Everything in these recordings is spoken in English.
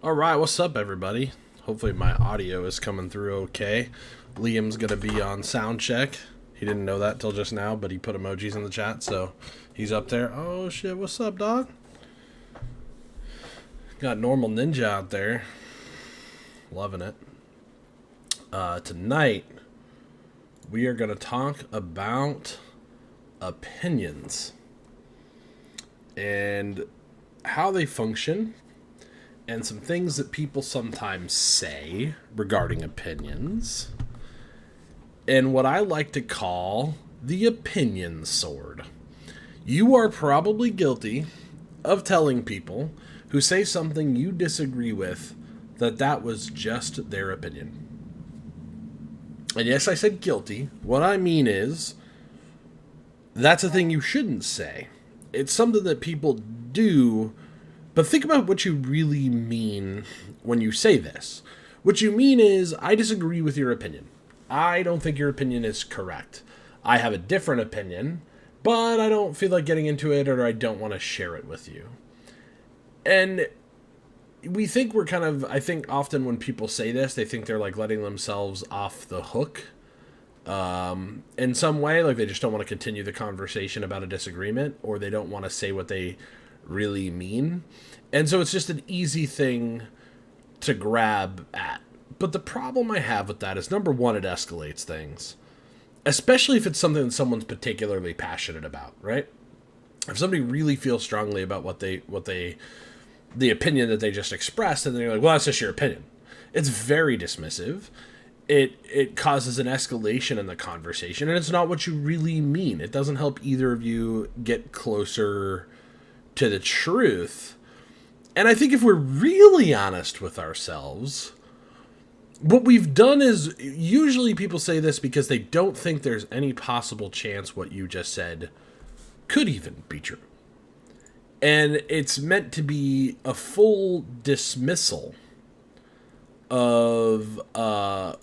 All right, what's up, everybody? Hopefully, my audio is coming through okay. Liam's gonna be on sound check. He didn't know that till just now, but he put emojis in the chat, so he's up there. Oh shit, what's up, dog? Got normal ninja out there, loving it. Tonight, we are gonna talk about opinions and how they function and some things that people sometimes say regarding opinions, and what I like to call the opinion sword. You are probably guilty of telling people who say something you disagree with that was just their opinion. And yes, I said guilty. What I mean is, that's a thing you shouldn't say. It's something that people do. But think about what you really mean when you say this. What you mean is, I disagree with your opinion. I don't think your opinion is correct. I have a different opinion, but I don't feel like getting into it, or I don't want to share it with you. And we think I think often when people say this, they think they're like letting themselves off the hook in some way, like they just don't want to continue the conversation about a disagreement, or they don't want to say what they really mean. And so it's just an easy thing to grab at. But the problem I have with that is, number one, it escalates things. Especially if it's something that someone's particularly passionate about, right? If somebody really feels strongly about the opinion that they just expressed, and then you're like, well, that's just your opinion. It's very dismissive. It causes an escalation in the conversation, and it's not what you really mean. It doesn't help either of you get closer to the truth. And I think if we're really honest with ourselves, what we've done is, usually people say this because they don't think there's any possible chance what you just said could even be true. And it's meant to be a full dismissal of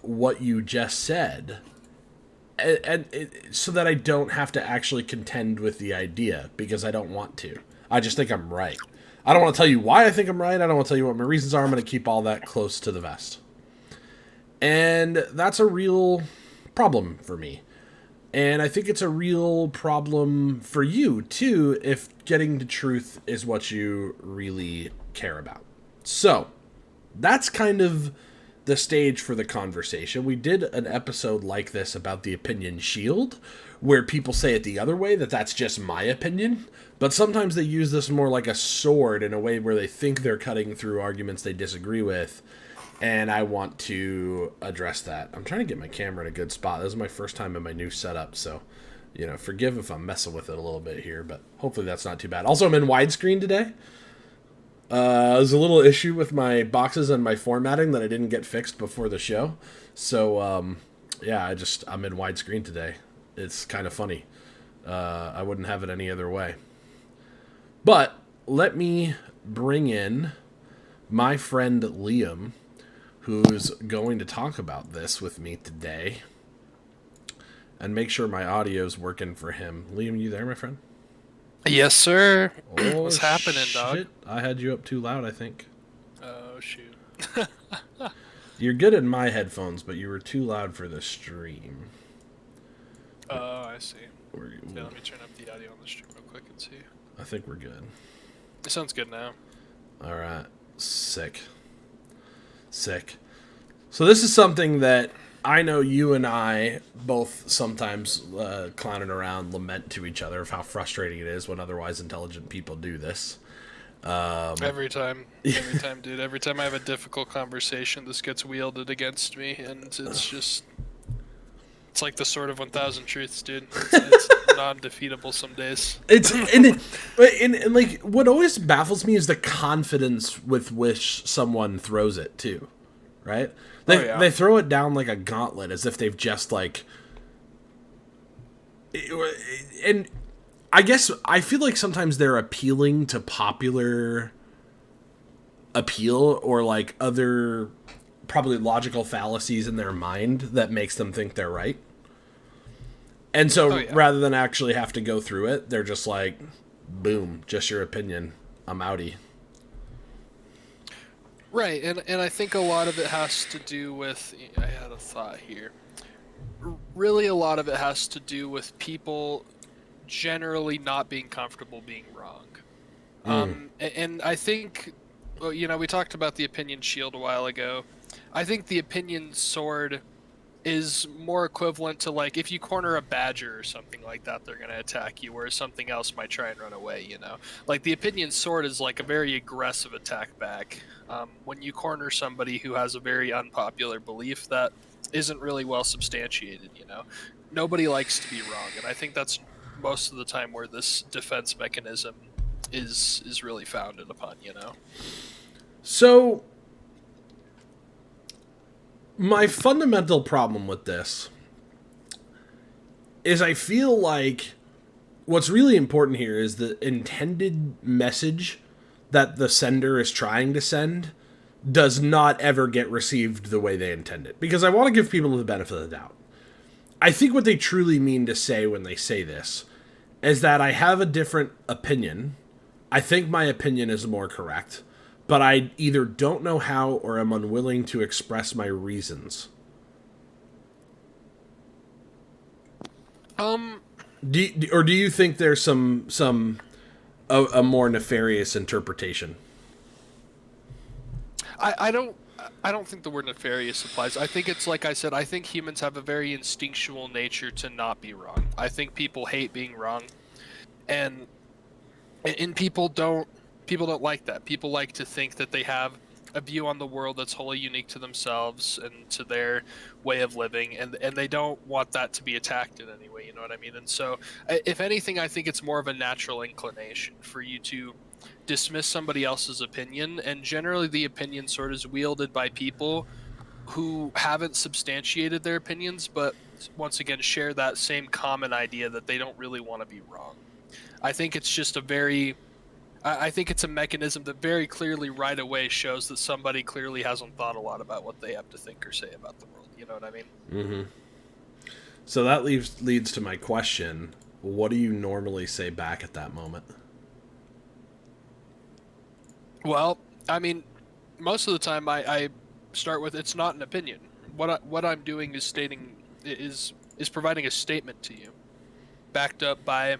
what you just said. So that I don't have to actually contend with the idea, because I don't want to. I just think I'm right. I don't want to tell you why I think I'm right. I don't want to tell you what my reasons are. I'm going to keep all that close to the vest. And that's a real problem for me. And I think it's a real problem for you, too, if getting to truth is what you really care about. So, that's kind of the stage for the conversation. We did an episode like this about the opinion shield, where people say it the other way, that's just my opinion. But sometimes they use this more like a sword, in a way where they think they're cutting through arguments they disagree with. And I want to address that. I'm trying to get my camera in a good spot. This is my first time in my new setup, so, forgive if I'm messing with it a little bit here, but hopefully that's not too bad. Also, I'm in widescreen today. There's a little issue with my boxes and my formatting that I didn't get fixed before the show. So, I'm in widescreen today. It's kind of funny. I wouldn't have it any other way. But let me bring in my friend Liam, who's going to talk about this with me today, and make sure my audio's working for him. Liam, you there, my friend? Yes, sir. Oh, What's happening, dog? I had you up too loud, I think. Oh, shoot. You're good in my headphones, but you were too loud for the stream. Oh, I see. Yeah, let me turn up the audio on the stream real quick and see. I think we're good. It sounds good now. All right. Sick. So this is something that I know you and I both sometimes clowning around lament to each other of how frustrating it is when otherwise intelligent people do this. Every time, dude. Every time I have a difficult conversation, this gets wielded against me, and it's like the sword of 1,000 truths, dude. It's non-defeatable some days. And like, what always baffles me is the confidence with which someone throws it too, right? They throw it down like a gauntlet, as if they've just like, and I guess I feel like sometimes they're appealing to popular appeal, or like other probably logical fallacies in their mind that makes them think they're right. And so rather than actually have to go through it, they're just like, boom, just your opinion. I'm outie. Right, and I think a lot of it has to do with. I had a thought here. Really, a lot of it has to do with people generally not being comfortable being wrong. And I think, well, we talked about the opinion shield a while ago. I think the opinion sword is more equivalent to, like, if you corner a badger or something like that, they're going to attack you, whereas something else might try and run away. Like, the opinion sword is like a very aggressive attack back. When you corner somebody who has a very unpopular belief that isn't really well substantiated, nobody likes to be wrong, and I think that's most of the time where this defense mechanism is really founded upon. So my fundamental problem with this is I feel like what's really important here is the intended message that the sender is trying to send does not ever get received the way they intend it. Because I want to give people the benefit of the doubt. I think what they truly mean to say when they say this is that I have a different opinion. I think my opinion is more correct, but I either don't know how or am unwilling to express my reasons. Do you think there's some a more nefarious interpretation? I don't think the word nefarious applies. I think it's like I said. I think humans have a very instinctual nature to not be wrong. I think people hate being wrong, and people don't like that. People like to think that they have a view on the world that's wholly unique to themselves and to their way of living, and they don't want that to be attacked in any way. You know what I mean? And so, if anything, I think it's more of a natural inclination for you to dismiss somebody else's opinion, and generally the opinion sort of is wielded by people who haven't substantiated their opinions, but once again share that same common idea that they don't really want to be wrong. I think it's just I think it's a mechanism that very clearly right away shows that somebody clearly hasn't thought a lot about what they have to think or say about the world. You know what I mean? Mm-hmm. So that leads to my question. What do you normally say back at that moment? Well, I mean, most of the time I start with, it's not an opinion. What I'm doing is providing a statement to you, backed up by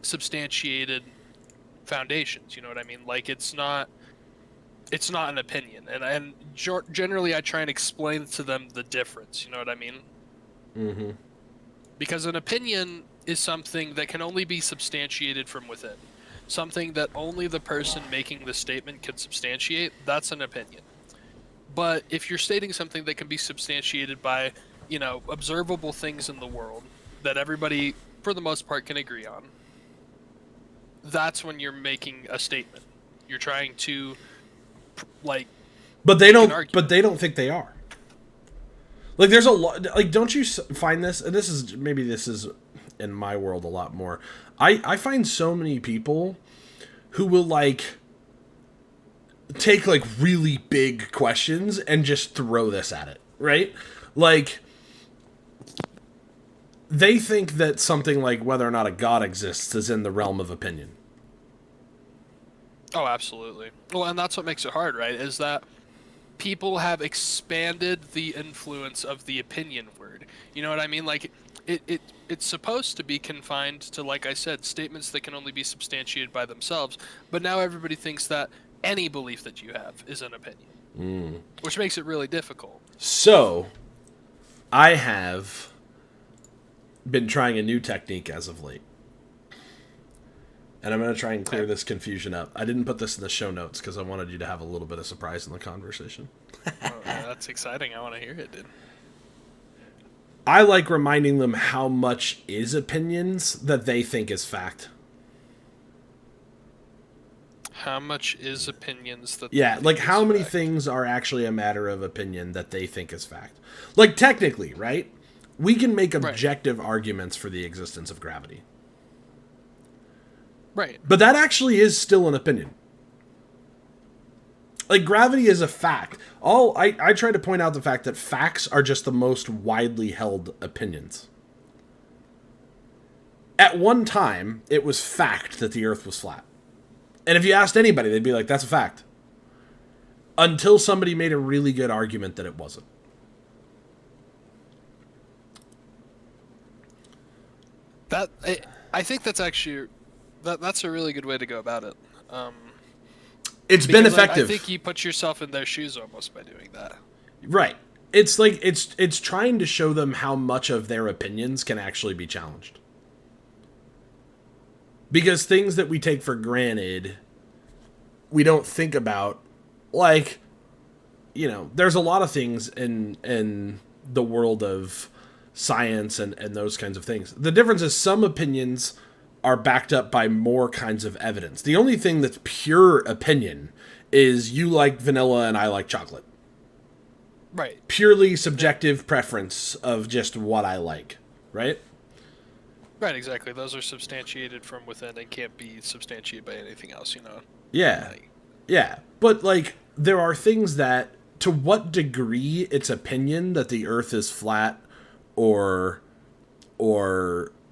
substantiated foundations. You know what I mean? Like, it's not an opinion, and generally I try and explain to them the difference. You know what I mean? Mm-hmm. Because an opinion is something that can only be substantiated from within. Something that only the person making the statement can substantiate, that's an opinion. But if you're stating something that can be substantiated by, observable things in the world that everybody, for the most part, can agree on, that's when you're making a statement. You're trying to, But they don't. But they don't think they are. Like, there's a lot. Like, don't you find this? And this is in my world a lot more. I find so many people who will take really big questions and just throw this at it, right? Like, they think that something like whether or not a god exists is in the realm of opinion. Oh, absolutely. Well, and that's what makes it hard, right? Is that people have expanded the influence of the opinion word. You know what I mean? Like, it's supposed to be confined to, like I said, statements that can only be substantiated by themselves. But now everybody thinks that any belief that you have is an opinion, which makes it really difficult. So, I have been trying a new technique as of late. And I'm going to try and clear this confusion up. I didn't put this in the show notes because I wanted you to have a little bit of surprise in the conversation. Oh, that's exciting. I want to hear it, dude. I like reminding them how much is opinions that they think is fact. How much is opinions that... Yeah, like how many things are actually a matter of opinion that they think is fact. Like, technically, right? We can make objective arguments for the existence of gravity. Right. But that actually is still an opinion. Like, gravity is a fact. I try to point out the fact that facts are just the most widely held opinions. At one time, it was fact that the Earth was flat. And if you asked anybody, they'd be like, that's a fact. until somebody made a really good argument that it wasn't. That I think that's actually that's a really good way to go about it. It's been Because effective. I think you put yourself in their shoes almost by doing that. Right. It's like it's trying to show them how much of their opinions can actually be challenged. Because things that we take for granted, we don't think about, like, you know, there's a lot of things in the world of science and those kinds of things. The difference is some opinions are backed up by more kinds of evidence. The only thing that's pure opinion is you like vanilla and I like chocolate. Right. Purely subjective preference of just what I like, right? Right, exactly. Those are substantiated from within and can't be substantiated by anything else, you know? Yeah. Like, Yeah. But, like, there are things that, to what degree it's opinion that the Earth is flat or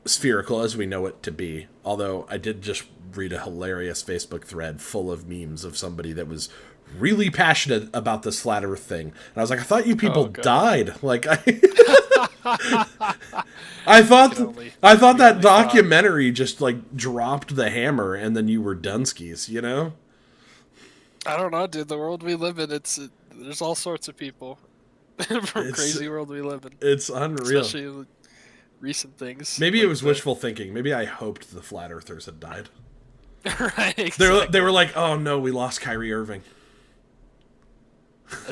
spherical as we know it to be. Although I did just read a hilarious Facebook thread full of memes of somebody that was really passionate about this flat Earth thing. And I was like, I thought you people died. Like, I thought that documentary just, like, dropped the hammer and then you were Dunskies, you know? I don't know, dude. The world we live in, there's all sorts of people from crazy world we live in. It's unreal. Especially recent things. Maybe it was wishful thinking. Maybe I hoped the flat earthers had died. Right, exactly. They were like, oh no, we lost Kyrie Irving.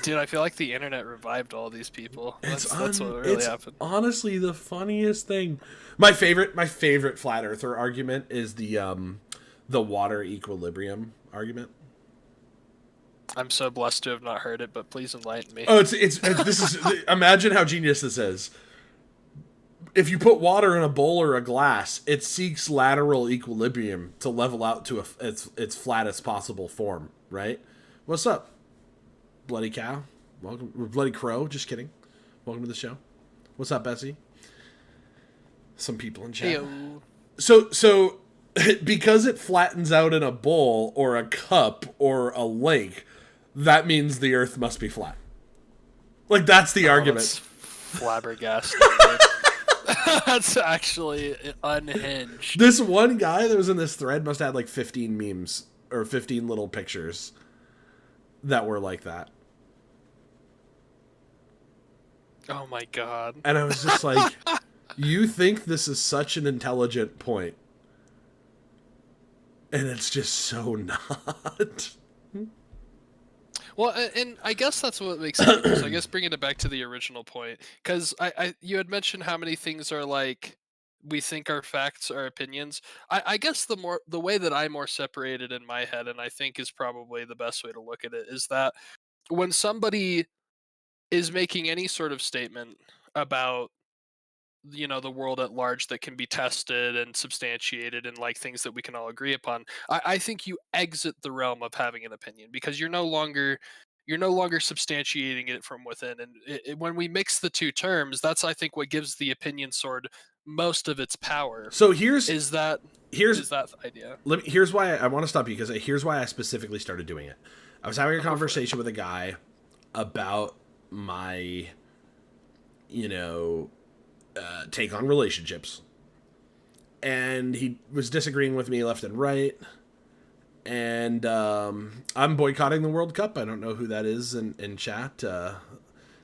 Dude, I feel like the internet revived all these people. That's what really happened. Honestly the funniest thing. My favorite flat earther argument is the water equilibrium argument. I'm so blessed to have not heard it, but please enlighten me. Oh, this is imagine how genius this is. If you put water in a bowl or a glass, it seeks lateral equilibrium to level out to its flattest possible form, right? What's up, bloody cow? Welcome, bloody crow. Just kidding. Welcome to the show. What's up, Bessie? Some people in chat. Heyo. So because it flattens out in a bowl or a cup or a lake, that means the Earth must be flat. Like, that's the argument. That's flabbergasted. That's actually unhinged. This one guy that was in this thread must have had like 15 memes or 15 little pictures that were like that. Oh my god. And I was just like, you think this is such an intelligent point, and it's just so not. Well, and I guess that's what makes it. So I guess bringing it back to the original point, because you had mentioned how many things are like we think are facts or opinions. I guess the way that I more separated in my head, and I think is probably the best way to look at it, is that when somebody is making any sort of statement about, you know, the world at large that can be tested and substantiated and like things that we can all agree upon, I think you exit the realm of having an opinion, because you're no longer substantiating it from within. And when we mix the two terms, that's, I think, what gives the opinion sword most of its power. So here's that idea. Here's why I want to stop you, because here's why I specifically started doing it. I was having a conversation with a guy about my, you know, take on relationships, and he was disagreeing with me left and right, and I'm boycotting the World Cup. I don't know who that is in chat.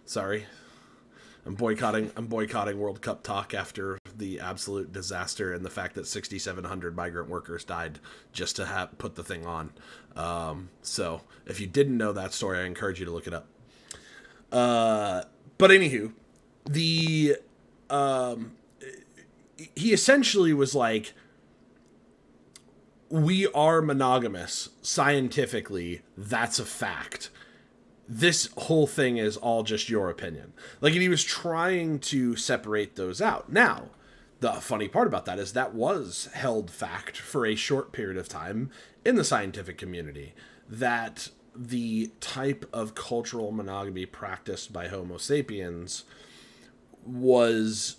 Sorry, I'm boycotting World Cup talk after the absolute disaster and the fact that 6,700 migrant workers died just to put the thing on. So if you didn't know that story, I encourage you to look it up. But anywho, he essentially was like, we are monogamous scientifically, that's a fact. This whole thing is all just your opinion. Like, and he was trying to separate those out. Now, the funny part about that is that was held fact for a short period of time in the scientific community, that the type of cultural monogamy practiced by Homo sapiens was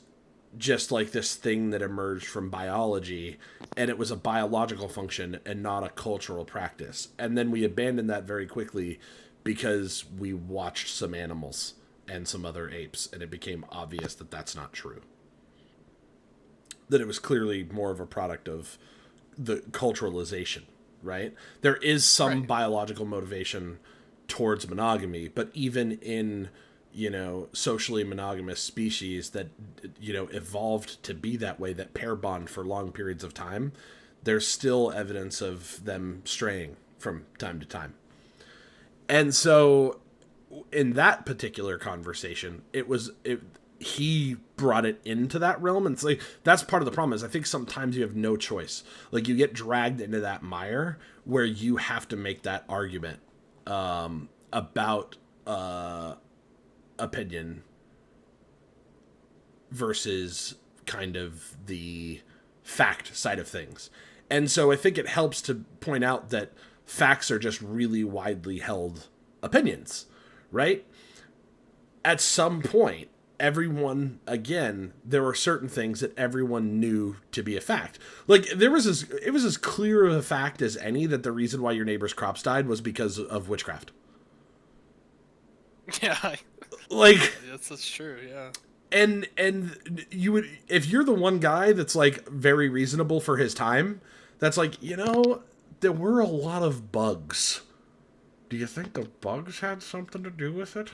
just like this thing that emerged from biology, and it was a biological function and not a cultural practice. And then we abandoned that very quickly because we watched some animals and some other apes, and it became obvious that that's not true. That it was clearly more of a product of the culturalization, right? There is some Right. biological motivation towards monogamy, but even in, socially monogamous species that, evolved to be that way, that pair bond for long periods of time, there's still evidence of them straying from time to time. And so in that particular conversation, he brought it into that realm, and it's like that's part of the problem. Is I think sometimes you have no choice. Like you get dragged into that mire where you have to make that argument about opinion versus kind of the fact side of things. And so I think it helps to point out that facts are just really widely held opinions, right? At some point, everyone, again, there were certain things that everyone knew to be a fact. Like it was as clear of a fact as any that the reason why your neighbor's crops died was because of witchcraft. Yeah. Like That's true. Yeah. and you would, if you're the one guy that's like very reasonable for his time, that's like, there were a lot of bugs. Do you think the bugs had something to do with it?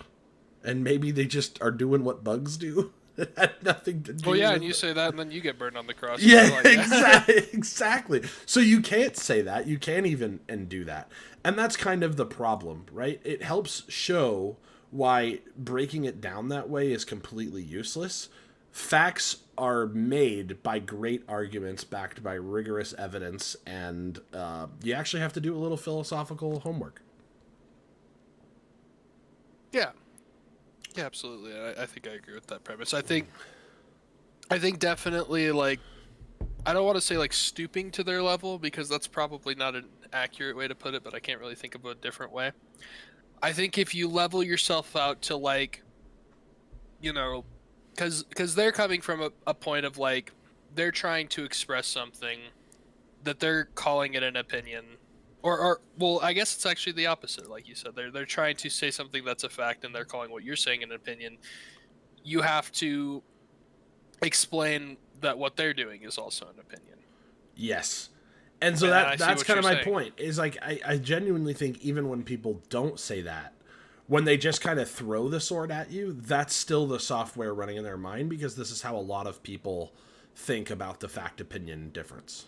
And maybe they just are doing what bugs do. It had nothing to do Well, yeah, with and you it. say that, and then you get burned on the cross. Yeah, Like, exactly. So you can't say that. You can't even and do that. And that's kind of the problem, right? It helps show why breaking it down that way is completely useless. Facts are made by great arguments backed by rigorous evidence, and you actually have to do a little philosophical homework. Yeah. Yeah, absolutely. I think I agree with that premise. I think definitely like I don't want to say like stooping to their level because that's probably not an accurate way to put it, but I can't really think of a different way. I think if you level yourself out to like, you know, because they're coming from a point of like they're trying to express something that they're calling it an opinion. Or well, I guess it's actually the opposite. Like you said, they're trying to say something that's a fact, and they're calling what you're saying an opinion. You have to explain that what they're doing is also an opinion. Yes. And so And I see that's what kind you're of my saying. point. Is like I genuinely think even when people don't say that, when they just kind of throw the sword at you, that's still the software running in their mind because this is how a lot of people think about the fact opinion difference.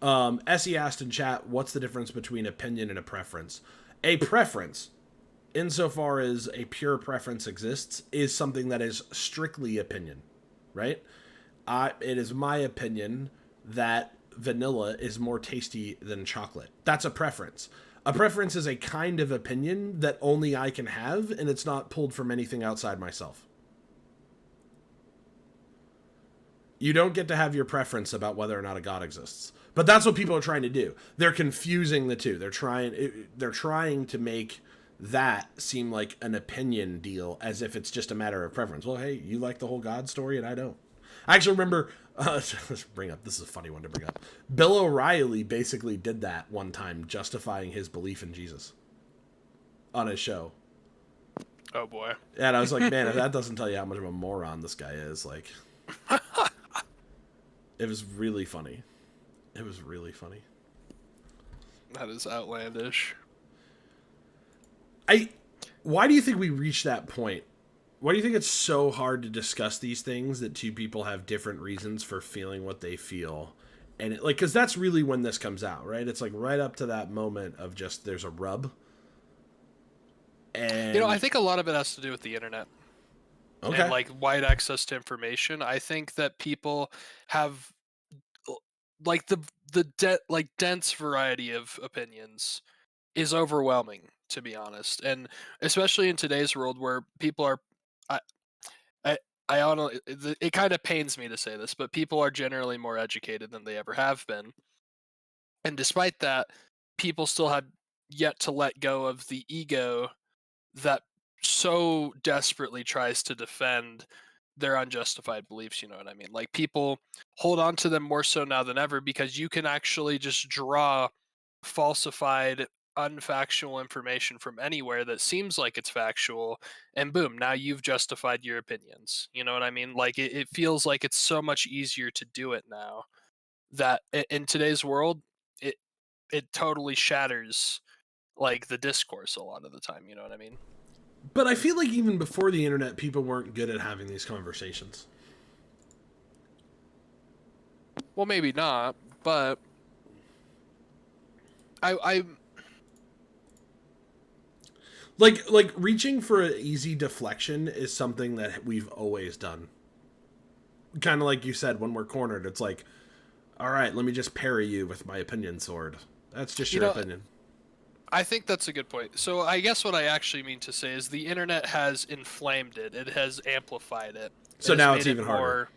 Essie asked in chat, what's the difference between opinion and a preference? A preference, insofar as a pure preference exists, is something that is strictly opinion, right? It is my opinion that vanilla is more tasty than chocolate. That's a preference. A preference is a kind of opinion that only I can have, and it's not pulled from anything outside myself. You don't get to have your preference about whether or not a god exists. But that's what people are trying to do. They're confusing the two. They're trying to make that seem like an opinion deal as if it's just a matter of preference. Well, hey, you like the whole God story and I don't. I actually remember, let's bring up, this is a funny one to bring up. Bill O'Reilly basically did that one time, justifying his belief in Jesus on his show. Oh boy. And I was like, man, if that doesn't tell you how much of a moron this guy is, like, it was really funny. It was really funny. That is outlandish. Why do you think we reached that point? Why do you think it's so hard to discuss these things that two people have different reasons for feeling what they feel? And it, like, because that's really when this comes out, right? It's like right up to that moment of just there's a rub. And I think a lot of it has to do with the internet. Okay. And like wide access to information. I think that people have like like dense variety of opinions is overwhelming, to be honest, and especially in today's world where people are I I I don't know, it kind of pains me to say this, but people are generally more educated than they ever have been, and despite that, people still have yet to let go of the ego that so desperately tries to defend their unjustified beliefs, you know what I mean? Like people hold on to them more so now than ever because you can actually just draw falsified unfactual information from anywhere that seems like it's factual, and boom, now you've justified your opinions. You know what I mean? Like it feels like it's so much easier to do it now that in today's world, it it totally shatters like the discourse a lot of the time. You know what I mean? But I feel like even before the internet, people weren't good at having these conversations. Well, maybe not, but I Like reaching for an easy deflection is something that we've always done. Kind of like you said, when we're cornered, it's like, all right, let me just parry you with my opinion sword. That's just your opinion. I think that's a good point. So I guess what I actually mean to say is the internet has inflamed it. It has amplified it. So now it's even harder.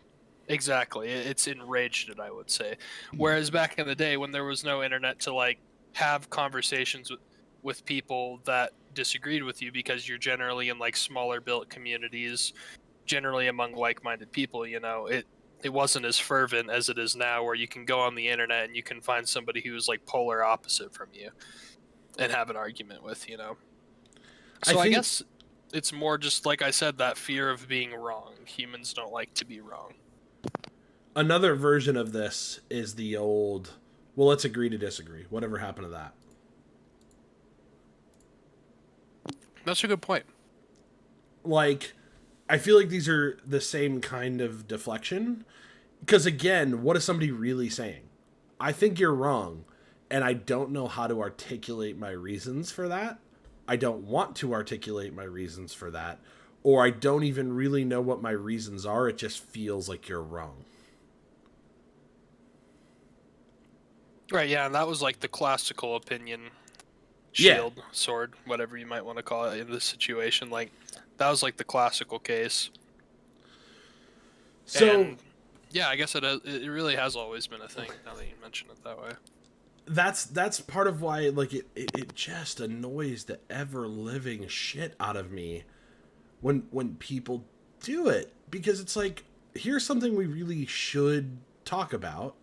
Exactly. It's enraged it, I would say. Whereas back in the day when there was no internet to like have conversations with people that disagreed with you because you're generally in like smaller built communities, generally among like-minded people, you know, it wasn't as fervent as it is now where you can go on the internet and you can find somebody who's like polar opposite from you and have an argument with, you know. So I guess it's more just like I said, that fear of being wrong. Humans don't like to be wrong. Another version of this is the old, well, let's agree to disagree. Whatever happened to that? That's a good point. Like, I feel like these are the same kind of deflection. Because again, what is somebody really saying? I think you're wrong, and I don't know how to articulate my reasons for that. I don't want to articulate my reasons for that. Or I don't even really know what my reasons are. It just feels like you're wrong. Right, yeah, and that was like the classical opinion shield, sword, whatever you might want to call it in this situation. Like, that was like the classical case. So, and, yeah, I guess it really has always been a thing, now that you mention it that way. That's part of why, like, it just annoys the ever-living shit out of me when people do it. Because it's like, here's something we really should talk about,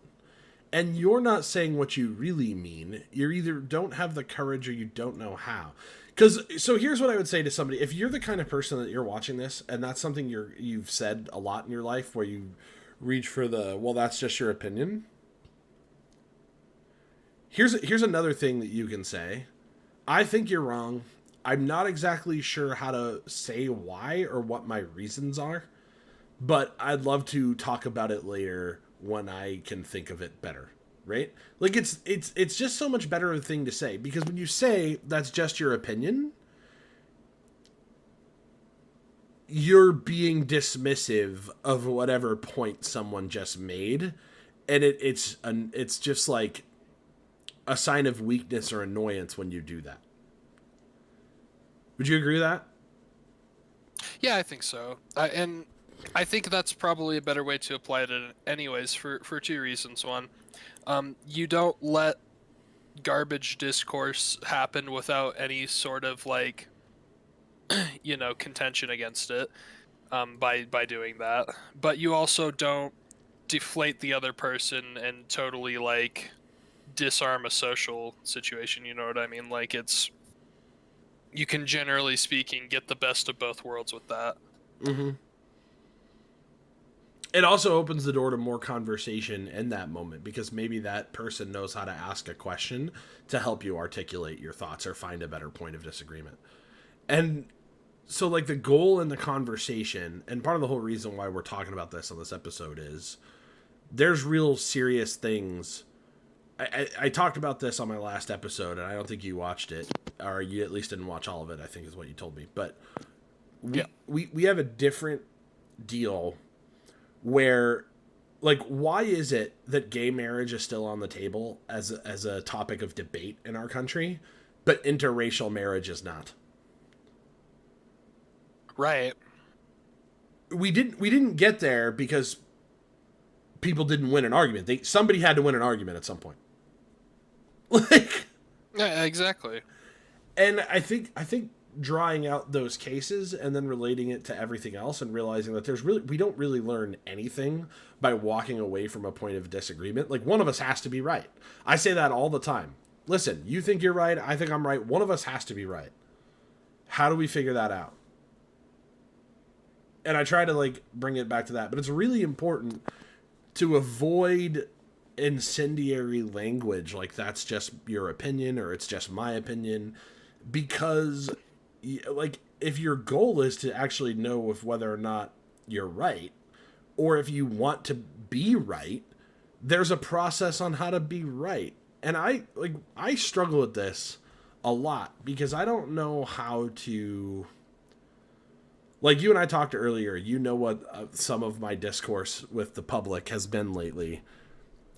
and you're not saying what you really mean. You either don't have the courage or you don't know how. So here's what I would say to somebody. If you're the kind of person that you're watching this, and that's something you've said a lot in your life, where you reach for the, well, that's just your opinion. Here's another thing that you can say. I think you're wrong. I'm not exactly sure how to say why or what my reasons are, but I'd love to talk about it later when I can think of it better, right? Like it's just so much better a thing to say, because when you say that's just your opinion, you're being dismissive of whatever point someone just made, and it's just like a sign of weakness or annoyance when you do that. Would you agree with that? Yeah, I think so. And I think that's probably a better way to apply it anyways, for two reasons. One, you don't let garbage discourse happen without any sort of like, you know, contention against it, by doing that. But you also don't deflate the other person and totally like disarm a social situation. You know what I mean? Like, you can, generally speaking, get the best of both worlds with that. Mm-hmm. It also opens the door to more conversation in that moment, because maybe that person knows how to ask a question to help you articulate your thoughts or find a better point of disagreement. And so, like, the goal in the conversation, and part of the whole reason why we're talking about this on this episode, is there's real serious things. I talked about this on my last episode, and I don't think you watched it, or you at least didn't watch all of it, I think is what you told me. But we have a different deal where, like, why is it that gay marriage is still on the table as a topic of debate in our country, but interracial marriage is not? Right. We didn't get there because people didn't win an argument. Somebody had to win an argument at some point. Like, yeah, exactly. And I think drawing out those cases and then relating it to everything else and realizing that we don't really learn anything by walking away from a point of disagreement. Like, one of us has to be right. I say that all the time. listen, you think you're right, I think I'm right. One of us has to be right. How do we figure that out? And I try to like bring it back to that, but it's really important to avoid incendiary language like that's just your opinion or it's just my opinion, because like if your goal is to actually know if whether or not you're right or if you want to be right, there's a process on how to be right. And I struggle with this a lot because I don't know how to, like you and I talked earlier, you know what some of my discourse with the public has been lately.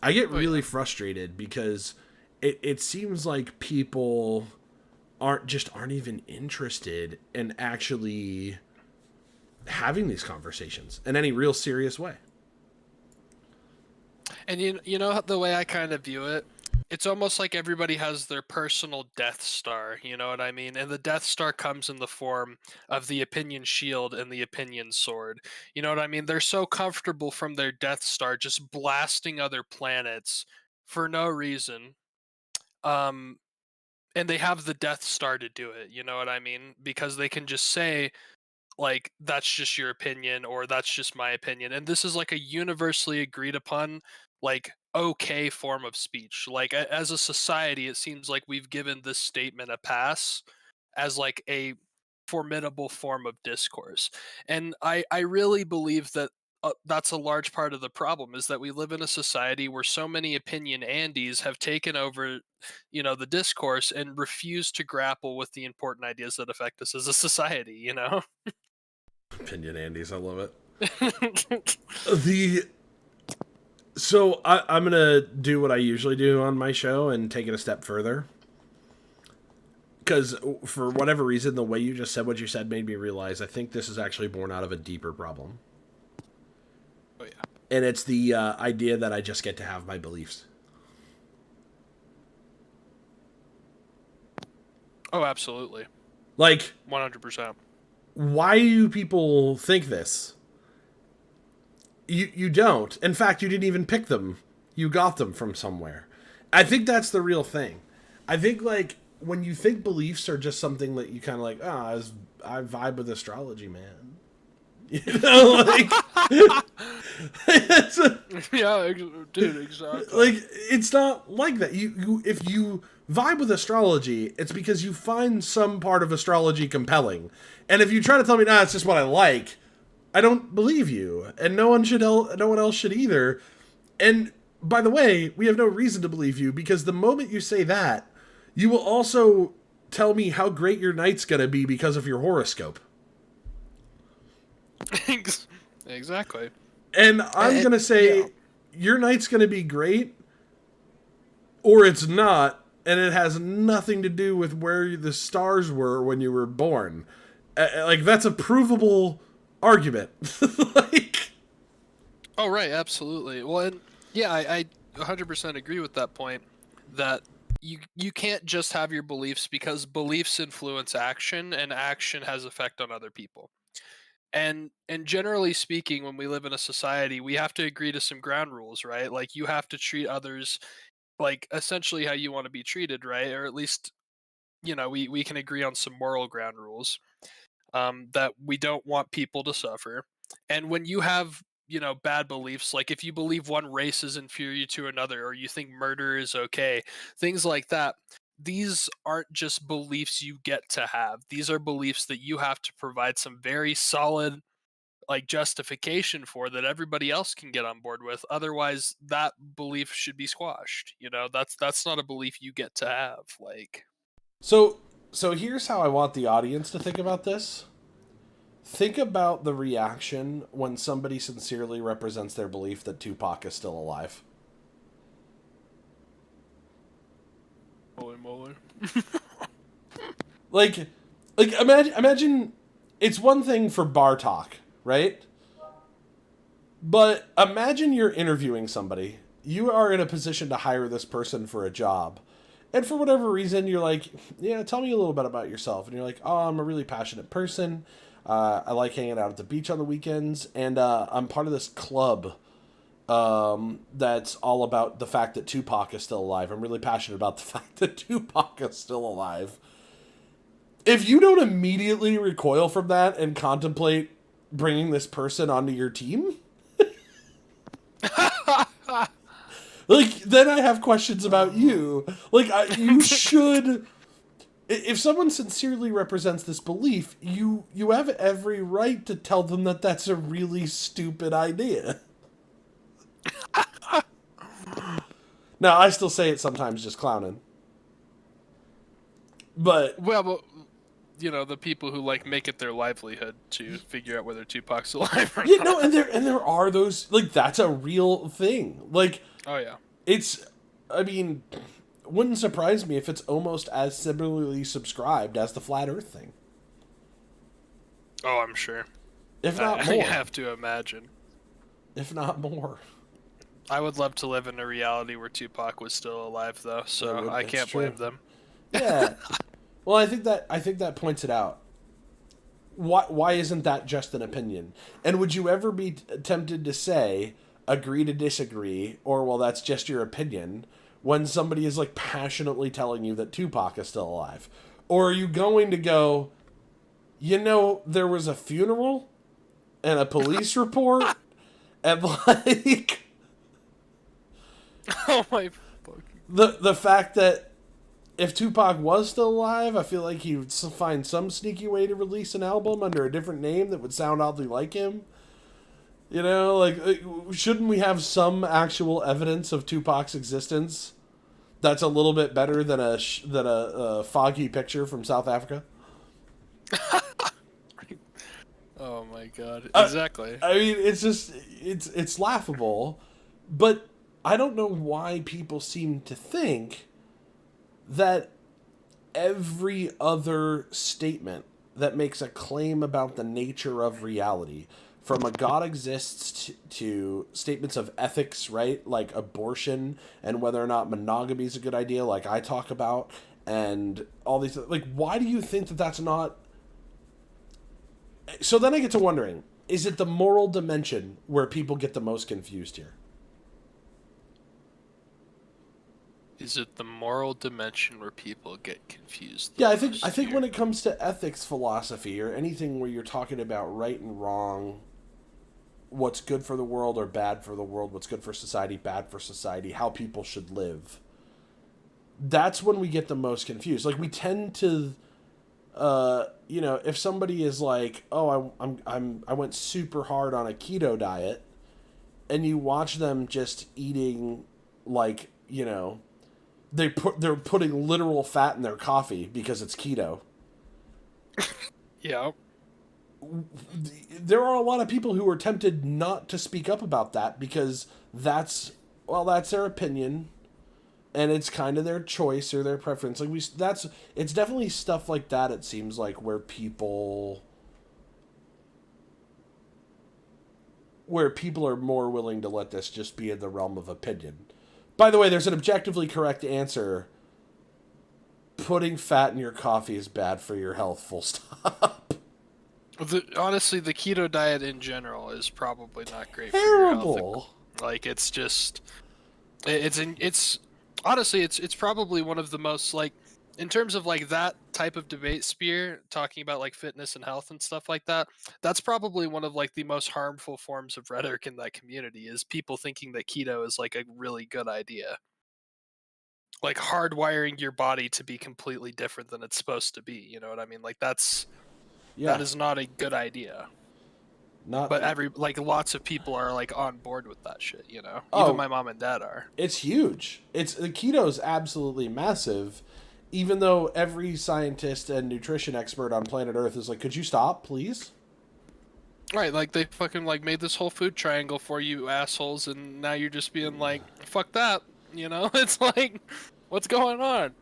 I get really frustrated because it seems like people aren't even interested in actually having these conversations in any real serious way. And you know the way I kind of view it, it's almost like everybody has their personal Death Star, you know what I mean? And the Death Star comes in the form of the opinion shield and the opinion sword. You know what I mean? They're so comfortable from their Death Star just blasting other planets for no reason. Um and they have the Death Star to do it, you know what I mean? Because they can just say like that's just your opinion or that's just my opinion. And this is like a universally agreed upon like okay form of speech. Like as a society it seems like we've given this statement a pass as like a formidable form of discourse. And I really believe that that's a large part of the problem is that we live in a society where so many opinion Andes have taken over, you know, the discourse and refuse to grapple with the important ideas that affect us as a society, you know? Opinion Andes, I love it. The So I'm gonna do what I usually do on my show and take it a step further. Because for whatever reason, the way you just said what you said made me realize I think this is actually born out of a deeper problem. Oh yeah. And it's the idea that I just get to have my beliefs. Oh, absolutely. Like, 100%. why do people think this? You don't. In fact, you didn't even pick them. You got them from somewhere. I think that's the real thing. I think, like, when you think beliefs are just something that you kind of like, oh, I vibe with astrology, man. You know, like... Yeah, dude, exactly. Like, it's not like that. You if you vibe with astrology, it's because you find some part of astrology compelling. And if you try to tell me, nah, it's just what I like, I don't believe you. And no one else should either. And by the way, we have no reason to believe you because the moment you say that, you will also tell me how great your night's gonna be because of your horoscope. Exactly. And I'm going to say, yeah, your night's going to be great, or it's not, and it has nothing to do with where the stars were when you were born. Like, that's a provable argument. Like... Oh, right, absolutely. Well, and yeah, I 100% agree with that point, that you can't just have your beliefs because beliefs influence action, and action has effect on other people. And generally speaking, when we live in a society, we have to agree to some ground rules, right? Like you have to treat others like essentially how you want to be treated, right? Or at least, you know, we can agree on some moral ground rules, that we don't want people to suffer. And when you have, you know, bad beliefs, like if you believe one race is inferior to another, or you think murder is okay, things like that, these aren't just beliefs you get to have. These are beliefs that you have to provide some very solid like justification for that everybody else can get on board with. Otherwise, that belief should be squashed. You know, that's not a belief you get to have. Like, so here's how I want the audience to think about this. Think about the reaction when somebody sincerely represents their belief that Tupac is still alive. Holy moly. like imagine it's one thing for bar talk, right? But imagine you're interviewing somebody. You are in a position to hire this person for a job. And for whatever reason, you're like, yeah, tell me a little bit about yourself. And you're like, oh, I'm a really passionate person. I like hanging out at the beach on the weekends. And I'm part of this club that's all about the fact that Tupac is still alive. I'm really passionate about the fact that Tupac is still alive. If you don't immediately recoil from that and contemplate bringing this person onto your team, like, then I have questions about you. Like, you should... If someone sincerely represents this belief, you have every right to tell them that that's a really stupid idea. Now, I still say it sometimes just clowning. But... Well, but you know, the people who like make it their livelihood to figure out whether Tupac's alive or Yeah, not. no, and there are those, like, that's a real thing. Like, Oh yeah. it's, I mean, wouldn't surprise me if it's almost as similarly subscribed as the flat Earth thing. Oh, I'm sure. If not I more. have to imagine. If not more. I would love to live in a reality where Tupac was still alive, though, so I It's can't true. blame them. Yeah. Well, I think that points it out. Why isn't that just an opinion? And would you ever be tempted to say, agree to disagree, or, well, that's just your opinion, when somebody is, like, passionately telling you that Tupac is still alive? Or are you going to go, you know, there was a funeral and a police report and, like, Oh my fucking... the fact that if Tupac was still alive, I feel like he would find some sneaky way to release an album under a different name that would sound oddly like him. You know, like, shouldn't we have some actual evidence of Tupac's existence that's a little bit better than a foggy picture from South Africa? Oh my god. Exactly. I mean, it's just, it's laughable, but I don't know why people seem to think that every other statement that makes a claim about the nature of reality, from a God exists to statements of ethics, right? Like abortion and whether or not monogamy is a good idea, like I talk about, and all these, like, why do you think that that's not... So then I get to wondering, is it the moral dimension where people get the most confused here? Is it the moral dimension where people get confused? Yeah, I think when it comes to ethics philosophy or anything where you're talking about right and wrong, what's good for the world or bad for the world, what's good for society, bad for society, how people should live, that's when we get the most confused. Like, we tend to, you know, if somebody is like, oh, I went super hard on a keto diet, and you watch them just eating, like, you know, they're putting literal fat in their coffee because it's keto. Yeah. There are a lot of people who are tempted not to speak up about that because that's their opinion, and it's kind of their choice or their preference. Like, it's definitely stuff like that. It seems like where people are more willing to let this just be in the realm of opinion. By the way, there's an objectively correct answer. Putting fat in your coffee is bad for your health, full stop. Honestly, the keto diet in general is probably not great for Terrible. your health. Like, it's just... It's honestly, it's probably one of the most, like, in terms of, like, that type of debate sphere, talking about, like, fitness and health and stuff like that, that's probably one of, like, the most harmful forms of rhetoric in that community, is people thinking that keto is, like, a really good idea. Like, hardwiring your body to be completely different than it's supposed to be, you know what I mean? Like, that is not a good idea. But lots of people are, like, on board with that shit, you know? Even my mom and dad are. It's huge. The keto is absolutely massive, even though every scientist and nutrition expert on planet Earth is like, could you stop, please? Right, like, they fucking, like, made this whole food triangle for you assholes, and now you're just being like, fuck that, you know? It's like, what's going on?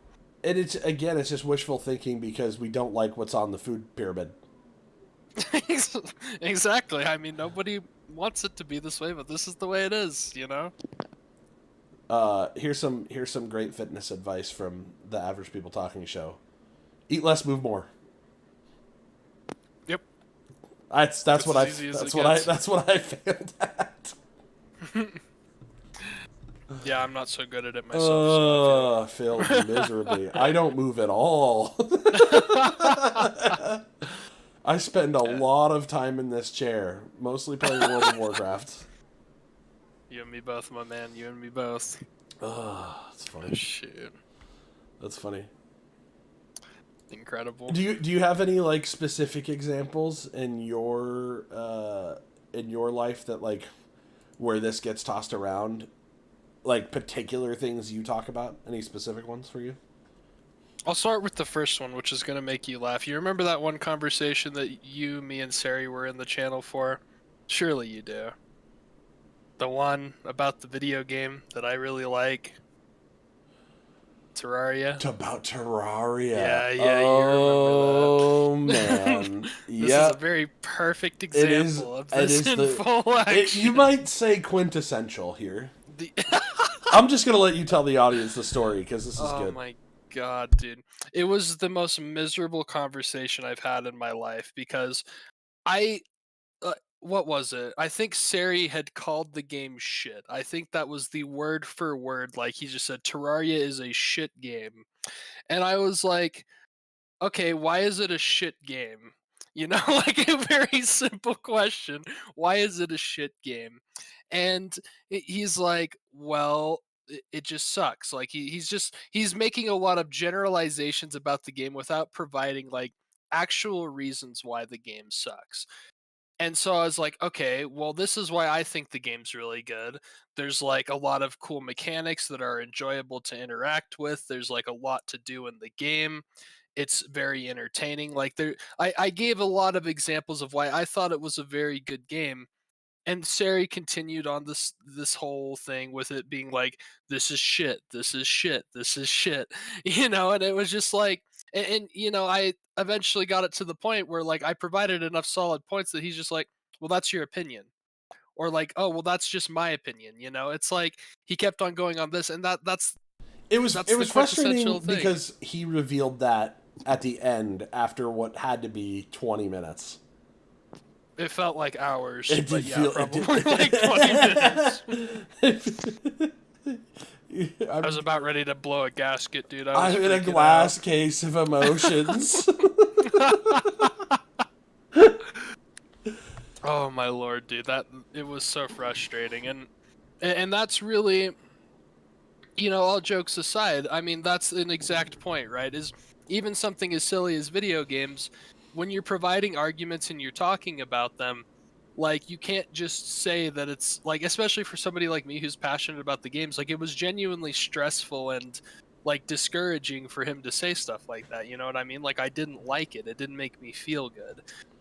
And it's just wishful thinking because we don't like what's on the food pyramid. Exactly. I mean, nobody wants it to be this way, but this is the way it is, you know? Here's some great fitness advice from the Average People Talking Show. Eat less, move more. Yep. That's what I failed at. Yeah, I'm not so good at it myself. So Failed miserably. I don't move at all. I spend a lot of time in this chair, mostly playing World of Warcraft. you and me both, my man. You and me both. That's funny. Shoot. That's funny. Incredible. Do you have any like specific examples in your life that like where this gets tossed around? Like particular things you talk about? Any specific ones for you? I'll start with the first one, which is going to make you laugh. You remember that one conversation that you, me, and Sari were in the channel for? Surely you do. The one about the video game that I really like. Terraria. It's about Terraria. Yeah, Oh, you remember that. Man. This is a very perfect example of this in full action. You might say quintessential here. The I'm just going to let you tell the audience the story because this is good. Oh my god, dude. It was the most miserable conversation I've had in my life because I what was it? I think Sari had called the game shit. I think that was the word for word. Like he just said, Terraria is a shit game. And I was like, okay, why is it a shit game? You know, like a very simple question. Why is it a shit game? And he's like, well, it just sucks. Like he's making a lot of generalizations about the game without providing like actual reasons why the game sucks. And so I was like, okay, well, this is why I think the game's really good. There's like a lot of cool mechanics that are enjoyable to interact with. There's like a lot to do in the game. It's very entertaining. Like I gave a lot of examples of why I thought it was a very good game. And Sari continued on this whole thing with it being like, this is shit, this is shit, this is shit. And it was just like and I eventually got it to the point where like I provided enough solid points that he's just like, well, that's your opinion. Or like, oh well, that's just my opinion. It's like he kept on going on this, and that's it was the frustrating quintessential thing. because he revealed that at the end after what had to be 20 minutes. It felt like hours. It did feel probably like 20 minutes. I was about ready to blow a gasket, dude. I'm in a glass case of emotions. Oh my lord, dude! It was so frustrating, and that's really, all jokes aside. I mean, that's an exact point, right? Is even something as silly as video games, when you're providing arguments and you're talking about them, like you can't just say that it's like, especially for somebody like me who's passionate about the games, like it was genuinely stressful and like discouraging for him to say stuff like that. You know what I mean? Like I didn't like it. It didn't make me feel good,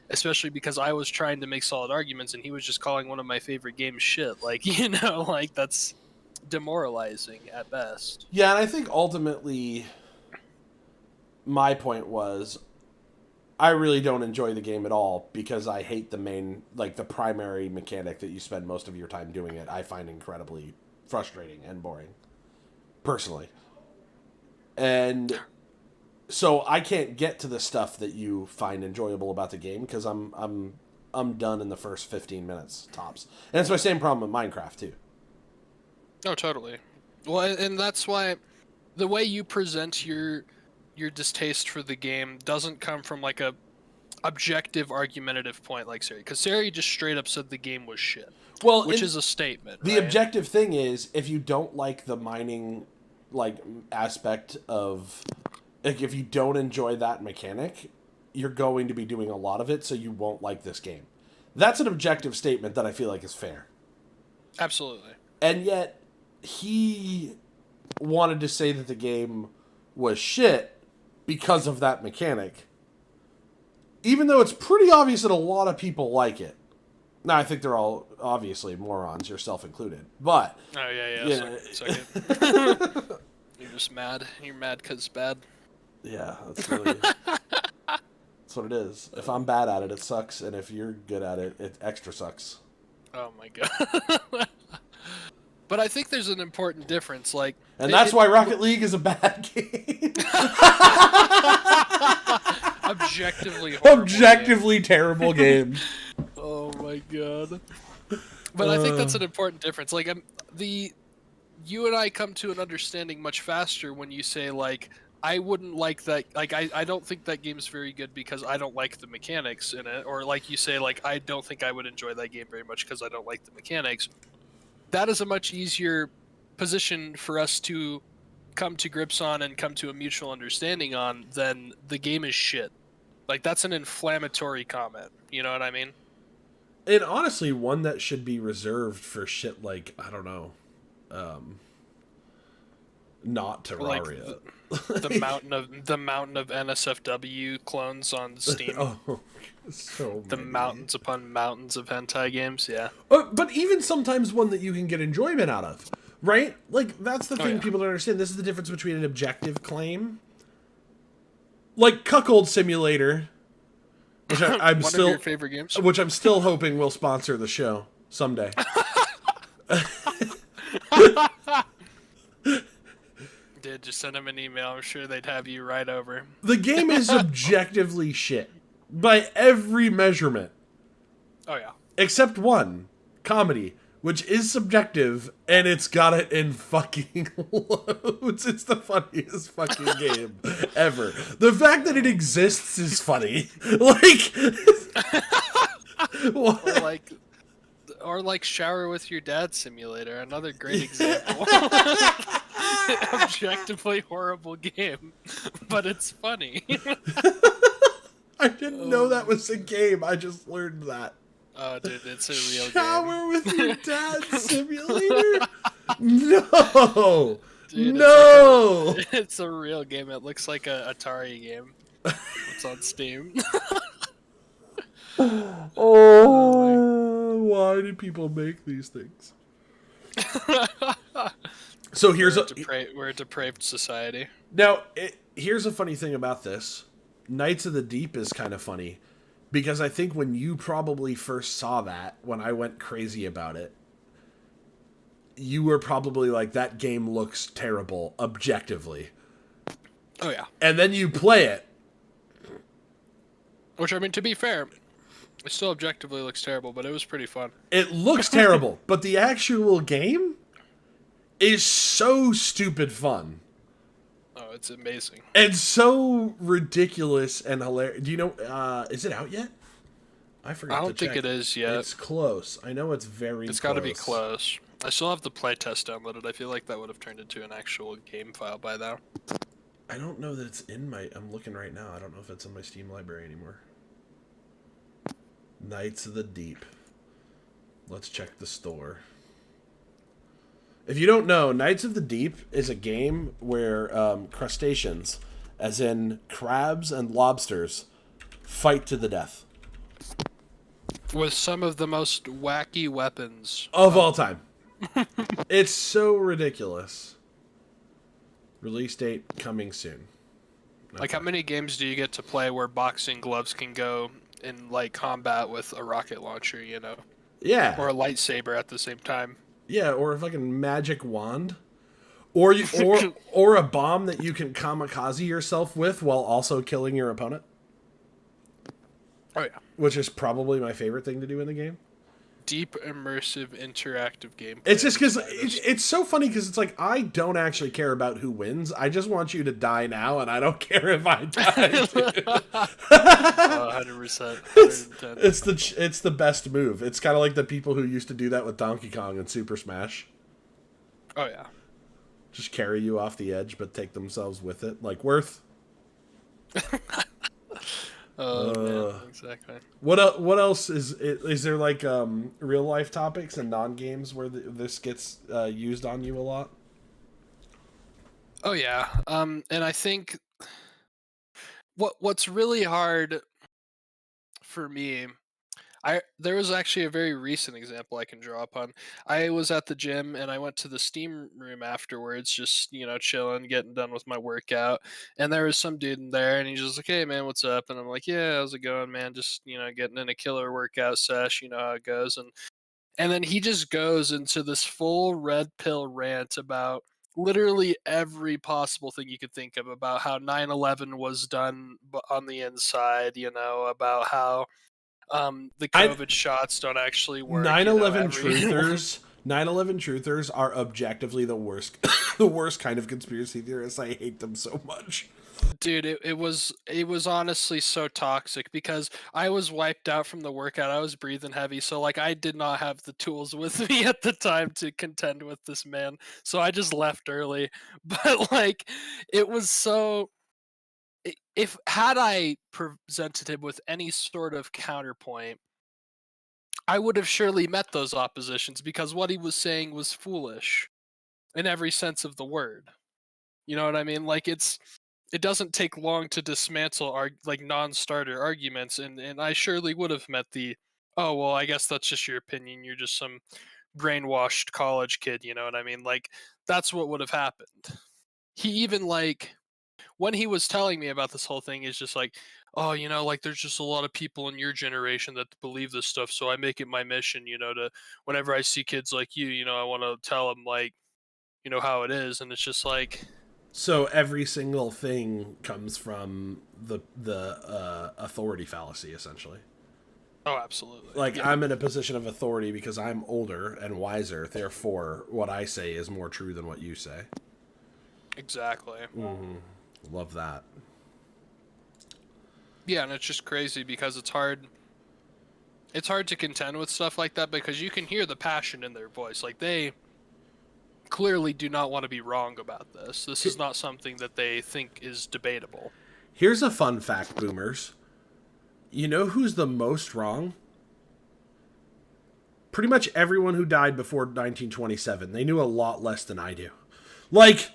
especially because I was trying to make solid arguments and he was just calling one of my favorite games shit. Like, like that's demoralizing at best. Yeah, and I think ultimately my point was I really don't enjoy the game at all because I hate the primary mechanic that you spend most of your time doing it. I find incredibly frustrating and boring, personally. And so I can't get to the stuff that you find enjoyable about the game because I'm done in the first 15 minutes tops. And it's my same problem with Minecraft too. Oh, totally. Well, and that's why the way you present your distaste for the game doesn't come from like a objective argumentative point like Sari, because Sari just straight up said the game was shit. Well, which is a statement. The right? objective thing is if you don't like the mining aspect of, like, if you don't enjoy that mechanic, you're going to be doing a lot of it, so you won't like this game. That's an objective statement that I feel like is fair. Absolutely. And yet he wanted to say that the game was shit because of that mechanic, even though it's pretty obvious that a lot of people like it. Now, I think they're all obviously morons, yourself included. But oh yeah. You're just mad. You're mad because it's bad. Yeah, that's what it is. If I'm bad at it, it sucks, and if you're good at it, it extra sucks. Oh my god. But I think there's an important difference, like, and that's why Rocket League is a bad game. Objectively terrible game. Oh my god. But I think that's an important difference. Like, the you and I come to an understanding much faster when you say like I wouldn't like that, like I don't think that game's very good because I don't like the mechanics in it, or like you say like I don't think I would enjoy that game very much because I don't like the mechanics. That is a much easier position for us to come to grips on and come to a mutual understanding on than the game is shit. Like that's an inflammatory comment. You know what I mean? And honestly, one that should be reserved for shit like, I don't know, not Like Terraria. the mountain of NSFW clones on Steam. Oh, so The many. mountains upon mountains of hentai games, yeah. But even sometimes one that you can get enjoyment out of, right? Like, that's the thing yeah. people don't understand. This is the difference between an objective claim, like Cuckold Simulator, which I'm One still, of your favorite games? which I'm still hoping will sponsor the show someday. Dude, just send them an email. I'm sure they'd have you right over. The game is objectively shit by every measurement, Oh yeah. except one, comedy, which is subjective, and it's got it in fucking loads. It's the funniest fucking game ever. The fact that it exists is funny. Like, Or like or like Shower with Your Dad Simulator, another great example. Objectively horrible game, but it's funny. I didn't know that was a game. I just learned that. Oh, dude, it's a real game. Shower with Your Dad Simulator? No! Dude, No! It's a real game. It looks like a Atari game. It's on Steam. Oh, why do people make these things? So here's We're a depraved society. now. Here's a funny thing about this. Knights of the Deep is kind of funny because I think when you probably first saw that, when I went crazy about it, you were probably like, "That game looks terrible, objectively," Oh yeah. and then you play it. Which, I mean, to be fair, it still objectively looks terrible, but it was pretty fun. It looks terrible, but the actual game is so stupid fun. Oh, it's amazing. And so ridiculous and hilarious. Do you know, is it out yet? I forgot I don't think it is yet. It's close. I know it's very It's got to be close. I still have the playtest downloaded. I feel like that would have turned into an actual game file by now. I don't know that it's in my... I'm looking right now. I don't know if it's in my Steam library anymore. Knights of the Deep. Let's check the store. If you don't know, Knights of the Deep is a game where crustaceans, as in crabs and lobsters, fight to the death. With some of the most wacky weapons. Of all time. It's so ridiculous. Release date coming soon. Like, how many games do you get to play where boxing gloves can go in, like, combat with a rocket launcher, you know? Yeah. Or a lightsaber at the same time. Yeah, or a fucking magic wand. Or or a bomb that you can kamikaze yourself with while also killing your opponent. Oh, yeah. Which is probably my favorite thing to do in the game. Deep, immersive, interactive gameplay. It's just because it's so funny because it's like, I don't actually care about who wins. I just want you to die now, and I don't care if I die. 100%. It's the best move. It's kind of like the people who used to do that with Donkey Kong and Super Smash. Oh, yeah. Just carry you off the edge, but take themselves with it. Like Worth. Oh, man. Exactly. What else is there, like real life topics and non games where this gets used on you a lot? Oh yeah, and I think what's really hard for me, there was actually a very recent example I can draw upon. I was at the gym and I went to the steam room afterwards, just chilling, getting done with my workout, and there was some dude in there, and he's just like, "Hey man, what's up?" And I'm like, "Yeah, how's it going, man? Just getting in a killer workout sesh, you know how it goes." And then he just goes into this full red pill rant about literally every possible thing you could think of, about how 9/11 was done on the inside, about how the COVID shots don't actually work. 9/11 truthers 9/11 truthers are objectively the worst, the worst kind of conspiracy theorists. I hate them so much. Dude, it was honestly so toxic because I was wiped out from the workout. I was breathing heavy, so like I did not have the tools with me at the time to contend with this man. So I just left early. But like it was so if had I presented him with any sort of counterpoint, I would have surely met those oppositions because what he was saying was foolish in every sense of the word. You know what I mean? Like it doesn't take long to dismantle like non-starter arguments, and I surely would have met the, oh well, I guess that's just your opinion. You're just some brainwashed college kid. You know what I mean? Like that's what would have happened. He even like when he was telling me about this whole thing is just like, oh, like there's just a lot of people in your generation that believe this stuff, so I make it my mission, to whenever I see kids like you, I want to tell them like, how it is, and it's just like. So every single thing comes from the authority fallacy, essentially. Oh, absolutely. Like, Yeah. I'm in a position of authority because I'm older and wiser. Therefore, what I say is more true than what you say. Exactly. Love that. Yeah, and it's just crazy because it's hard. It's hard to contend with stuff like that because you can hear the passion in their voice. Like they clearly do not want to be wrong about this. This is not something that they think is debatable. Here's a fun fact, boomers. You know who's the most wrong? Pretty much everyone who died before 1927. They knew a lot less than I do. Like,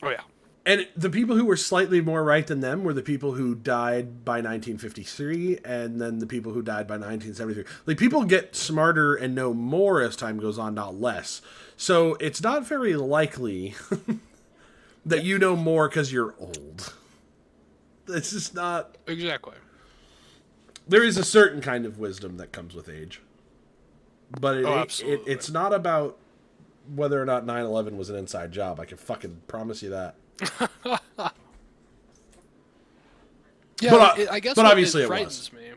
Oh yeah. and the people who were slightly more right than them were the people who died by 1953, and then the people who died by 1973. Like, people get smarter and know more as time goes on, not less. So it's not very likely that you know more because you're old. It's just not. Exactly. There is a certain kind of wisdom that comes with age. But it's not about whether or not 9/11 was an inside job. I can fucking promise you that. Yeah, But, I guess but what obviously it frightens me.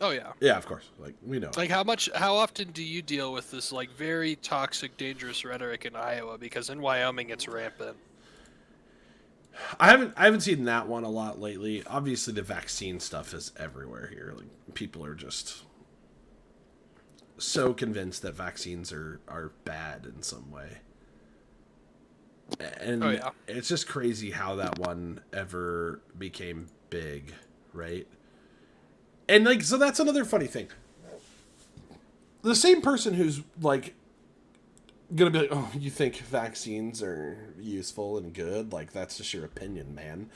Oh yeah. Yeah, of course. Like, we know. Like how often do you deal with this like very toxic, dangerous rhetoric in Iowa? Because in Wyoming it's rampant. I haven't seen that one a lot lately. Obviously, the vaccine stuff is everywhere here. Like, people are just so convinced that vaccines are bad in some way. And Oh, yeah. it's just crazy how that one ever became big, right? And like, so that's another funny thing. The same person who's like gonna be like, oh, you think vaccines are useful and good? Like, that's just your opinion, man.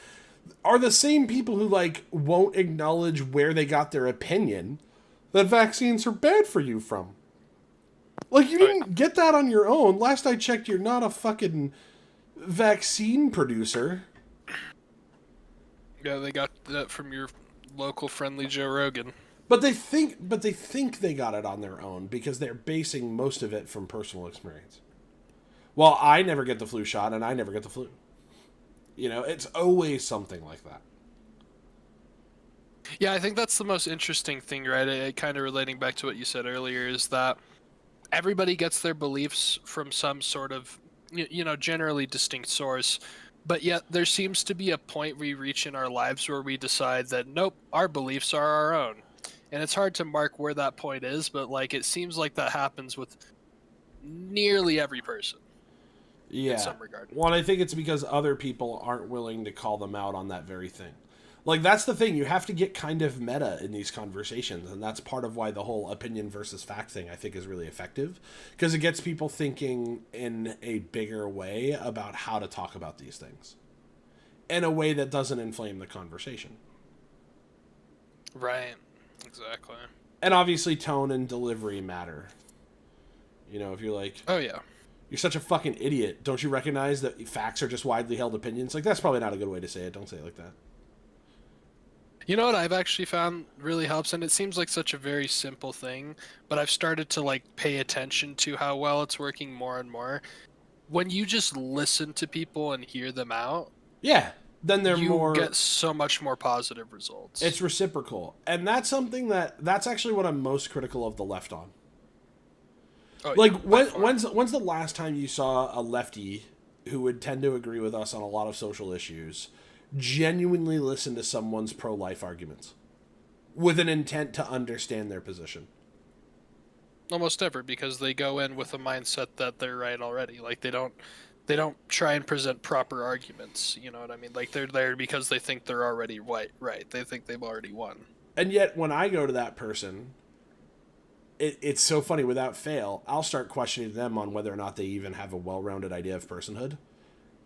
Are the same people who like won't acknowledge where they got their opinion that vaccines are bad for you from. Like, you didn't get that on your own. Last I checked, you're not a fucking vaccine producer. Yeah, they got that from your local friendly Joe Rogan. But they think they got it on their own because they're basing most of it from personal experience. Well, I never get the flu shot and I never get the flu. You know, it's always something like that. Yeah, I think that's the most interesting thing, right? It kind of relating back to what you said earlier is that everybody gets their beliefs from some sort of, generally distinct source. But yet there seems to be a point we reach in our lives where we decide that, nope, our beliefs are our own. And it's hard to mark where that point is, but like it seems like that happens with nearly every person. Yeah. In some regard. Well, I think it's because other people aren't willing to call them out on that very thing. Like, that's the thing. You have to get kind of meta in these conversations, and that's part of why the whole opinion versus fact thing, I think, is really effective. Because it gets people thinking in a bigger way about how to talk about these things. In a way that doesn't inflame the conversation. Right. Exactly. And obviously tone and delivery matter. You know, if you're like... Oh, yeah. You're such a fucking idiot. Don't you recognize that facts are just widely held opinions? Like, that's probably not a good way to say it. Don't say it like that. You know what I've actually found really helps, and it seems like such a very simple thing, but I've started to like pay attention to how well it's working more and more. When you just listen to people and hear them out, yeah, then they're you get so much more positive results. It's reciprocal, and that's something that's actually what I'm most critical of the left on. Oh, Like, yeah, by far. when's the last time you saw a lefty who would tend to agree with us on a lot of social issues genuinely listen to someone's pro-life arguments with an intent to understand their position? Almost never, because they go in with a mindset that they're right already. Like they don't try and present proper arguments. You know what I mean? Like they're there because they think they're already right. Right. They think they've already won. And yet, when I go to that person, it's so funny. Without fail, I'll start questioning them on whether or not they even have a well-rounded idea of personhood,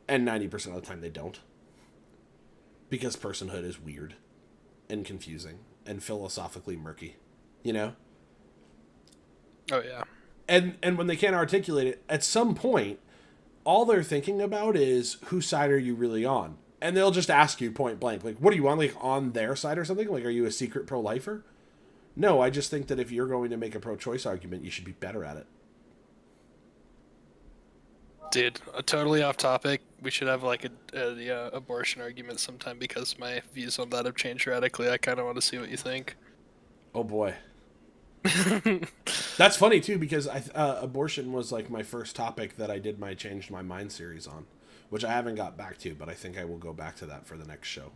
and 90% of the time they don't, because personhood is weird, and confusing, and philosophically murky, you know. Oh yeah. And when they can't articulate it, at some point, all they're thinking about is whose side are you really on, and they'll just ask you point blank, like, what are you on, like on their side or something? Like, are you a secret pro-lifer? No, I just think that if you're going to make a pro-choice argument, you should be better at it. Dude, totally off topic. We should have like a abortion argument sometime because my views on that have changed radically. I kind of want to see what you think. Oh boy. That's funny too, because abortion was like my first topic that I did my Changed My Mind series on, which I haven't got back to, but I think I will go back to that for the next show.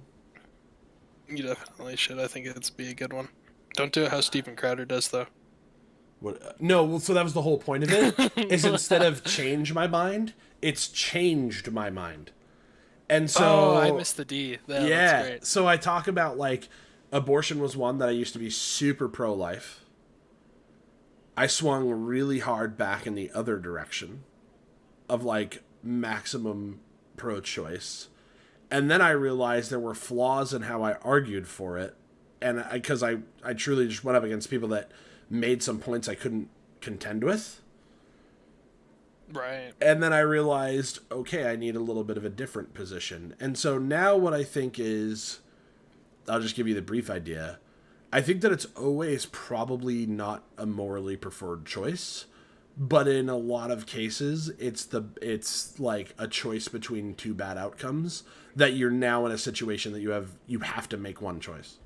You definitely should. I think it's be a good one. Don't do it how Steven Crowder does though. What? No, well, so that was the whole point of it. Is instead of change my mind, it's changed my mind. And so Oh, I missed the D. That's yeah, great. so I talk about like abortion was one that I used to be super pro-life. I swung really hard back in the other direction of like maximum pro-choice. And then I realized there were flaws in how I argued for it. And because I truly just went up against people that made some points I couldn't contend with. Right. And then I realized, okay, I need a little bit of a different position. And so now what I think is, I'll just give you the brief idea. I think that it's always probably not a morally preferred choice, but in a lot of cases, it's like a choice between two bad outcomes that you're now in a situation that you have to make one choice.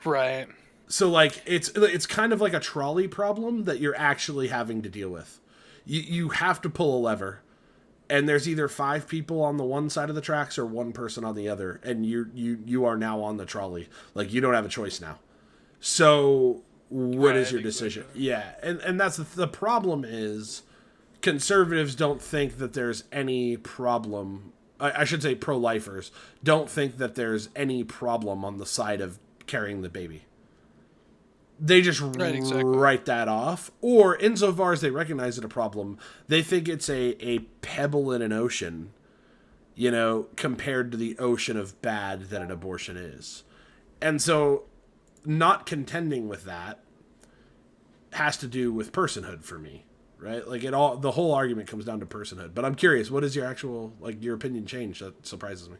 Right. So like it's kind of like a trolley problem that you're actually having to deal with. You have to pull a lever, and there's either 5 people on the one side of the tracks or one person on the other, and you are now on the trolley. Like, you don't have a choice now. So what is your decision? Yeah, and that's the problem is conservatives don't think that there's any problem. I should say pro-lifers don't think that there's any problem on the side of carrying the baby. They just exactly. write that off. Or insofar as they recognize it a problem, they think it's a pebble in an ocean, you know, compared to the ocean of bad that an abortion is. And so not contending with that has to do with personhood for me, right? Like the whole argument comes down to personhood. But I'm curious, what is your actual, like, your opinion change? That surprises me.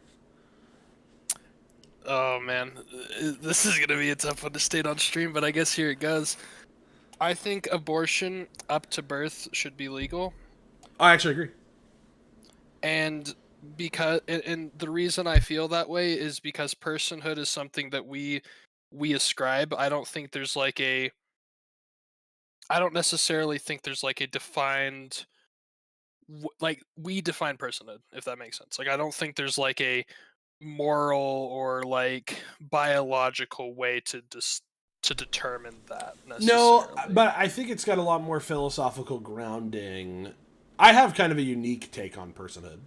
Oh man, this is gonna be a tough one to state on stream, but I guess here it goes. I think abortion up to birth should be legal, I actually agree. and and the reason I feel that way is because personhood is something that we ascribe. I don't necessarily think there's like a defined like we define personhood, if that makes sense. Like I don't think there's like a moral or like biological way to determine that No, necessarily. but I think it's got a lot more philosophical grounding. I have kind of a unique take on personhood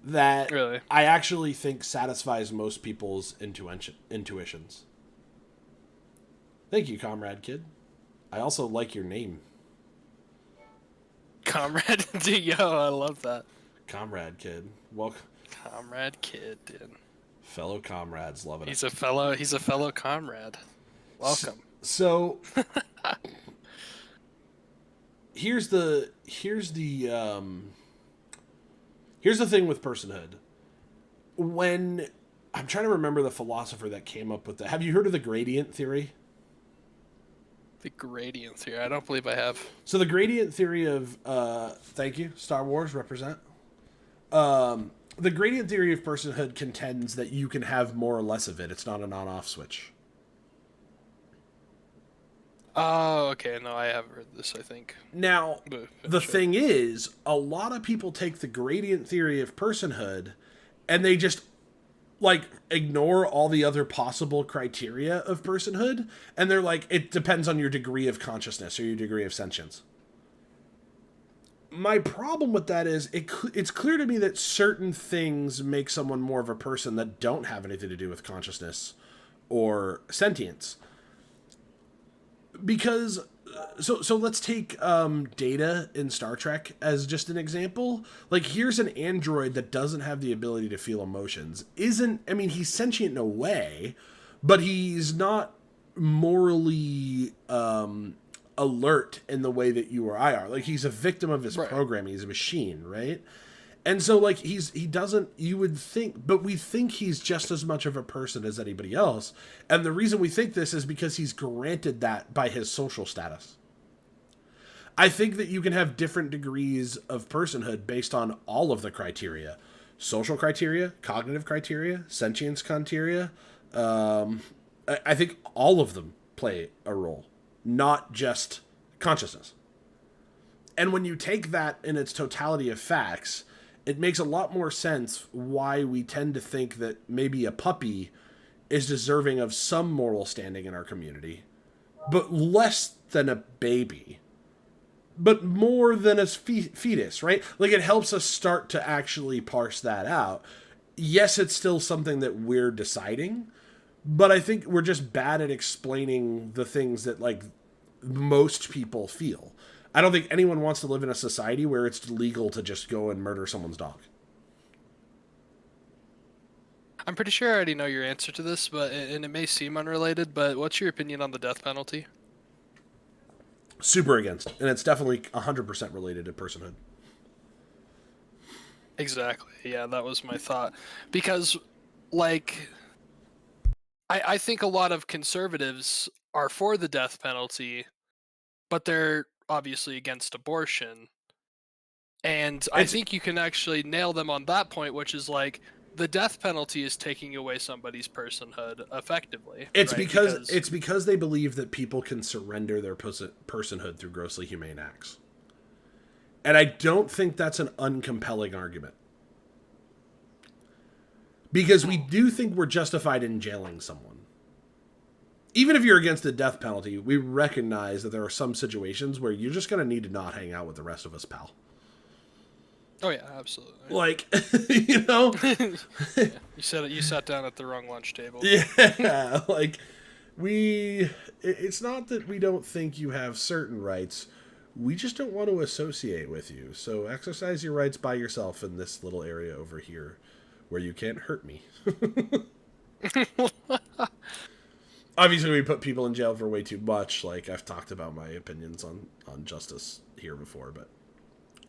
that Really? I actually think satisfies most people's intuitions. Thank you, Comrade Kid. I also like your name, Comrade yo, I love that. Comrade Kid. Welcome, Comrade Kid, dude. fellow comrades, loving it. He's a fellow comrade. Welcome. So here's the thing with personhood. When I'm trying to remember the philosopher that came up with that. Have you heard of the gradient theory? The gradient theory. I don't believe I have. So the gradient theory of thank you, Star Wars represent. The gradient theory of personhood contends that you can have more or less of it. It's not an on-off switch. Oh, okay. No, I have heard this, I think. Now, But the finish it. thing is, a lot of people take the gradient theory of personhood and they just like ignore all the other possible criteria of personhood, and they're like, it depends on your degree of consciousness or your degree of sentience. My problem with that is it's clear to me that certain things make someone more of a person that don't have anything to do with consciousness or sentience. Because so let's take Data in Star Trek as just an example. Like, here's an android that doesn't have the ability to feel emotions. Isn't I mean, he's sentient in a way, but he's not morally alert in the way that you or I are. Like, he's a victim of his Right. programming. He's a machine, right? And so, like, he doesn't, you would think, but we think he's just as much of a person as anybody else. And the reason we think this is because he's granted that by his social status. I think that you can have different degrees of personhood based on all of the criteria: social criteria, cognitive criteria, sentience criteria. I think all of them play a role, not just consciousness. And when you take that in its totality of facts, it makes a lot more sense why we tend to think that maybe a puppy is deserving of some moral standing in our community, but less than a baby, but more than a fetus, right? Like, it helps us start to actually parse that out. Yes, it's still something that we're deciding, but I think we're just bad at explaining the things that, like, most people feel. I don't think anyone wants to live in a society where it's legal to just go and murder someone's dog. I'm pretty sure I already know your answer to this, but and it may seem unrelated, but what's your opinion on the death penalty? Super against. And it's definitely 100% related to personhood. Exactly. Yeah, that was my thought. Because, like, I think a lot of conservatives are for the death penalty, but they're obviously against abortion. And I It's think you can actually nail them on that point, which is like the death penalty is taking away somebody's personhood effectively. it's Right? because they believe that people can surrender their personhood through grossly humane acts. And I don't think that's an uncompelling argument. Because we do think we're justified in jailing someone. Even if you're against the death penalty, we recognize that there are some situations where you're just going to need to not hang out with the rest of us, pal. Oh yeah, absolutely. Like, you know? Yeah, you sat down at the wrong lunch table. Yeah, like, it's not that we don't think you have certain rights. We just don't want to associate with you. So exercise your rights by yourself in this little area over here where you can't hurt me. Obviously, we put people in jail for way too much. Like, I've talked about my opinions on justice here before, but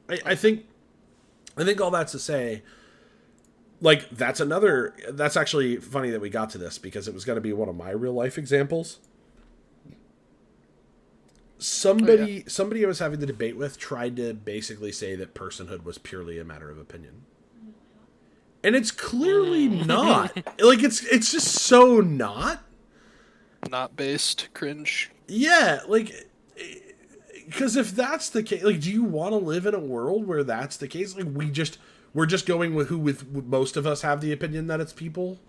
I think all that's to say, like, that's actually funny that we got to this, because it was going to be one of my real life examples. Somebody I was having the debate with tried to basically say that personhood was purely a matter of opinion. And it's clearly not. Like, it's just so not. Not based. Cringe. Yeah, like, because if that's the case, like, do you want to live in a world where that's the case? Like, we're just going with with most of us have the opinion that it's people.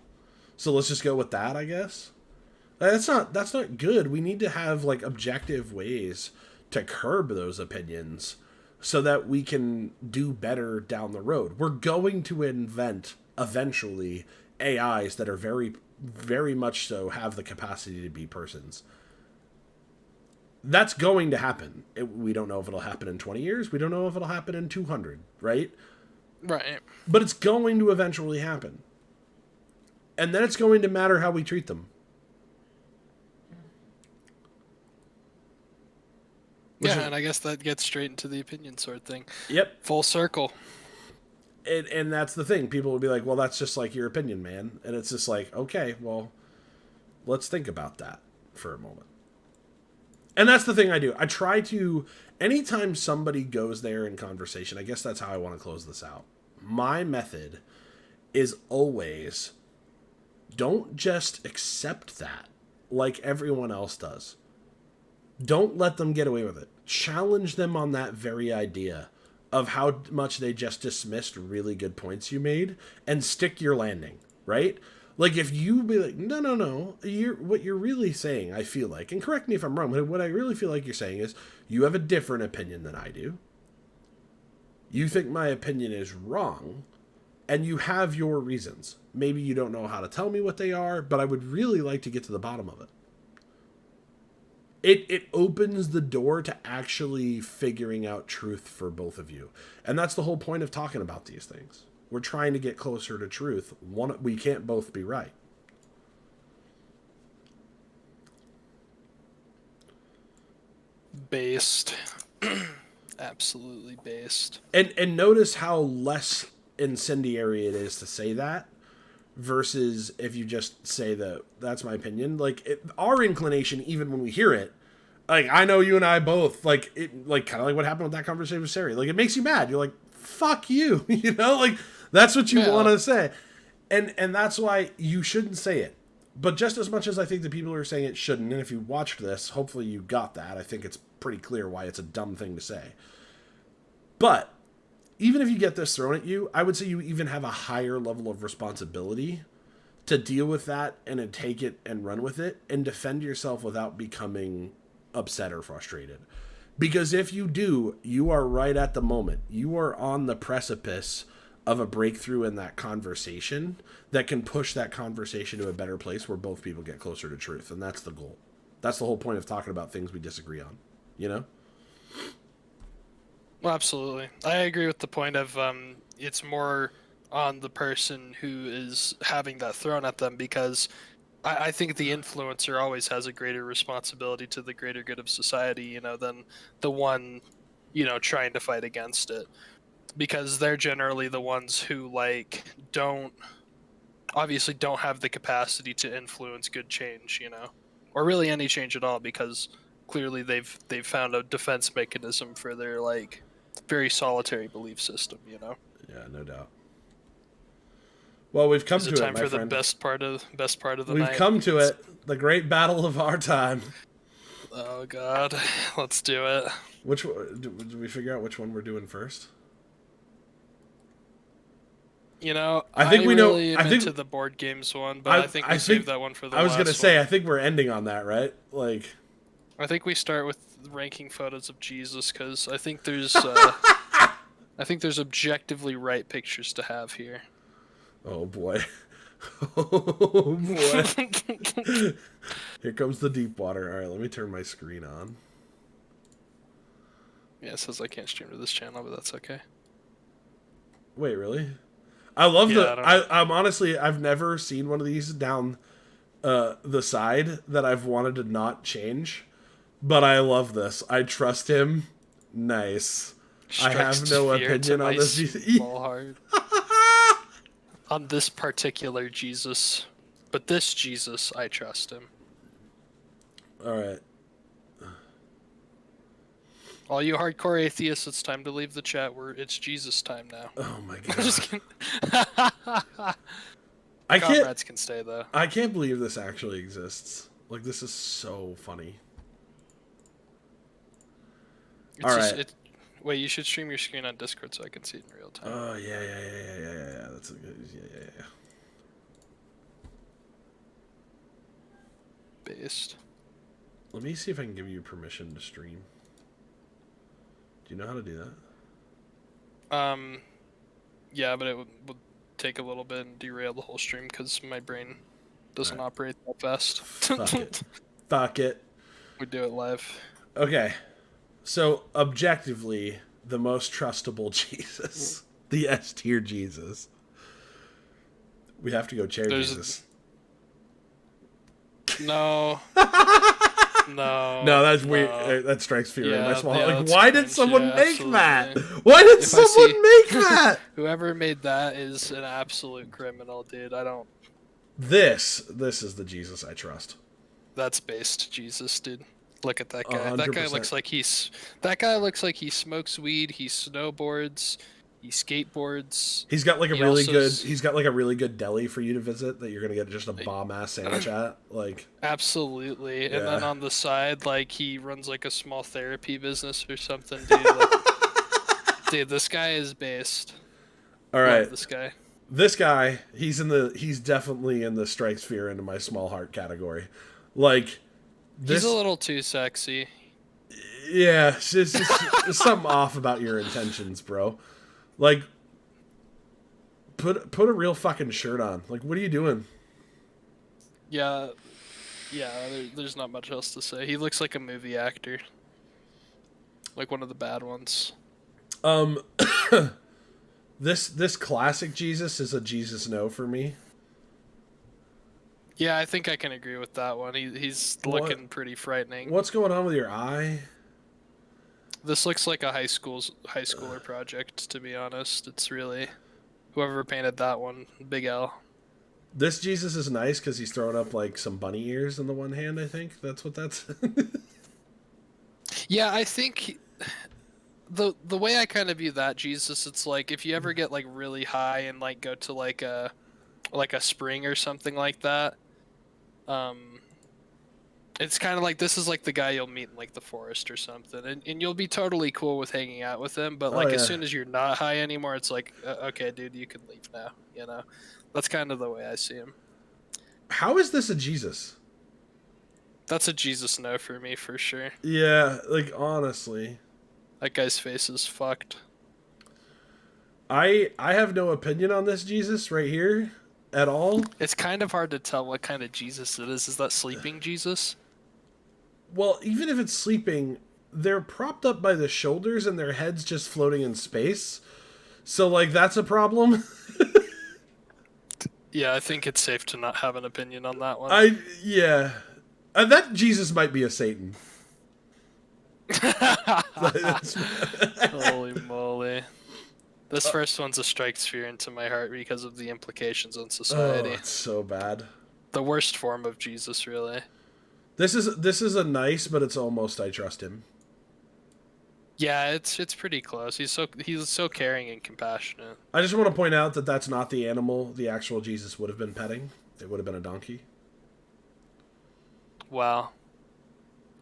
So let's just go with that, I guess. That's not good. We need to have, like, objective ways to curb those opinions so that we can do better down the road. We're going to invent eventually AIs that are very, very much so have the capacity to be persons. That's going to happen. We don't know if it'll happen in 20 years. We don't know if it'll happen in 200, right? Right. But it's going to eventually happen. And then it's going to matter how we treat them. Yeah, and I guess that gets straight into the opinion sword thing. Yep. Full circle. And that's the thing. People will be like, well, that's just like your opinion, man. And it's just like, okay, well, let's think about that for a moment. And that's the thing I do. I try to, anytime somebody goes there in conversation, I guess that's how I want to close this out. My method is always, don't just accept that like everyone else does. Don't let them get away with it. Challenge them on that very idea of how much they just dismissed really good points you made, and stick your landing, right? Like, if you be like, no, what you're really saying, I feel like, and correct me if I'm wrong, but what I really feel like you're saying is, you have a different opinion than I do. You think my opinion is wrong, and you have your reasons. Maybe you don't know how to tell me what they are, but I would really like to get to the bottom of it. It opens the door to actually figuring out truth for both of you. And that's the whole point of talking about these things. We're trying to get closer to truth. We can't both be right. Based. Absolutely based. And notice how less incendiary it is to say that versus if you just say that's my opinion. Like, our inclination, even when we hear it, like, I know you and I both, like, it, like, kind of like what happened with that conversation with Sari. Like, it makes you mad. You're like, fuck you, you know? Like, that's what you want to say. And that's why you shouldn't say it. But just as much as I think the people who are saying it shouldn't, and if you watched this, hopefully you got that. I think it's pretty clear why it's a dumb thing to say. But even if you get this thrown at you, I would say you even have a higher level of responsibility to deal with that and to take it and run with it and defend yourself without becoming upset or frustrated. Because if you do, you are right at the moment. You are on the precipice of a breakthrough in that conversation that can push that conversation to a better place where both people get closer to truth. And that's the goal. That's the whole point of talking about things we disagree on, you know? Well, absolutely. I agree with the point of it's more on the person who is having that thrown at them, because I think the influencer always has a greater responsibility to the greater good of society, you know, than the one, you know, trying to fight against it. Because they're generally the ones who, like, don't have the capacity to influence good change, you know, or really any change at all, because clearly they've found a defense mechanism for their, like, very solitary belief system, you know. Yeah, no doubt. Well, we've come Is to it it, time my for friend. the best part of the We've night? come to it. The great battle of our time. Oh God, let's do it. Which do we figure out which one we're doing first? You know, I think we know. Really I think into the board games one, but I think we saved that one for the I was last gonna say, one. I think we're ending on that, right? Like, I think we start with ranking photos of Jesus, because I think there's objectively right pictures to have here. oh boy, oh boy. Here comes the deep water. All right, let me turn my screen on. Yeah, it says I can't stream to this channel, but that's okay. Wait, really? I love Yeah, I'm honestly, I've never seen one of these down the side that I've wanted to not change, but I love this. I trust him. Nice. I have no opinion on this. On this particular Jesus, but this Jesus, I trust him. All right. All you hardcore atheists, it's time to leave the chat. It's Jesus time now. Oh my god. Just kidding. Comrades can stay though. I can't believe this actually exists. Like, this is so funny. Wait, you should stream your screen on Discord so I can see it in real time. Oh yeah. That's a good. Yeah. Based. Let me see if I can give you permission to stream. Do you know how to do that? Yeah, but it would take a little bit and derail the whole stream because my brain doesn't operate that fast. Fuck it. We do it live. Okay. So, objectively, the most trustable Jesus. The S tier Jesus. We have to go chair Jesus. No. No, that's weird. That strikes fear in my small heart. Like, why did someone make that? Why did someone make that? Whoever made that is an absolute criminal, dude. I don't. This is the Jesus I trust. That's based Jesus, dude. Look at that guy. 100%. That guy looks like he smokes weed. He snowboards. He skateboards. He's got like a He really also good. s- He's got like a really good deli for you to visit that you're gonna get just a bomb ass sandwich at. Like, Absolutely. And Yeah. then on the side, like he runs like a small therapy business or something, dude. Like, dude, this guy is based. all Love right, this guy. this guy, he's definitely in the strike sphere into my small heart category. Like, this, He's a little too sexy. yeah, it's something off about your intentions, bro. Like, put a real fucking shirt on. Like, what are you doing? Yeah, yeah. There's not much else to say. He looks like a movie actor, like one of the bad ones. Um, this classic Jesus is a Jesus no for me. Yeah, I think I can agree with that one. He's What? looking pretty frightening. What's going on with your eye? This looks like a high schooler project, to be honest. It's really whoever painted that one, Big L. This Jesus is nice because he's throwing up like some bunny ears in the one hand. I think that's what that's. Yeah, I think the way I kind of view that Jesus, it's like if you ever get like really high and like go to like a spring or something like that. It's kind of like this is like the guy you'll meet in like the forest or something, and you'll be totally cool with hanging out with him. But like Oh, as yeah. soon as you're not high anymore, it's like okay, dude, you can leave now. You know, that's kind of the way I see him. How is this a Jesus? That's a Jesus no for me for sure. Yeah, like honestly, That guy's face is fucked. I have no opinion on this Jesus right here at all. It's kind of hard to tell what kind of Jesus it is. Is that sleeping Jesus? Well, even if it's sleeping, they're propped up by the shoulders and their heads just floating in space. So like that's a problem. Yeah, I think it's safe to not have an opinion on that one. Yeah. That Jesus might be a Satan. That's- Holy moly. This first one's a strike fear into my heart because of the implications on oh, society. it's so bad. The worst form of Jesus, really. This is a nice, but it's almost I trust him. Yeah, it's pretty close. He's so caring and compassionate. I just want to point out that that's not the animal the actual Jesus would have been petting. It would have been a donkey. Wow.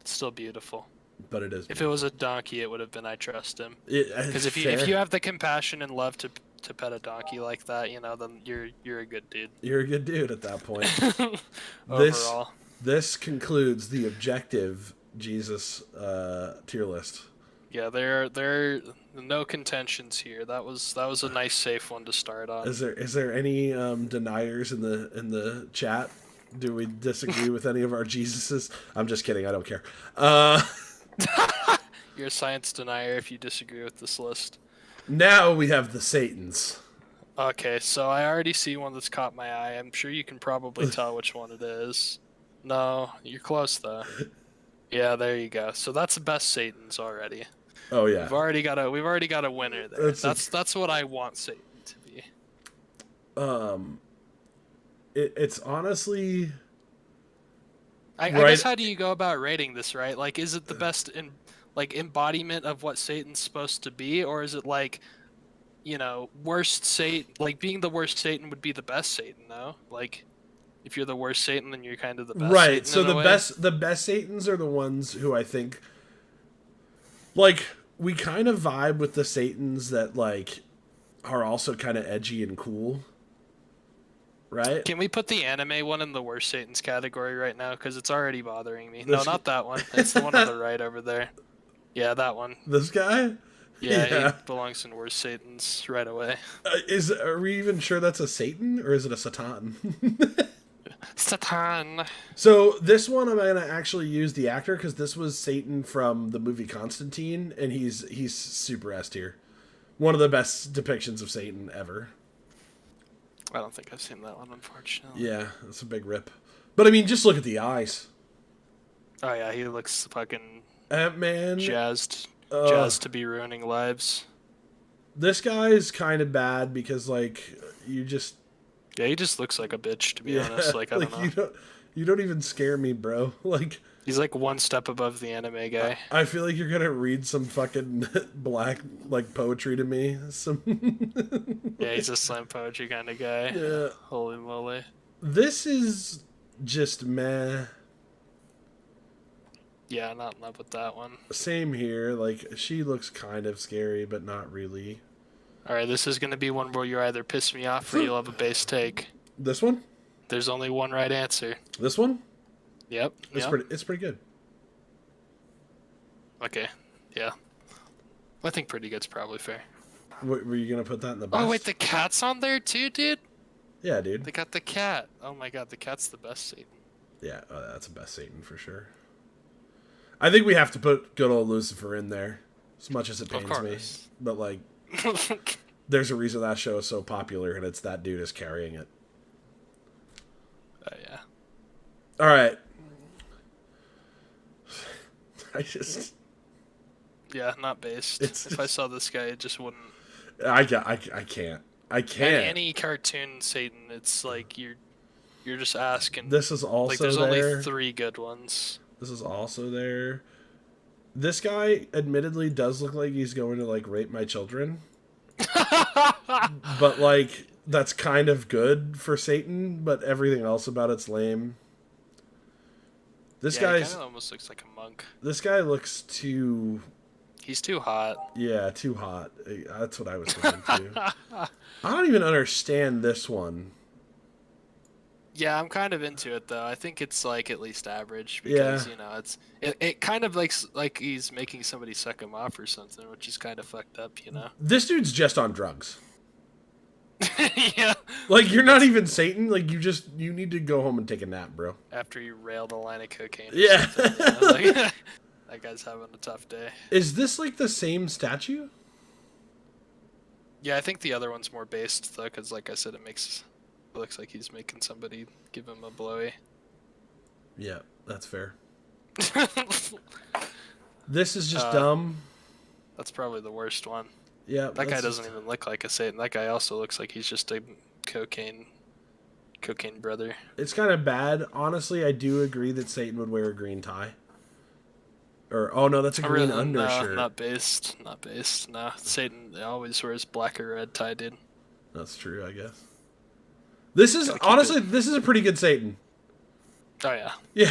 It's still beautiful. But it is. If it was a donkey, it would have been I trust him. Because Because if you have the compassion and love to pet a donkey like that, you know, then you're a good dude. you're a good dude at that point. This- Overall. This concludes the objective Jesus tier list. Yeah, there are no contentions here. That was a nice safe one to start on. Is there any deniers in the chat? Do we disagree with any of our Jesuses? I'm just kidding. I don't care. You're a science denier if you disagree with this list. Now we have the Satans. Okay, so I already see one that's caught my eye. I'm sure you can probably tell which one it is. No, you're close though. Yeah, there you go. So that's the best Satan's already. Oh yeah. We've already got a winner there. That's That's what I want Satan to be. It's honestly I Right. guess how do you go about rating this, right? Like, is it the best embodiment of what Satan's supposed to be, or is it like, you know, worst Satan? Like being the worst Satan would be the best Satan, though. Like, if you're the worst Satan, then you're kind of the best. right. Satan So in a the way. best Satans are the ones who I think like we kind of vibe with the Satans that like are also kind of edgy and cool. Right? Can we put the anime one in the worst Satan's category right now? Because it's already bothering me. This- No, not that one. It's the one on the right over there. Yeah, that one. This guy? Yeah, Yeah. he belongs in worst Satan's right away. Are we even sure that's a Satan or is it a Satan? Satan. So this one I'm gonna actually use the actor because this was Satan from the movie Constantine, and he's super S tier. One of the best depictions of Satan ever. I don't think I've seen that one, unfortunately. Yeah, that's a big rip. But I mean, just look at the eyes. Oh yeah, he looks fucking Man, jazzed to be ruining lives. this guy's kind of bad because like you just Yeah, he just looks like a bitch, to be honest. Like, I don't know. You don't even scare me, bro. Like, He's like one step above the anime guy. I feel like you're gonna read some fucking black like poetry to me. Some Yeah, he's a slam poetry kind of guy. yeah. Holy moly. This is just meh. Yeah, not in love with that one. Same here. Like she looks kind of scary, but not really. All right, this is gonna be one where you either piss me off or you'll have a base take. This one? There's only one right answer. This one? Yep. It's yep. It's pretty good. Okay. Yeah. I think pretty good's probably fair. Were you gonna put that in the best? Oh wait, the cat's on there too, dude. Yeah, dude. They got the cat. Oh my god, the cat's the best Satan. Yeah, that's the best Satan for sure. I think we have to put good old Lucifer in there, as much as it pains me. course. But like, there's a reason that show is so popular, and it's that dude is carrying it. Oh yeah. All right. I just. Yeah, not based. It's if I saw this guy, it just wouldn't. I can't. I can't. Any cartoon Satan, it's like you're just asking. This is also like there's there. only 3 good ones. This is also there. This guy admittedly does look like he's going to like rape my children. But like that's kind of good for Satan, but everything else about it's lame. This He guy's kind of almost looks like a monk. this guy looks too He's too hot. yeah, too hot. That's what I was thinking too. I don't even understand this one. Yeah, I'm kind of into it though. I think it's like at least average because it kind of like he's making somebody suck him off or something, which is kind of fucked up, you know. This dude's just on drugs. Yeah. Like you're not even Satan. Like you need to go home and take a nap, bro. After you railed a line of cocaine. Or Yeah. something, you know, like, that guy's having a tough day. Is this like the same statue? Yeah, I think the other one's more based though, because like I said, it looks like he's making somebody give him a blowy. Yeah, that's fair. This is just dumb. That's probably the worst one. Yeah, That guy doesn't even look like a Satan. That guy also looks like he's just a cocaine brother. It's kind of bad. Honestly, I do agree that Satan would wear a green tie. Or oh no, that's a green undershirt. No, not based. No, Satan always wears black or red tie, dude. That's true, I guess. This is honestly this is a pretty good Satan. Oh yeah. Yeah.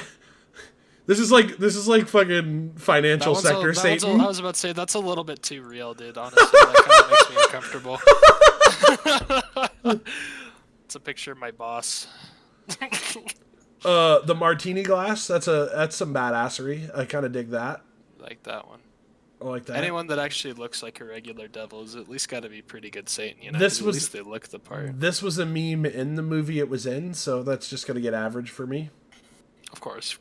This is like fucking financial sector Satan. I was about to say that's a little bit too real, dude. Honestly, that kind of makes me uncomfortable. It's a picture of my boss. The martini glass, that's some badassery. I kind of dig that. Like that one. I like that. Anyone that actually looks like a regular devil is at least got to be pretty good Satan, you know. At least they look the part. This was a meme in the movie it was in, so that's just gonna get average for me. Of course.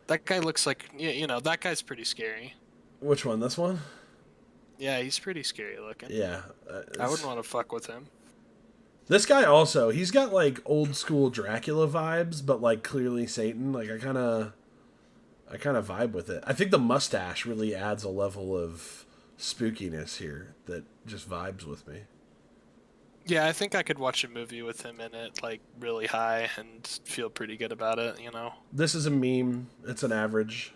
That guy looks like that guy's pretty scary. Which one? This one? Yeah, he's pretty scary looking. Yeah. I wouldn't want to fuck with him. This guy also, he's got like old school Dracula vibes, but like clearly Satan. Like I kind of vibe with it. I think the mustache really adds a level of spookiness here that just vibes with me. Yeah, I think I could watch a movie with him in it, like really high, and feel pretty good about it. You know. This is a meme. It's an average.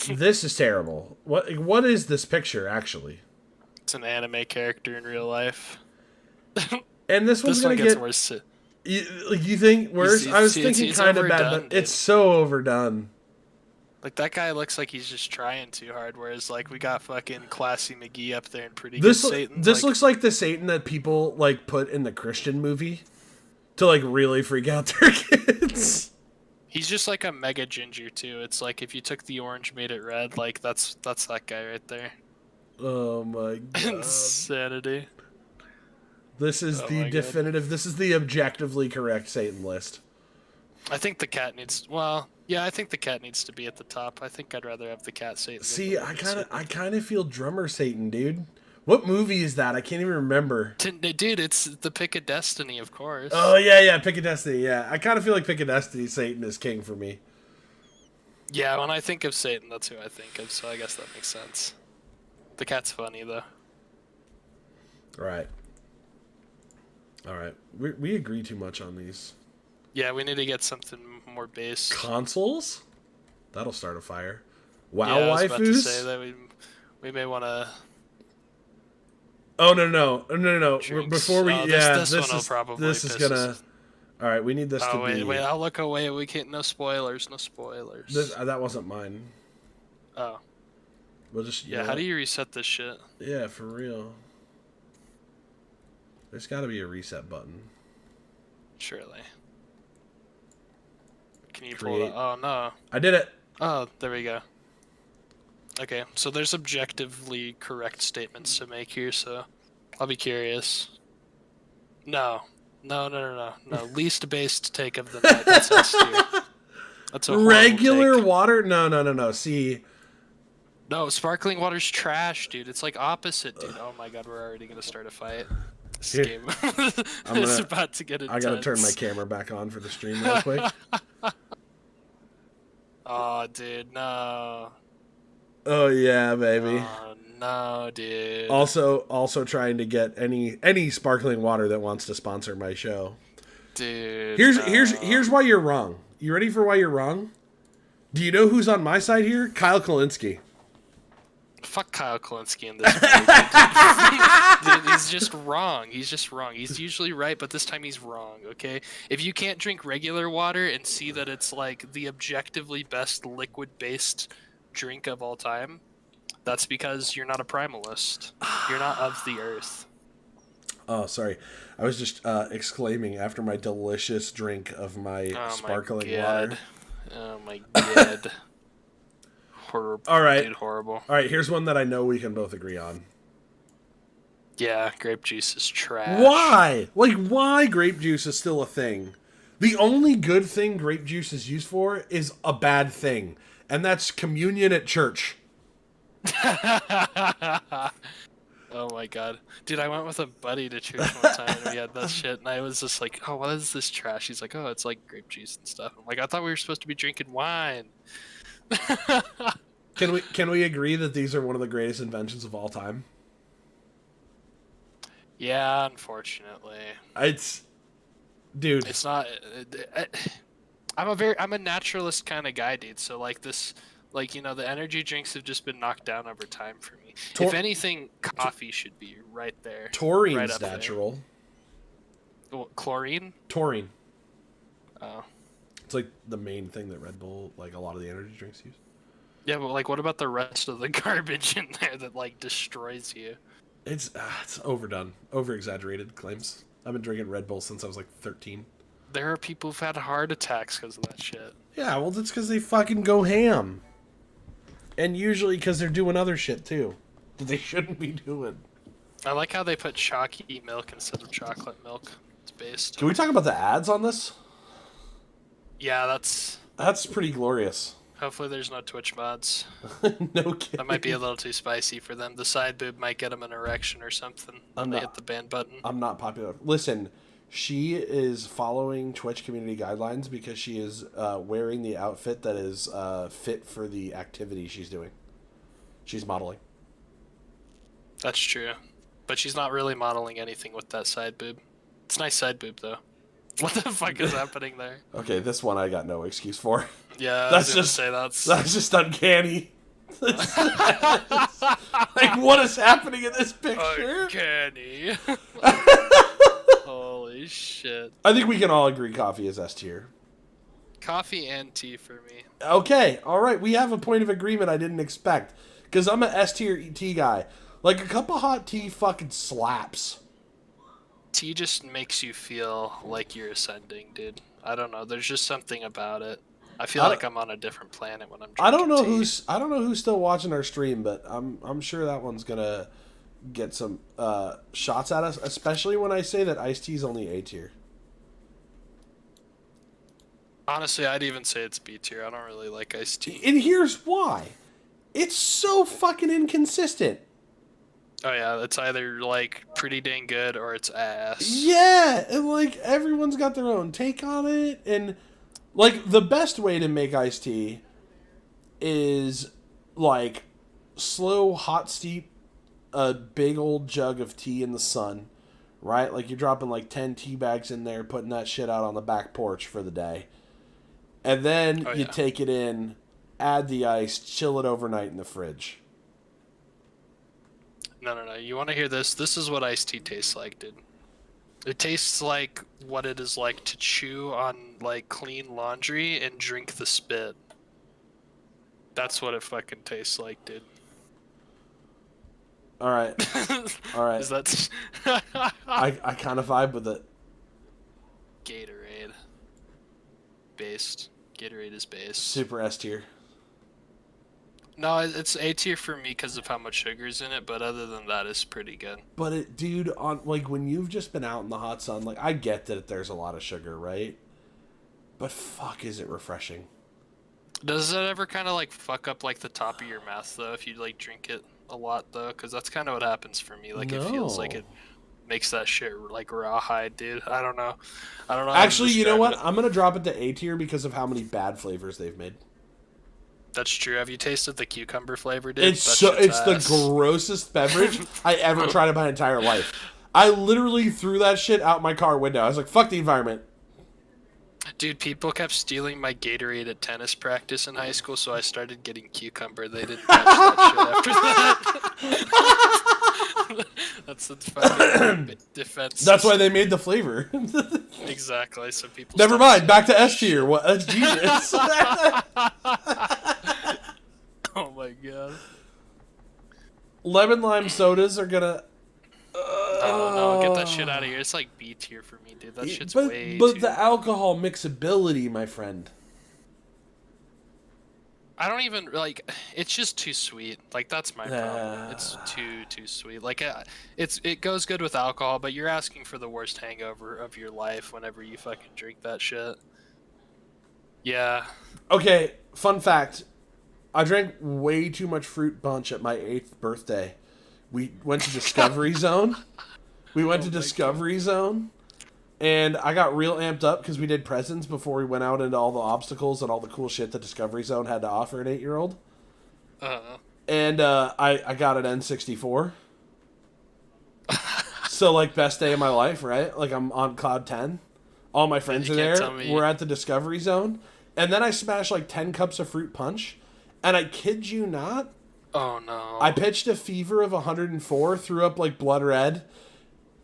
This is terrible. What is this picture actually? It's an anime character in real life. And this one's one gonna gets get worse. You think worse? I was thinking kind of bad, but it's so overdone. Like that guy looks like he's just trying too hard, whereas like we got fucking Classy McGee up there and pretty good Satan. This looks like the Satan that people like put in the Christian movie to like really freak out their kids. He's just like a mega ginger too. It's like if you took the orange, made it red, like that's that guy right there. Oh my god. Insanity. This is the definitive. This is the objectively correct Satan list. I think the cat needs. Well, yeah, I think the cat needs to be at the top. I think I'd rather have the cat Satan. See, I kind of feel drummer Satan, dude. What movie is that? I can't even remember. Dude, it's the Pick of Destiny, of course. Oh yeah, Pick of Destiny. Yeah, I kind of feel like Pick of Destiny Satan is king for me. Yeah, when I think of Satan, that's who I think of. So I guess that makes sense. The cat's funny though. All right. We agree too much on these. Yeah, we need to get something more base. Consoles? That'll start a fire. WoW Yeah, I was about to say waifus? that we may want to Oh no. drinks. Before we Oh, yeah, this one will probably this is piss gonna. us. All right, we need this to Oh wait, be. wait, I'll look away. We can't. No spoilers. No spoilers. That wasn't mine. Oh We'll just yeah. How do you reset this shit? Yeah, for real. There's got to be a reset button. Surely. Can you Create. pull that? Oh no. I did it. Oh, there we go. Okay, so there's objectively correct statements to make here, so I'll be curious. No. No. Least based take of the night. That's us here. That's a horrible Regular take. water? No. See, No, sparkling water's trash, dude. It's like opposite, dude. Oh my god, we're already gonna start a fight. This Here. game is about to get intense. I gotta turn my camera back on for the stream real quick. Oh, dude, no. Oh yeah, baby. Oh, no, dude. Also trying to get any sparkling water that wants to sponsor my show. Dude. Here's why you're wrong. You ready for why you're wrong? Do you know who's on my side here? Kyle Kalinske. Fuck Kyle Kalinske in this movie. Dude, he's just wrong. He's usually right, but this time he's wrong, okay? If you can't drink regular water and see that it's like the objectively best liquid-based drink of all time, that's because you're not a primalist. You're not of the earth. Oh, sorry. I was just exclaiming after my delicious drink of my sparkling water. Oh my god. Horrible. All right. Dude, horrible. All right, here's one that I know we can both agree on. Yeah, grape juice is trash. Why? Like, why grape juice is still a thing? The only good thing grape juice is used for is a bad thing, and that's communion at church. Oh my god. Dude, I went with a buddy to church one time and we had that shit and I was just like, oh, what is this trash? He's like, oh, it's like grape juice and stuff. I'm like, I thought we were supposed to be drinking wine. Can we agree that these are one of the greatest inventions of all time? Yeah, unfortunately. Dude. It's not. I'm a naturalist kind of guy, dude. So like this, like, you know, the energy drinks have just been knocked down over time for me. If anything, coffee should be right there. Taurine's right up natural. There. Well, chlorine? Taurine. Oh. It's like the main thing that Red Bull, like a lot of the energy drinks use. Yeah, but like, what about the rest of the garbage in there that like destroys you? It's overdone, over-exaggerated claims. I've been drinking Red Bull since I was like 13. There are people who've had heart attacks because of that shit. Yeah, well, that's because they fucking go ham. And usually because they're doing other shit too that they shouldn't be doing. I like how they put chalky milk instead of chocolate milk. It's based. Can we talk about the ads on this? Yeah, that's pretty glorious. Hopefully there's no Twitch mods. No kidding. That might be a little too spicy for them. The side boob might get them an erection or something when they hit the ban button. I'm not popular. Listen, she is following Twitch community guidelines because she is wearing the outfit that is fit for the activity she's doing. She's modeling. That's true. But she's not really modeling anything with that side boob. It's a nice side boob, though. What the fuck is happening there? Okay, this one I got no excuse for. Yeah, that's just uncanny. Like, what is happening in this picture? Uncanny. Holy shit. I think we can all agree coffee is S tier. Coffee and tea for me. Okay, all right. We have a point of agreement I didn't expect. Because I'm an S tier tea guy. Like, a cup of hot tea fucking slaps. Tea just makes you feel like you're ascending, dude. I don't know. There's just something about it. I feel like I'm on a different planet when I'm drinking I don't know tea. I don't know who's still watching our stream, but I'm sure that one's gonna get some shots at us, especially when I say that iced tea is only A tier. Honestly, I'd even say it's B tier. I don't really like iced tea. And here's why. It's so fucking inconsistent. Oh yeah, it's either like pretty dang good or it's ass. Yeah, and like everyone's got their own take on it, and like the best way to make iced tea is like slow hot steep a big old jug of tea in the sun, right? Like you're dropping like 10 tea bags in there, putting that shit out on the back porch for the day. And then you take it in, add the ice, chill it overnight in the fridge. No. You want to hear this? This is what iced tea tastes like, dude. It tastes like what it is like to chew on like clean laundry and drink the spit. That's what it fucking tastes like, dude. All right. All right. Is that I kind of vibe with it. Gatorade. Based. Gatorade is based. Super S tier. No, it's A tier for me because of how much sugar's in it, but other than that, it's pretty good. But it, dude, on like when you've just been out in the hot sun, like I get that there's a lot of sugar, right? But fuck, is it refreshing? Does that ever kind of like fuck up like the top of your mouth though if you like drink it a lot though? Because that's kind of what happens for me. Like it feels like it makes that shit like rawhide, dude. I don't know. Actually, you know what? I'm gonna drop it to A tier because of how many bad flavors they've made. That's true. Have you tasted the cucumber flavor, dude? It's the grossest beverage I ever tried in my entire life. I literally threw that shit out my car window. I was like, fuck the environment. Dude, people kept stealing my Gatorade at tennis practice in high school, so I started getting cucumber. They didn't touch that shit after that. That's the fucking defense. That's why they made the flavor. Exactly, so people... Never mind, back to S tier. What? That's genius. Oh my god. Lemon lime sodas are gonna... Oh no, get that shit out of here. It's like B tier for me, dude. That shit's way But too... the alcohol mixability, my friend. I don't even, like, it's just too sweet. Like, that's my problem. It's too sweet. Like, it goes good with alcohol, but you're asking for the worst hangover of your life whenever you fucking drink that shit. Yeah. Okay, fun fact. I drank way too much fruit punch at my 8th birthday. We went to Discovery Zone. We went to Discovery Zone. And I got real amped up because we did presents before we went out into all the obstacles and all the cool shit that Discovery Zone had to offer an 8-year-old. And I got an N64. So, like, best day of my life, right? Like, I'm on cloud 10. All my friends are there. We're at the Discovery Zone. And then I smashed, like, 10 cups of fruit punch. And I kid you not. Oh, no. I pitched a fever of 104, threw up, like, blood red.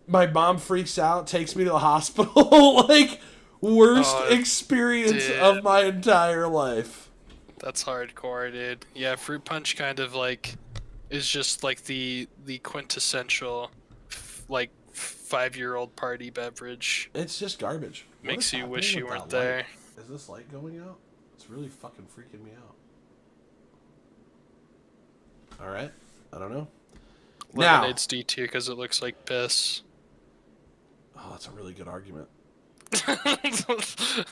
My mom freaks out, takes me to the hospital. Like, worst experience of my entire life. That's hardcore, dude. Yeah, fruit punch kind of like is just like the quintessential like 5-year-old party beverage. It's just garbage. Makes you wish you weren't there. Is this light going out? It's really fucking freaking me out. All right, I don't know. Lemonade's D tier because it looks like piss. Oh, that's a really good argument.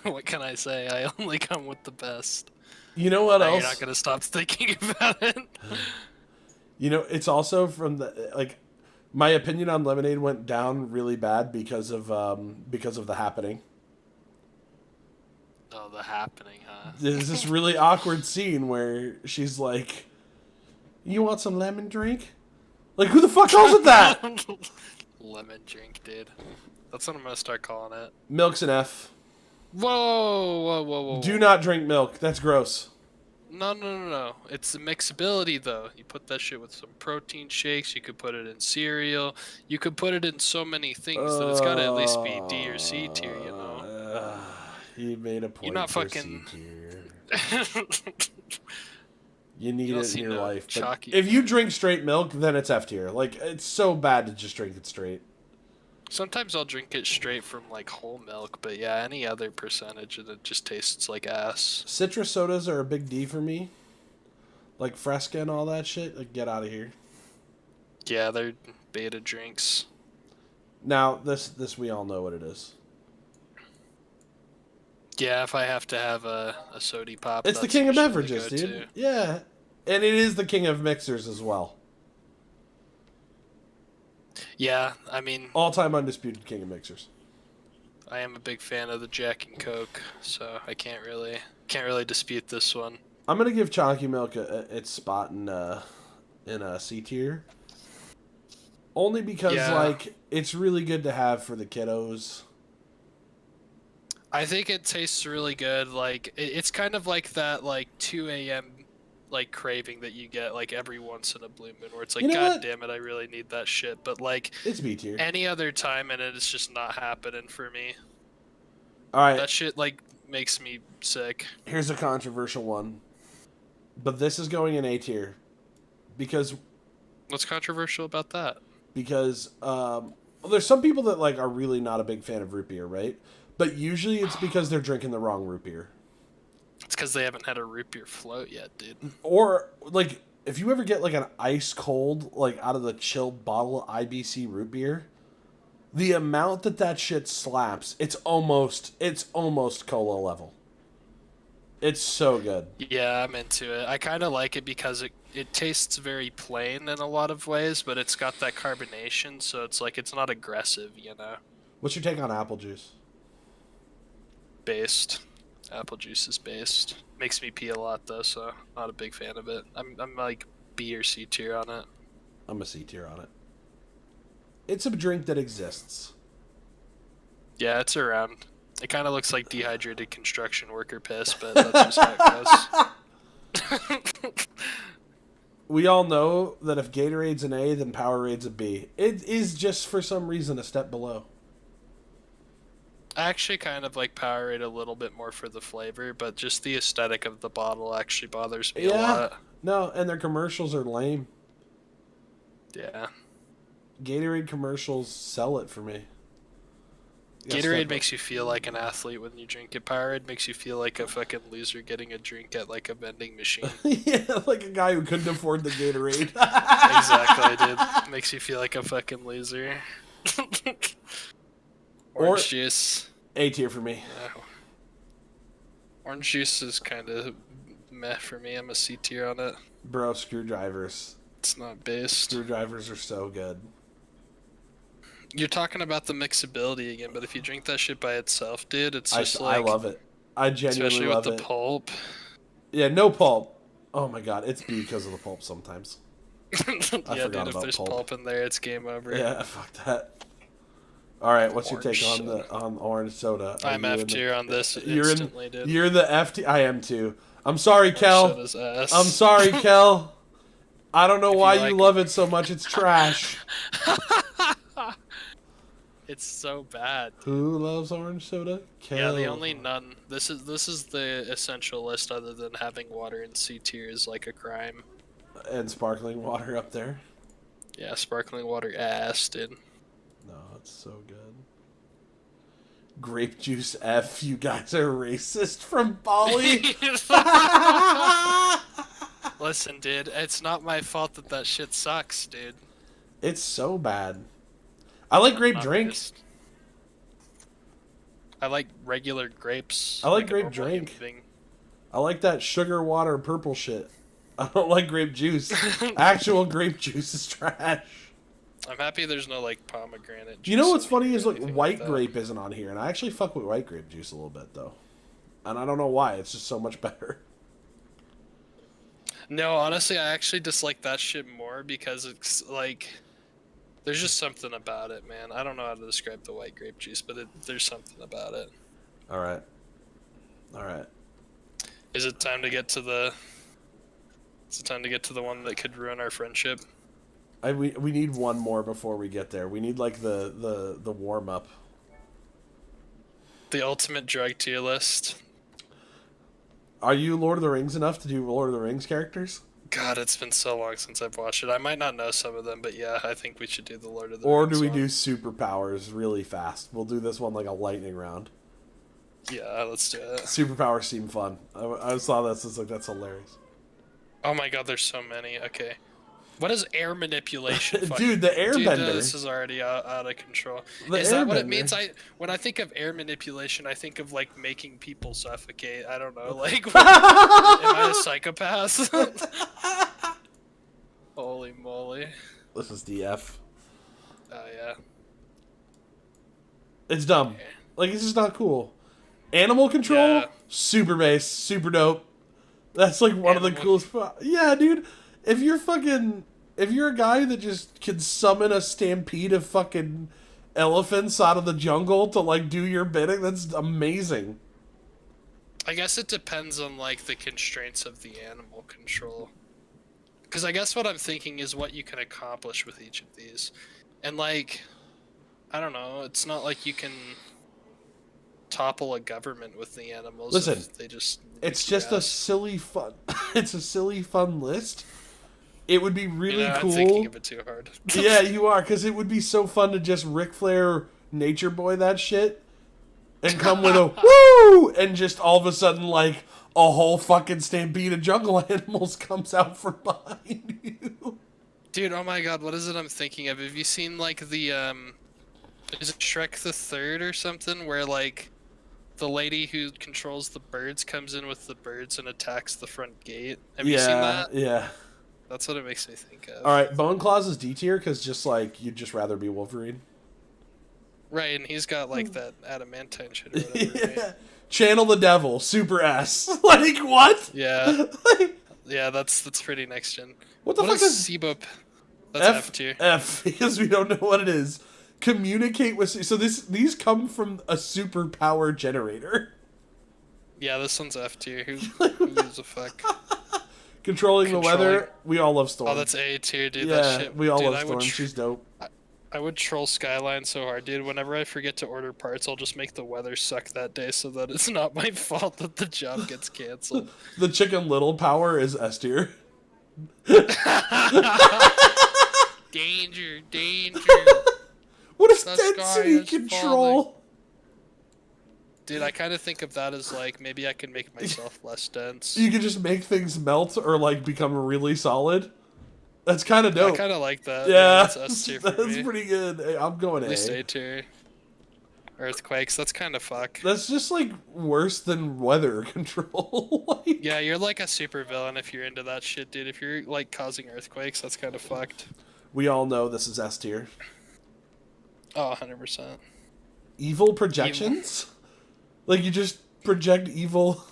What can I say? I only come with the best. You know what else? You're not gonna stop thinking about it. You know, it's also from the like, my opinion on Lemonade went down really bad because of the happening. Oh, the happening, huh? There's this really awkward scene where she's like, "You want some lemon drink?" Like, who the fuck calls it that? Lemon drink, dude. That's what I'm gonna start calling it. Milk's an F. Whoa. Do not drink milk. That's gross. No. It's the mixability, though. You put that shit with some protein shakes. You could put it in cereal. You could put it in so many things that it's gotta at least be D or C tier, you know? He made a point. You're not for fucking... C tier. You need it in your life. But if you drink straight milk, then it's F tier. Like, it's so bad to just drink it straight. Sometimes I'll drink it straight from, like, whole milk, but yeah, any other percentage, and it just tastes like ass. Citrus sodas are a big D for me. Like Fresca and all that shit. Like, get out of here. Yeah, they're beta drinks. Now, this we all know what it is. Yeah, if I have to have a sody pop, it's the king of beverages, dude. Yeah, and it is the king of mixers as well. Yeah, I mean, all-time undisputed king of mixers. I am a big fan of the Jack and Coke, so I can't really dispute this one. I'm gonna give Chonky Milk its spot in a C tier, Only because, Yeah. like, it's really good to have for the kiddos. I think it tastes really good. Like it's kind of like that like 2 a.m. like craving that you get like every once in a blue moon, where it's like, You know God what? damn it, I really need that shit. But like It's B tier. any other time, and it's just not happening for me. All right, That shit like makes me sick. here's a controversial one. But this is going in A tier. Because What's controversial about that? well, there's some people that like are really not a big fan of root beer, right? But usually it's because they're drinking the wrong root beer. It's because they haven't had a root beer float yet, dude. Or like if you ever get like an ice cold like out of the chilled bottle of IBC root beer, the amount that shit slaps, it's almost cola level. It's so good. Yeah, I'm into it. I kind of like it because it tastes very plain in a lot of ways, but it's got that carbonation, so it's like it's not aggressive, you know. What's your take on apple juice? Based. Apple juice is based. Makes me pee a lot though, so not a big fan of it. I'm like B or C tier on it. I'm a C tier on it. It's a drink that exists. Yeah, it's around. It kind of looks like dehydrated construction worker piss, but that's just how it goes. We all know that if Gatorade's an A, then Powerade's a B. It is just for some reason a step below. I actually kind of like Powerade a little bit more for the flavor, but just the aesthetic of the bottle actually bothers me a lot. No, and their commercials are lame. Yeah. Gatorade commercials sell it for me. You gotta Gatorade step makes you feel like an athlete when you drink it. Powerade makes you feel like a fucking loser getting a drink at like a vending machine. up. Yeah, like a guy who couldn't afford the Gatorade. Exactly, dude. Makes you feel like a fucking loser. Orange juice. A tier for me. No. Orange juice is kind of meh for me. I'm a C tier on it. Bro, screwdrivers. It's not based. Screwdrivers are so good. You're talking about the mixability again, but if you drink that shit by itself, dude, it's just I like... love it. I genuinely Especially love with the it. pulp. Yeah, no pulp. Oh my god, it's B because of the pulp sometimes. Yeah, forgot dude, if about there's pulp. pulp in there, it's game over. Yeah, fuck that. All right, what's your Orange take on orange soda? Are I'm you in F tier on this You're instantly, dude. You're the F tier. I am too. I'm sorry, Orange Kel. soda's ass. I'm sorry, Kel. I don't know why you you like love it so much. It's trash. It's so bad. Who loves orange soda? Kel. Yeah, the only none. This is the essential list. Other than having water in C tier is like a crime. And sparkling water up there. Yeah, sparkling water ass, dude. No, it's so good. Grape juice F. You guys are racist from Bali. Listen, dude, it's not my fault that shit sucks, dude. It's so bad. I like grape Not drink. pissed. I like regular grapes. I like a grape normal drink. human being. I like that sugar water purple shit. I don't like grape juice. Actual grape juice is trash. I'm happy there's no like pomegranate. You know juice what's in funny here is or like anything white that. grape isn't on here, and I actually fuck with white grape juice a little bit though, and I don't know why. It's just so much better. No, honestly, I actually dislike that shit more because it's like there's just something about it, man. I don't know how to describe the white grape juice, but there's something about it. All right. Is it time to get to the? Is it time to get to the one that could ruin our friendship? We need one more before we get there. We need like the warm up. The ultimate drug tier list. Are you Lord of the Rings enough to do Lord of the Rings characters? God, it's been so long since I've watched it. I might not know some of them, but yeah, I think we should do the Lord of the Or Rings do we one. do superpowers really fast? We'll do this one like a lightning round. Yeah, let's do it. Superpowers seem fun. I saw this. It's like that's hilarious. Oh my god, there's so many. Okay. What is air manipulation? Dude, the Dude, airbender. no, this is already out of control. The Is that what it airbender. means? When I think of air manipulation, I think of like making people suffocate. I don't know. Like, am I a psychopath? Holy moly! This is DF. Oh yeah. It's dumb. Like, it's just not cool. Animal control, Yeah. super bass, super dope. That's like one of the Animal- coolest. Yeah, dude. If you're fucking If you're a guy that just can summon a stampede of fucking elephants out of the jungle to, like, do your bidding, that's amazing. I guess it depends on, like, the constraints of the animal control. Because I guess what I'm thinking is what you can accomplish with each of these. And, like, I don't know, it's not like you can topple a government with the animals. Listen, if they just it's just a silly fun. It's a silly fun list. It would be really cool. I'm thinking of it too hard. Yeah, you are, because it would be so fun to just Ric Flair Nature Boy that shit and come with a woo, and just all of a sudden, like, a whole fucking stampede of jungle animals comes out from behind you. Dude, oh my god, what is it I'm thinking of? Have you seen, like, the is it Shrek the Third or something, where, like, the lady who controls the birds comes in with the birds and attacks the front gate? Have you seen that? Yeah. That's what it makes me think of. Alright, Bone Claws is D tier, because just, like, you'd just rather be Wolverine. Right, and he's got, like, that adamantine shit or whatever, right? Channel the Devil, Super S. Like, what? Yeah. Yeah, that's pretty next gen. What the fuck is is... Sibo? That's F tier. F, because we don't know what it is. Communicate with... So these come from a superpower generator. Yeah, this one's F tier. Who gives a fuck? Controlling the weather. We all love Storm. Oh, that's A tier, dude. Yeah, that shit. we all dude, love Storm. She's dope. I would troll Skyline so hard, dude. Whenever I forget to order parts, I'll just make the weather suck that day so that it's not my fault that the job gets canceled. The Chicken Little power is S tier. Danger, danger. What is density control? Falling. Dude, I kind of think of that as, like, maybe I can make myself less dense. You can just make things melt or, like, become really solid. That's kind of dope. I kind of like that. Yeah, that's S tier for that's me. pretty good. Hey, I'm going At least A. A tier. Earthquakes, that's kind of fuck. That's just, like, worse than weather control. Like... Yeah, you're like a super villain if you're into that shit, dude. If you're, like, causing earthquakes, that's kind of fucked. We all know this is S tier. Oh, 100%. Evil projections? Like, you just project evil...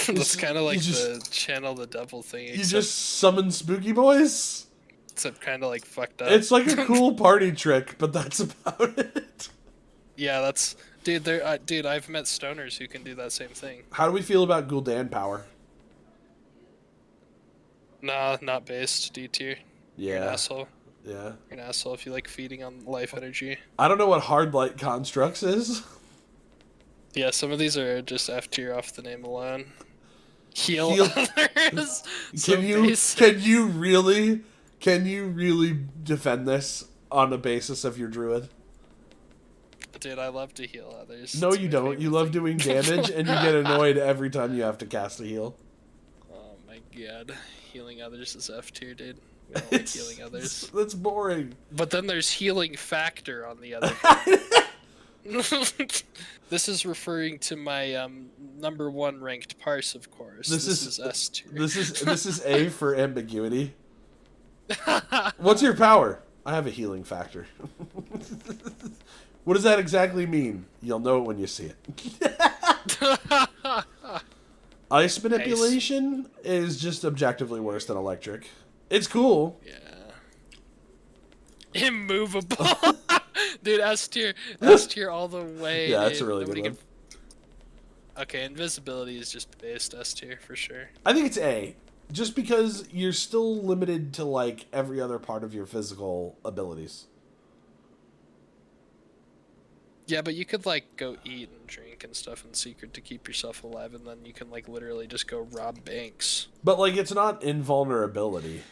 That's kind of like the channel the devil thing. You just summon spooky boys? Except kind of, like, fucked up. It's like a cool party trick, but that's about it. Yeah, that's... Dude, dude, I've met stoners who can do that same thing. How do we feel about Gul'dan power? Nah, not based. D tier. Yeah. You're an asshole. Yeah. You're an asshole if you like feeding on life energy. I don't know what hard light constructs is. Yeah, some of these are just F tier off the name alone. Heal others. Can you really defend this on the basis of your druid? Dude, I love to heal others. No, you don't. You love doing damage, and you get annoyed every time you have to cast a heal. Oh my god, healing others is F tier, dude. We don't like healing others. That's boring. But then there's healing factor on the other. This is referring to my #1 ranked parse, of course. This is S tier. This is A for ambiguity. What's your power? I have a healing factor. What does that exactly mean? You'll know it when you see it. Ice manipulation is just objectively worse than electric. It's cool. Yeah. Immovable. Dude, S tier all the way. Yeah, that's dude. a really good one. Okay, invisibility is just based S tier for sure. I think it's A. Just because you're still limited to, like, every other part of your physical abilities. Yeah, but you could, like, go eat and drink and stuff in secret to keep yourself alive, and then you can, like, literally just go rob banks. But, like, it's not invulnerability.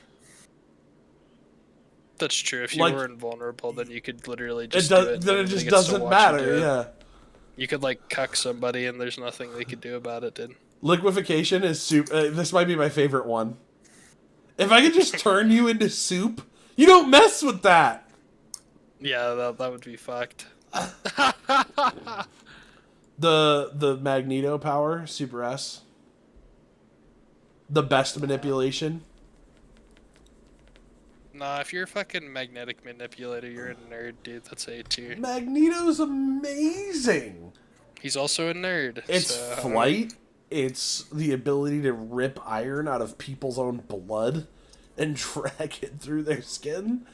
That's true. If you like, were invulnerable, then you could literally just do it. Then it just doesn't matter, yeah. You could, like, cuck somebody and there's nothing they could do about it, dude. Liquefaction is soup. This might be my favorite one. If I could just turn you into soup, you don't mess with that. Yeah, that would be fucked. The Magneto power, Super S. The best manipulation. Nah, if you're a fucking magnetic manipulator, you're a nerd, dude. That's A tier. Magneto's amazing. He's also a nerd. It's flight. It's the ability to rip iron out of people's own blood. and drag it through their skin.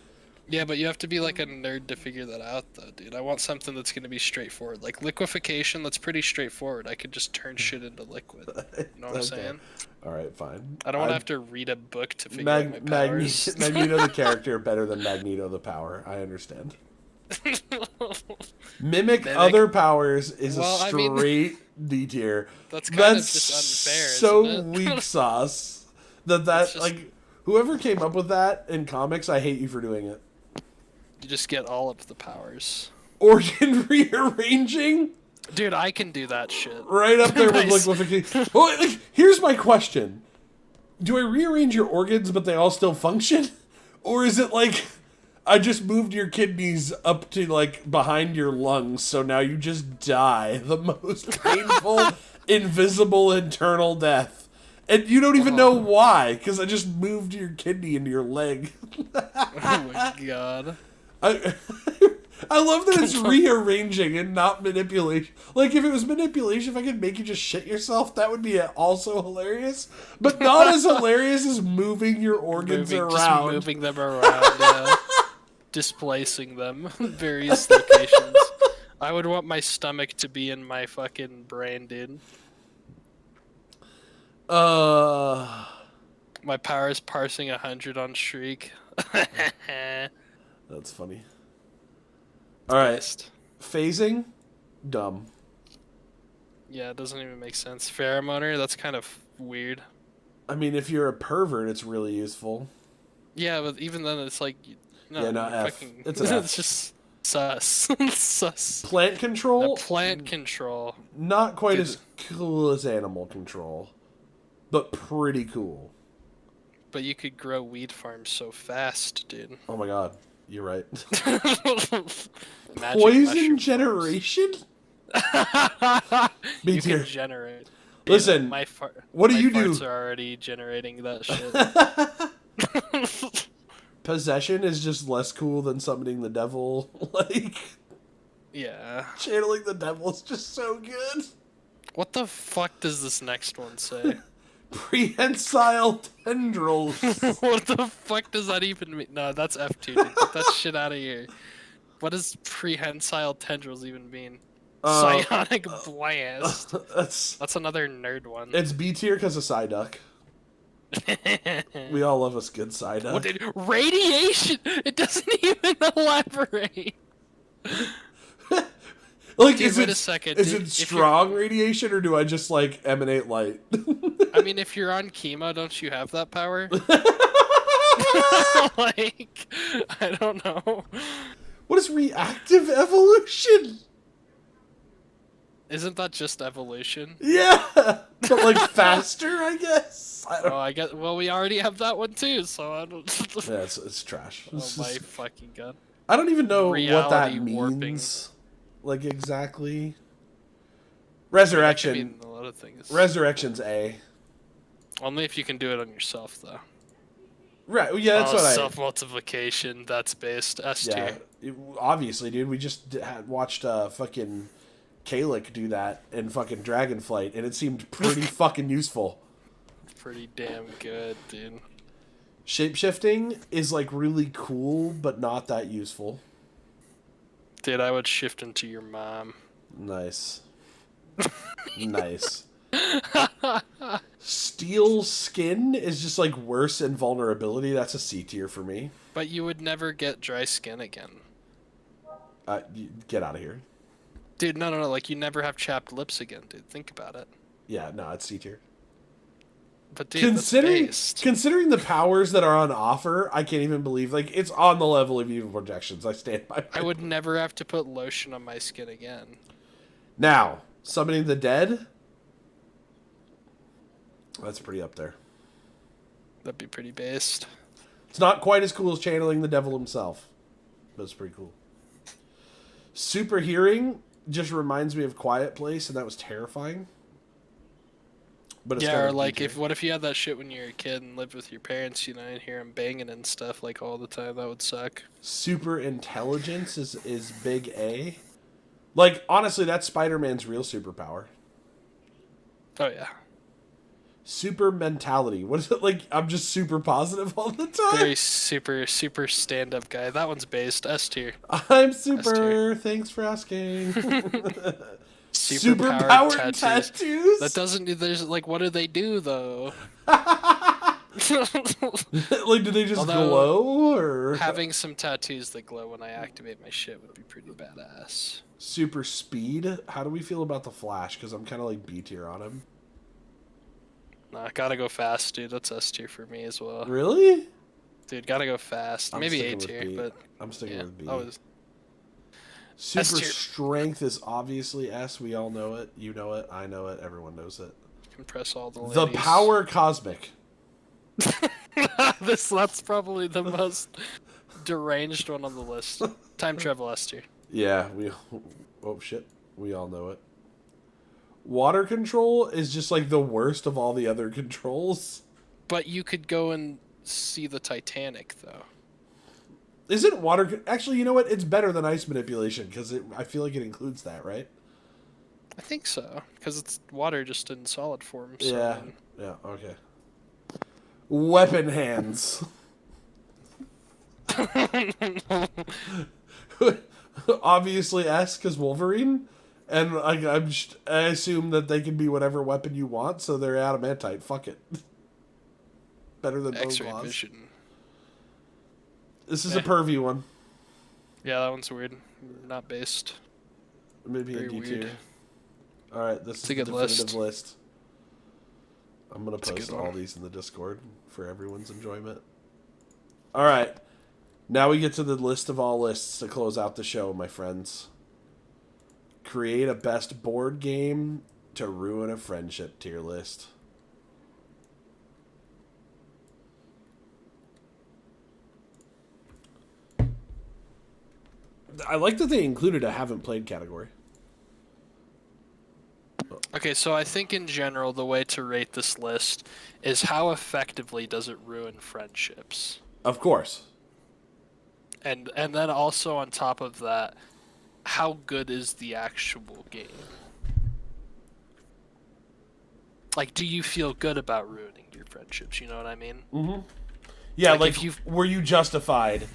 Yeah, but you have to be like a nerd to figure that out, though, dude. I want something that's gonna be straightforward. Like liquefaction, that's pretty straightforward. I could just turn shit into liquid. You know what I'm saying? All right, fine. I don't want to have to read a book to figure out my powers. Magneto the character better than Magneto the power. I understand. Mimic other powers is a straight D tier. That's kind of just unfair. So isn't it? weak sauce that like whoever came up with that in comics, I hate you for doing it. You just get all of the powers. Organ rearranging. Dude, I can do that shit. Right up there Nice. with liquefaction. Well, like, here's my question. Do I rearrange your organs but they all still function? Or is it like I just moved your kidneys up to like behind your lungs so now you just die the most painful, invisible, internal death. And you don't even know why, because I just moved your kidney into your leg. Oh my god. I love that it's rearranging and not manipulation. Like, if it was manipulation, if I could make you just shit yourself, that would be also hilarious. But not as hilarious as moving your organs around. Just moving them around, yeah. Displacing them in various locations. I would want my stomach to be in my fucking brain, dude. My power is parsing 100 on Shriek. That's funny. Alright. Phasing? Dumb. Yeah, it doesn't even make sense. Pheromoner? That's kind of weird. I mean, if you're a pervert, it's really useful. Yeah, but even then, it's like... No, yeah, not F. fucking, It's an F. It's just sus. Sus. Plant control? Plant control. Not quite as cool as animal control. But pretty cool. But you could grow weed farms so fast, dude. Oh my god. You're right. Poison generation? You can generate. Listen, what do you do? Farts are already generating that shit. Possession is just less cool than summoning the devil. Like, yeah. Channeling the devil is just so good. What the fuck does this next one say? Prehensile tendrils. What the fuck does that even mean? No, that's F2, dude. Get that shit out of here. What does prehensile tendrils even mean? Psionic blast. That's another nerd one. It's B tier because of Psyduck. We all love us good Psyduck. What did radiation? It doesn't even elaborate. Like, dude, is it strong radiation, or do I just, like, emanate light? I mean, if you're on chemo, don't you have that power? Like, I don't know. What is reactive evolution? Isn't that just evolution? Yeah, but, like, faster, I guess? I guess, well, we already have that one, too, so I don't... Yeah, it's trash. Oh, my fucking god. I don't even know what that means. Warping. Like, exactly. Resurrection. That could mean a lot of things. Resurrection's A. Only if you can do it on yourself, though. Right, yeah, that's what self-multiplication, that's based. S tier. Yeah, obviously, dude. We just watched fucking Kalik do that in fucking Dragonflight, and it seemed pretty fucking useful. Pretty damn good, dude. Shapeshifting is, like, really cool, but not that useful. Dude, I would shift into your mom. Nice. Nice. Steel skin is just, like, worse in vulnerability. That's a C tier for me. But you would never get dry skin again. Get out of here. Dude, no. Like, you never have chapped lips again, dude. Think about it. Yeah, no, it's C tier. But dude, considering the powers that are on offer, I can't even believe, like, it's on the level of evil projections. I stand by. I would never have to put lotion on my skin again. Now, summoning the dead. That's pretty up there. That'd be pretty based. It's not quite as cool as channeling the devil himself, but it's pretty cool. Super hearing just reminds me of Quiet Place, and that was terrifying. But it's or like, what if you had that shit when you were a kid and lived with your parents, you know, and hear them banging and stuff like all the time? That would suck. Super intelligence is big A. Like, honestly, that's Spider-Man's real superpower. Oh yeah. Super mentality. What is it like? I'm just super positive all the time. Very super stand-up guy. That one's based S tier. I'm super. Thanks for asking. Super powered tattoos. That doesn't. There's like, what do they do though? Like, do they just glow or having some tattoos that glow when I activate my shit would be pretty badass. super speed? How do we feel about the Flash? Because I'm kind of like B tier on him. Nah, gotta go fast, dude. That's S tier for me as well. Really? Dude, gotta go fast. Maybe A sticking with tier, B. but I'm sticking with B. S Super tier. strength is obviously S. We all know it. You know it. I know it. Everyone knows it. Compress all the ladies. The power cosmic. That's probably the most deranged one on the list. Time travel S tier. Yeah, oh shit. We all know it. Water control is just like the worst of all the other controls. But you could go and see the Titanic, though. Isn't water... Actually, you know what? It's better than ice manipulation, because I feel like it includes that, right? I think so, because it's water just in solid form. So Yeah, yeah, okay. Weapon hands. Obviously S, because Wolverine. And I assume that they can be whatever weapon you want, so they're adamantite. Fuck it. Better than bone X-ray claws. vision. This is a pervy one. Yeah, that one's weird. Not based. Maybe Very a D weird. tier. Alright, this is a the good definitive list. I'm going to It's a post good all one. these in the Discord for everyone's enjoyment. Alright. Now we get to the list of all lists to close out the show, my friends. Create a best board game to ruin a friendship tier list. I like that they included a haven't played category. Okay, so I think in general the way to rate this list is how effectively does it ruin friendships? Of course. And then also on top of that, how good is the actual game? Like, do you feel good about ruining your friendships? You know what I mean? Mm-hmm. Yeah, Like, like were you justified?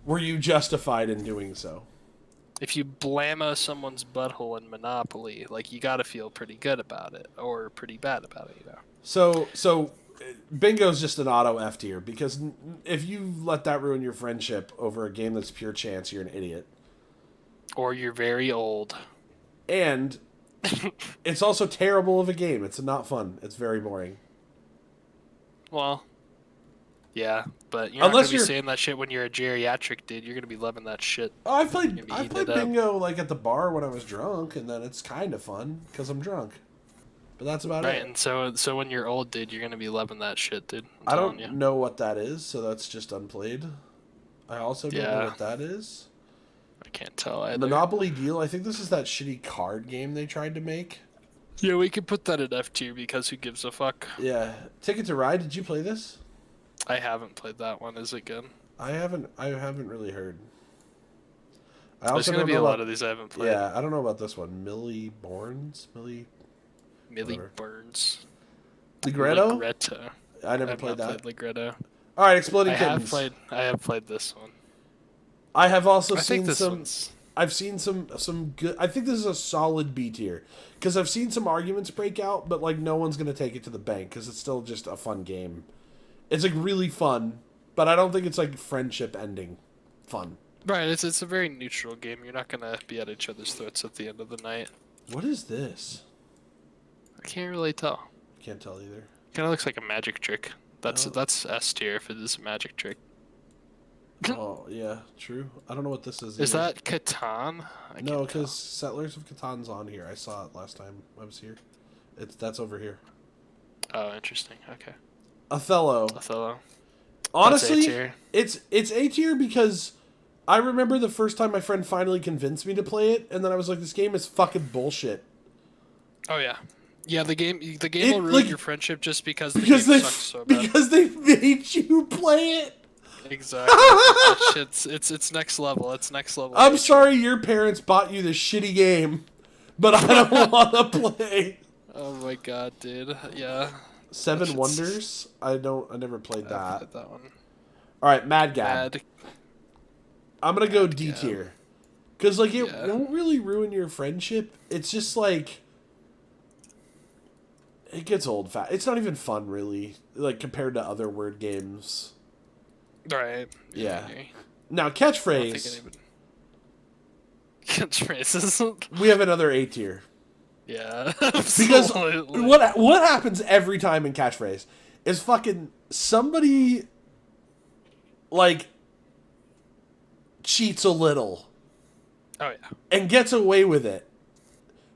Were you justified in doing so? If you blammo someone's butthole in Monopoly, like, you gotta feel pretty good about it, or pretty bad about it, you know? So bingo's just an auto F tier, because if you let that ruin your friendship over a game that's pure chance, you're an idiot. Or you're very old. And it's also terrible of a game. It's not fun. It's very boring. Well, yeah, but you're not Unless gonna be you're- saying that shit when you're a geriatric, dude. You're gonna be loving that shit. Oh, I've You're played gonna be eating it up. bingo like at the bar when I was drunk, and then it's kind of fun because I'm drunk. But that's about Right, it. and so when you're old, dude, you're gonna be loving that shit, dude. I telling don't you. know what that is, so that's just unplayed. I also don't know Yeah. what that is. I can't tell either. Monopoly Deal. I think this is that shitty card game they tried to make. Yeah, we could put that in F tier because who gives a fuck? Yeah. Ticket to Ride. Did you play this? I haven't played that one. Is it good? I haven't really heard. I There's also gonna don't be know a lot about, of these I haven't played. Yeah, I don't know about this one. Millie Borns? Millie whatever. Burns. Ligretto? Ligretto. I never I've played not that. played Ligretto. All right, Exploding I Kittens. have played this one. I have also I seen think this some. one's. I've seen some good. I think this is a solid B tier because I've seen some arguments break out, but like no one's gonna take it to the bank because it's still just a fun game. It's like really fun, but I don't think it's like friendship ending fun. Right, it's a very neutral game. You're not gonna be at each other's throats at the end of the night. What is this? I can't really tell. Can't tell either. Kind of looks like a magic trick. That's Oh. that's S tier if it is a magic trick. Oh yeah, true. I don't know what this is. Is either. that Catan? I No, can't tell. because Settlers of Catan's on here. I saw it last time I was here. That's over here. Oh, interesting. Okay. Othello. Othello. Honestly, That's A tier. it's A tier because I remember the first time my friend finally convinced me to play it, and then I was like, "This game is fucking bullshit." Oh yeah. Yeah, the game It, will ruin like- your friendship just because the Because game they sucks so bad. because they made you play it. Exactly. That shit's it's next level. It's next level. I'm nature. sorry your parents bought you this shitty game, but I don't want to play. Oh my god, dude. Yeah. Seven shit's- Wonders. I never played I that. played that one. All right, Mad Gab. Mad. I'm gonna go Mad D Gab. tier. Because, like, it Yeah. won't really ruin your friendship. It's just, like... It gets old fast. It's not even fun, really. Like, compared to other word games. Right. Yeah. I agree. Now, I don't think catchphrase. anybody... Catchphrases. We have another A tier. Yeah. Because Absolutely. what happens every time in catchphrase is fucking somebody, like, cheats a little Oh, yeah. and gets away with it.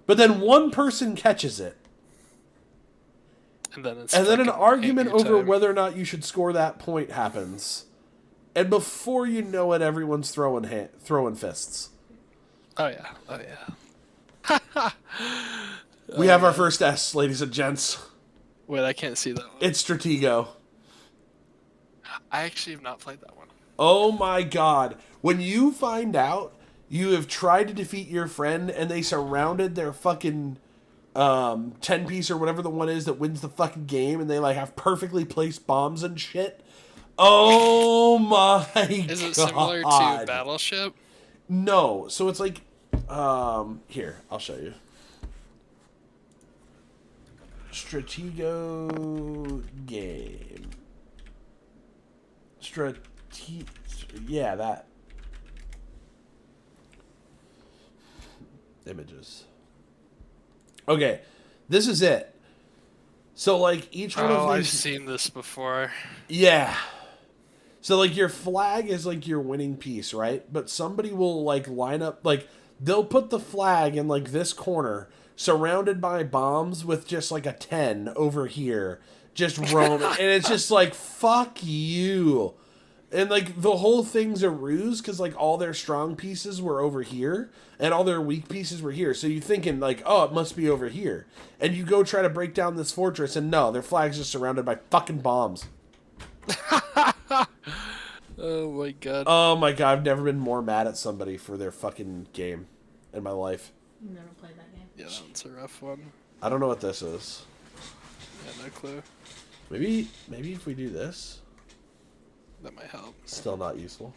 But then one person catches it. And then it's And then an fucking argument hanger over time. whether or not you should score that point happens. And before you know it, everyone's throwing fists. Oh, yeah. Oh, yeah. We have our first S, ladies and gents. Wait, I can't see that one. It's Stratego. I actually have not played that one. Oh my god. When you find out you have tried to defeat your friend and they surrounded their fucking 10-piece or whatever the one is that wins the fucking game and they like have perfectly placed bombs and shit. Oh my god. Is it similar to Battleship? No. So it's like here, I'll show you. Stratego game. Yeah, that. Images. Okay, this is it. So, like, each one Oh, of I've these... seen this before. Yeah. So, like, your flag is, like, your winning piece, right? But somebody will, like, line up... Like, they'll put the flag in, like, this corner, surrounded by bombs with just, like, a 10 over here. Just roaming. And it's just like, fuck you. And, like, the whole thing's a ruse because, like, all their strong pieces were over here and all their weak pieces were here. So you're thinking, like, oh, it must be over here. And you go try to break down this fortress and no, their flag's just surrounded by fucking bombs. Oh my god. Oh my god, I've never been more mad at somebody for their fucking game in my life. Never played that game. Yeah, that's a rough one. I don't know what this is. Yeah, no clue. Maybe if we do this, That might help. still not useful.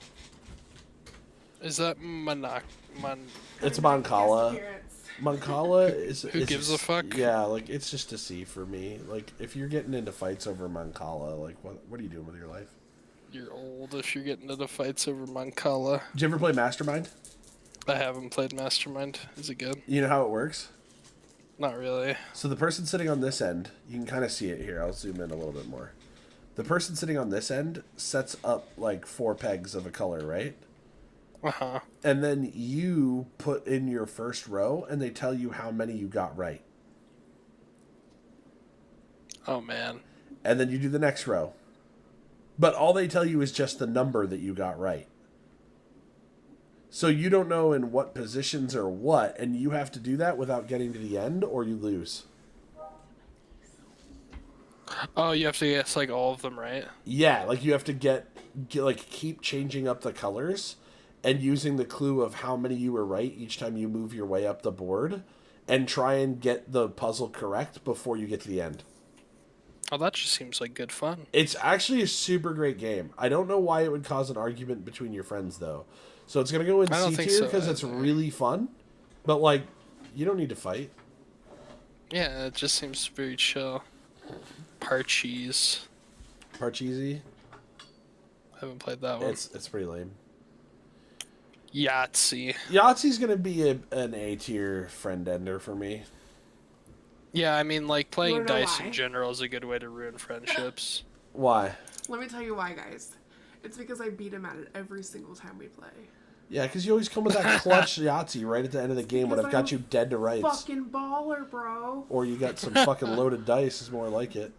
Is that It's Moncala. Appearance. Moncala is... Who is gives a fuck? Yeah, like, it's just a C for me. Like, if you're getting into fights over Moncala, like, what are you doing with your life? You're old if you're getting into fights over Moncala. Did you ever play Mastermind? I haven't played Mastermind. Is it good? You know how it works? Not really. So the person sitting on this end, you can kind of see it here. I'll zoom in a little bit more. The person sitting on this end sets up like 4 pegs of a color, right? Uh-huh. And then you put in your first row and they tell you how many you got right. Oh, man. And then you do the next row. But all they tell you is just the number that you got right. So you don't know in what positions or what, and you have to do that without getting to the end or you lose. Oh, you have to guess, like, all of them, right? Yeah, like you have to get like keep changing up the colors and using the clue of how many you were right each time you move your way up the board and try and get the puzzle correct before you get to the end. Oh, that just seems like good fun. It's actually a super great game. I don't know why it would cause an argument between your friends though. So it's going to go in I don't C think tier so because it's either. really fun. But like you don't need to fight. Yeah, it just seems very chill. Parcheesi. Parcheesi, Haven't played that one. it's pretty lame. Yahtzee. Yahtzee's going to be an A tier friend ender for me. Yeah, I mean, like, playing wanna know dice why? in general is a good way to ruin friendships. Why? Let me tell you why, guys. It's because I beat him at it every single time we play. Yeah, because you always come with that clutch Yahtzee right at the end of the game when Because I've got I'm you dead to rights. Fucking baller, bro. Or you got some fucking loaded dice is more like it.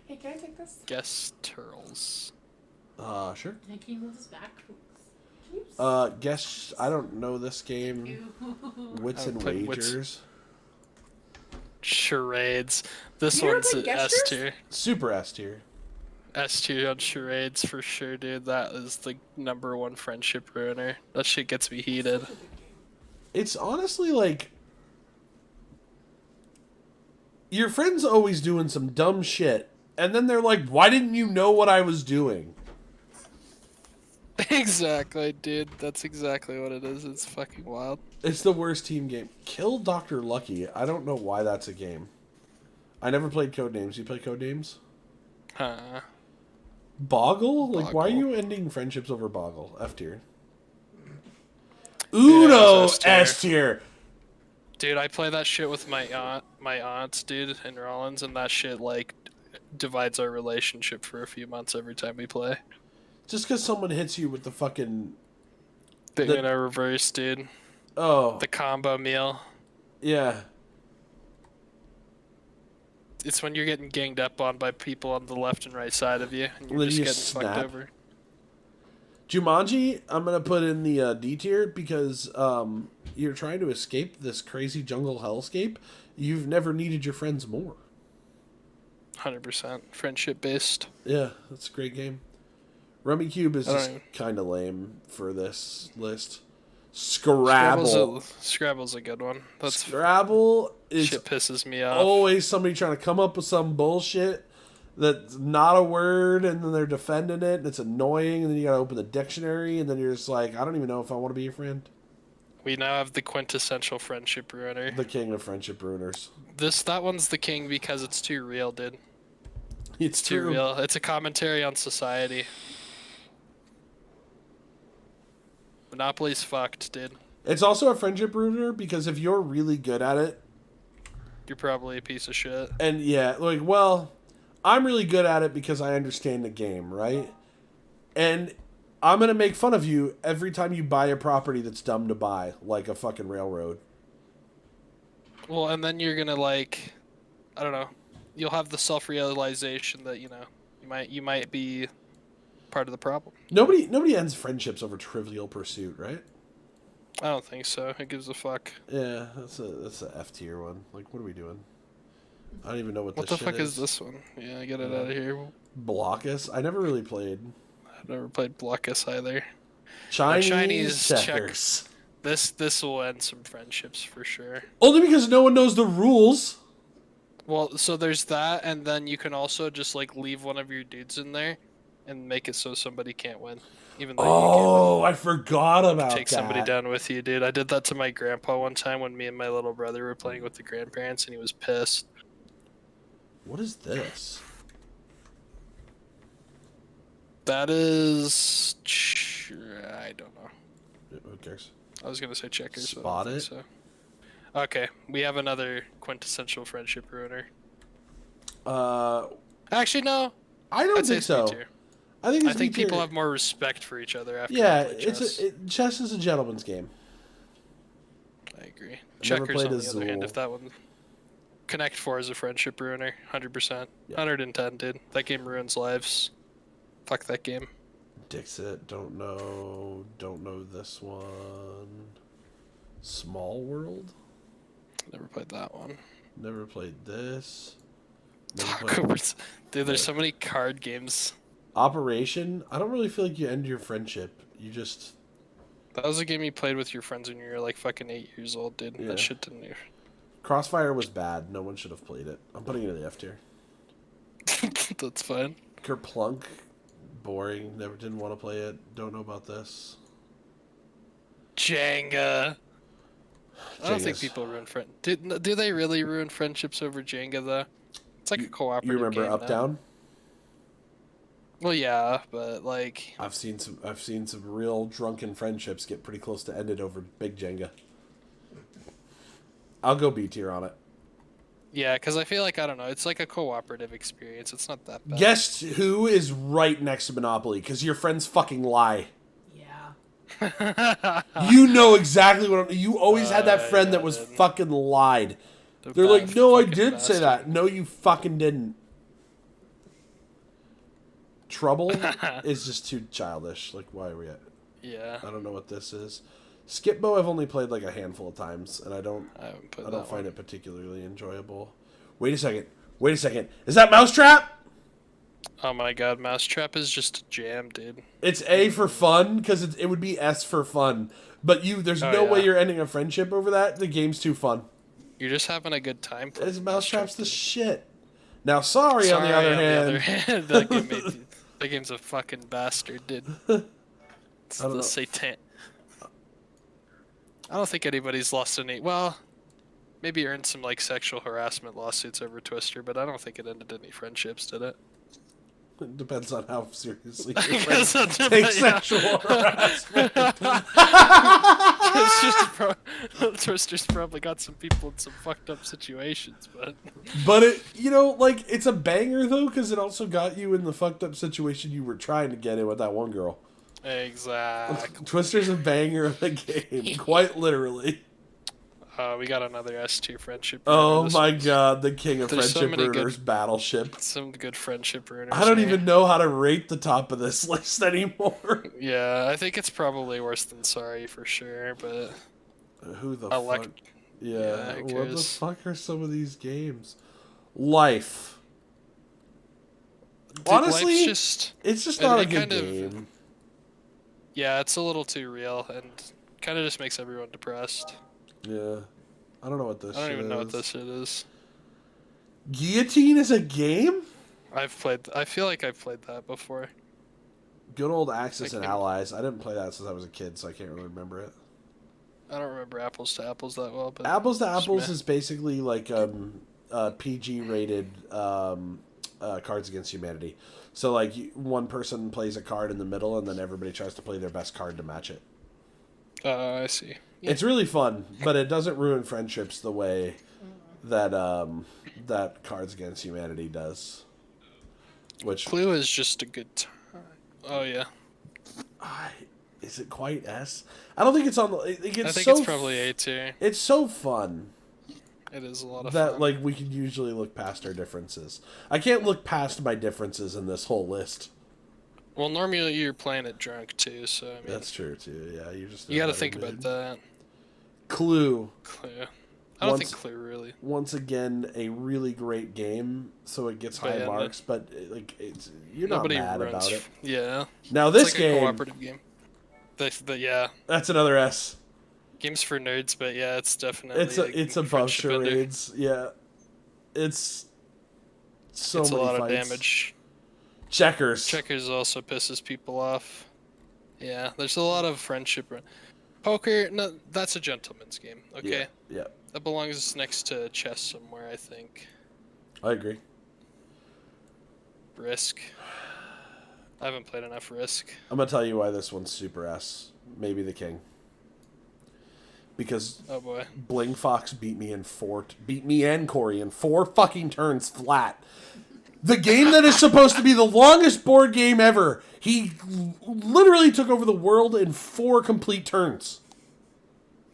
Hey, can I take this? Guess turtles. Sure. And can you move this back? Can you Guess, I don't know this game. Wits I've and played Wits. Wagers. Charades. This You never one's played S Gestures? tier. Super S tier. S tier on charades for sure, dude. That is the #1 friendship ruiner. That shit gets me heated. It's honestly like... your friend's always doing some dumb shit, and then they're like, "Why didn't you know what I was doing?" Exactly, dude. That's exactly what it is. It's fucking wild. It's the worst team game. Kill Dr. Lucky. I don't know why that's a game. I never played Codenames. You play Codenames? Huh. Boggle? Like, why are Boggle. you ending friendships over Boggle? F tier. Yeah, Uno it's S-tier. S tier. Dude, I play that shit with my aunts, dude, in Rollins, and that shit like divides our relationship for a few months every time we play. Just because someone hits you with the fucking... In a reverse, dude. Oh, The combo meal. yeah. It's when you're getting ganged up on by people on the left and right side of you, and you're Then just you getting snap. fucked over. Jumanji, I'm going to put in the D tier because you're trying to escape this crazy jungle hellscape. You've never needed your friends more. 100% friendship based. Yeah, that's a great game. Rummy Cube is I don't just even- kind of lame for this list. Scrabble. Scrabble's a good one. That's Scrabble is shit pisses me off. always somebody trying to come up with some bullshit that's not a word, and then they're defending it, and it's annoying, and then you gotta open the dictionary, and then you're just like, I don't even know if I want to be your friend. We now have the quintessential friendship ruiner. The king of friendship ruiners. That one's the king because it's too real, dude. It's Too true. real. It's a commentary on society. Monopoly's fucked, dude. It's also a friendship ruiner because if you're really good at it, You're probably a piece of shit. and yeah, like, well, I'm really good at it because I understand the game, right? And I'm going to make fun of you every time you buy a property that's dumb to buy, like a fucking railroad. Well, and then you're gonna like, I don't know. You'll have the self-realization that you might be part of the problem. Nobody ends friendships over Trivial Pursuit, right? I don't think so. Who gives a fuck? Yeah, that's a F tier one. Like, what are we doing? I don't even know what What this the shit fuck is this one? Yeah, get it Yeah. out of here. Blockus? I never really played. I've never played Chinese, Blockus either. Chinese checkers. This will end some friendships for sure. Only because no one knows the rules. Well, so there's that, and then you can also just like leave one of your dudes in there, and make it so somebody can't win, even though Oh, I forgot you about can take that. somebody down with you, dude. I did that to my grandpa one time when me and my little brother were playing with the grandparents, and he was pissed. What is this? That is, I don't know. Who cares? I was gonna say checkers. but I Spot don't it. think so. Okay, we have another quintessential friendship ruiner. Actually, no. I don't I'd say think it's so. B tier. I think I it's think B-tier. people have more respect for each other after Yeah, they play chess. chess is a gentleman's game. I agree. never Checkers played on a the other hand, Zool. if that one. Connect 4 is a friendship ruiner, 100%. Yeah. 110, dude. That game ruins lives. Fuck that game. Dixit, don't know this one. Small World, Never played that one. never played this. Never played- Taco Brazil. Dude, there's so many card games. Operation, I don't really feel like you end your friendship. You just That was a game you played with your friends when you were like fucking 8 years old, dude. Yeah. That shit didn't. Crossfire was bad. No one should have played it. I'm putting it in the F tier. That's fine. Kerplunk, boring. Never didn't want to play it. Don't know about this. Jenga. I don't think Jenga's- people ruin friend. Do they really ruin friendships over Jenga though? It's like a cooperative. You remember game Up now. Down? Well, yeah, but like, I've seen some real drunken friendships get pretty close to ended over big Jenga. I'll go B tier on it. yeah, because I feel like I don't know. It's like a cooperative experience. It's not that bad. Guess who is right next to Monopoly? Because your friends fucking lie. Yeah. You know exactly what you always had that friend that yeah, was dude. fucking lied. The They're like, bad no, I fucking did say bastard. that. No, you fucking didn't. Trouble is just too childish. Like, why are we at? Yeah, I don't know what this is. Skipbo I've only played like a handful of times, and I don't I haven't played I that don't find one. it particularly enjoyable. Wait a second. Is that Mousetrap? Oh my god, Mousetrap is just a jam, dude. It's A for fun because it would be S for fun, but there's Oh, no way yeah. you're ending a friendship over that. The game's too fun. You're just having a good time playing. His Mousetrap's the shit. Now, sorry on the other hand. That game's a fucking bastard, dude. It's I don't the know. Satan. I don't think anybody's lost any. Well, maybe earned some like sexual harassment lawsuits over Twister, but I don't think it ended any friendships, did it? It depends on how seriously I your guess friends that's take yeah. sexual harassment. Twister's probably got some people in some fucked up situations, but But it, like, it's a banger though, because it also got you in the fucked up situation you were trying to get in with that one girl. exactly. Twister's a banger of the game, quite literally. We got another S tier friendship. Oh ruiner. This my one's- god, the king of There's so friendship many ruiners, good- Battleship. Some good friendship ruiners. I don't here. even know how to rate the top of this list anymore. Yeah, I think it's probably worse than Sorry for sure, but Who the Elect- fuck? Yeah, Yeah, who what the cares? fuck are some of these games? Life. Dude, Honestly, life's just it's just it- not a it good kind of- game. yeah, it's a little too real and kind of just makes everyone depressed. Yeah. I don't know what this I don't shit even know what is. this shit is. Guillotine is a game? I feel like I've played that before. Good old Axis I and can't- Allies. I didn't play that since I was a kid, so I can't really remember it. I don't remember Apples to Apples that well, but Apples to just Apples meh. is basically like PG rated Cards Against Humanity. So like one person plays a card in the middle, and then everybody tries to play their best card to match it. I see. Yeah. It's really fun, but it doesn't ruin friendships the way that that Cards Against Humanity does. Which Clue is just a good time. Oh yeah, is it quite S? I don't think it's on. It I gets think so it's probably A tier. It's so fun It is a lot of that fun. like we can usually look past our differences. I can't look past my differences in this whole list. Well, normally you're playing it drunk too, so I mean, That's true too. Yeah, you just you got to think about that. Clue. Clue. I don't Once- think Clue really. Once again, a really great game, so it gets But high yeah, no- marks. But it's you're Nobody not mad runs. about it. Yeah. Now It's this like a game, cooperative game. Yeah, that's another S. games for nerds, but yeah, it's definitely. It's above friendship ender. charades. Yeah, it's so It's a many lot fights. of damage. Checkers. Checkers also pisses people off. Yeah, there's a lot of friendship. Poker, no, that's a gentleman's game. Okay, Yeah, that belongs next to chess somewhere, I think. I agree. Risk. I haven't played enough Risk. I'm gonna tell you why this one's super S. Maybe the king. Because Oh boy. Bling Fox beat me and Corey in 4 fucking turns flat. The game that is supposed to be the longest board game ever, he literally took over the world in 4 complete turns.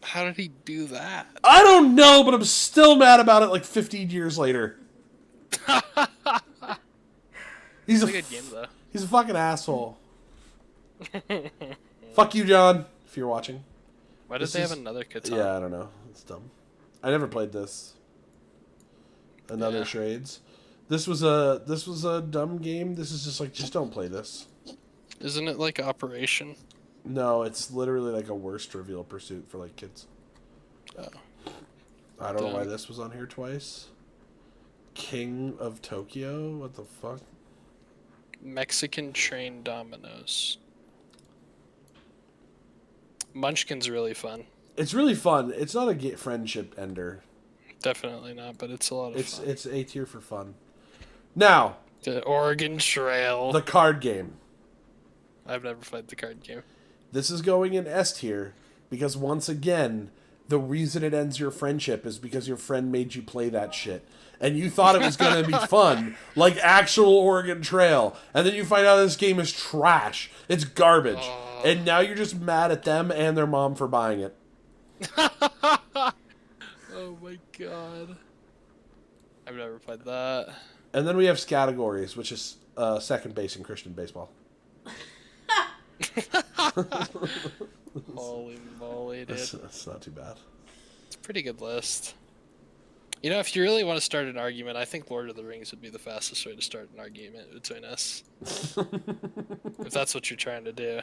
How did he do that? I don't know, but I'm still mad about it like 15 years later. He's It's a good game though. He's a fucking asshole. Fuck you, John, if you're watching. Why did This they have is- another Catan? Yeah, I don't know. It's dumb. I never played this. Another Yeah. charades. This was a dumb game. This is just don't play this. Isn't it like Operation? No, it's literally like a worse Trivial Pursuit for like kids. Oh. I don't know why Dumb. this was on here twice. King of Tokyo? What the fuck? Mexican Train Dominoes. Munchkin's really fun. It's really fun. It's not a friendship ender. Definitely not, but it's a lot of It's fun. it's A tier for fun. Now, The Oregon Trail. the card game. I've never played the card game. This is going in S tier because once again, the reason it ends your friendship is because your friend made you play that shit. And you thought it was going to be fun, like actual Oregon Trail. And then you find out this game is trash. It's garbage. And now you're just mad at them and their mom for buying it. Oh my god. I've never played that. And then we have Categories, which is second base in Christian baseball. Holy moly, dude. That's not too bad. It's a pretty good list. You know, if you really want to start an argument, I think Lord of the Rings would be the fastest way to start an argument between us. If that's what you're trying to do.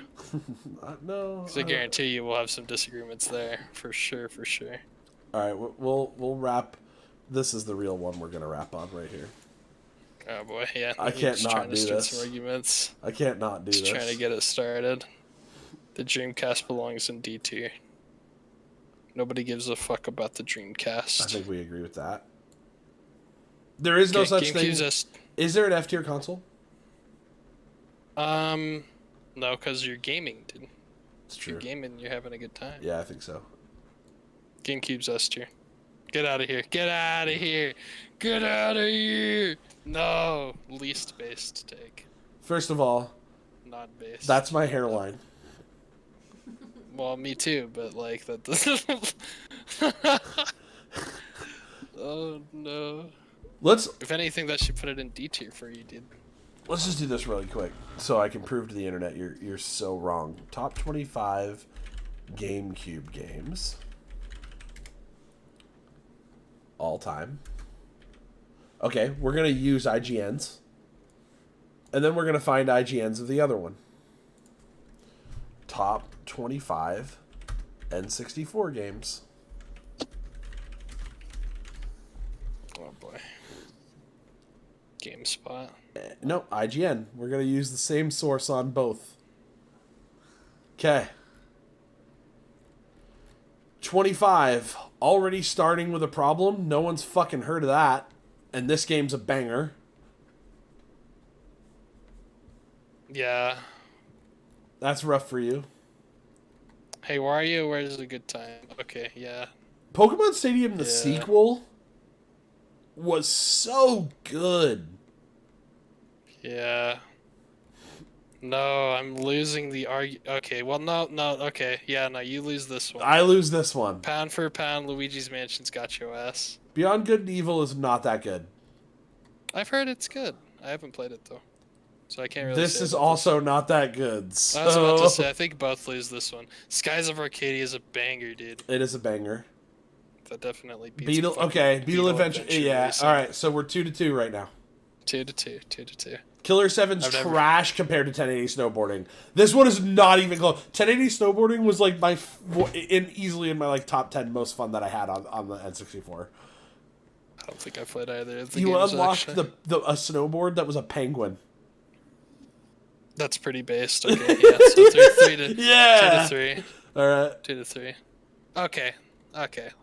No. Because I guarantee you we'll have some disagreements there. For sure, for sure. All right, we'll wrap. This is the real one we're gonna wrap on right here. Oh boy, yeah. I can't Just not trying to do start this. Some arguments. I can't not do Just this. trying to get it started. The Dreamcast belongs in D tier. Nobody gives a fuck about the Dreamcast. I think we agree with that. There is no such thing. Is there an F tier console? No, because you're gaming, dude. It's true. You're gaming, you're having a good time. Yeah, I think so. GameCube's S tier. Get out of here. Get out of here. Get out of here. No. Least based take. First of all, Not based. that's my hairline. Well, me too, but like that doesn't. Oh no. Let's If anything, that should put it in D tier for you, dude. just do this really quick so I can prove to the internet you're so wrong. Top 25 GameCube games all time. Okay, we're gonna use IGNs, and then we're gonna find IGNs of the other one. Top 25 N64 games. Oh boy. GameSpot. No, IGN. We're going to use the same source on both. Okay. 25. Already starting with a problem. No one's fucking heard of that. And this game's a banger. Yeah. That's rough for you. Hey, Wario, where's a good time? Okay, yeah. Pokemon Stadium, the Yeah. sequel, was so good. Yeah. No, I'm losing the Okay, well, no, okay. Yeah, no, you lose this one. I lose this one. Pound for pound, Luigi's Mansion's got your ass. Beyond Good and Evil is not that good. I've heard it's good. I haven't played it, though. So I can't really This say is about also not that good. So... I was about to say, I think both lose this one. Skies of Arcadia is a banger, dude. It is a banger. That definitely beats Beetle Adventure. Yeah, Racing. alright, so we're 2-2 right now. 2-2. Killer 7's I've never- trash compared to 1080 Snowboarding. This one is not even close. 1080 Snowboarding was like easily in my like top 10 most fun that I had on the N64. I don't think I played either of the You games, unlocked actually. a snowboard that was a penguin. That's pretty based. Okay, yeah. So 3 to Yeah. 2 to 3. All right. 2 to 3. Okay.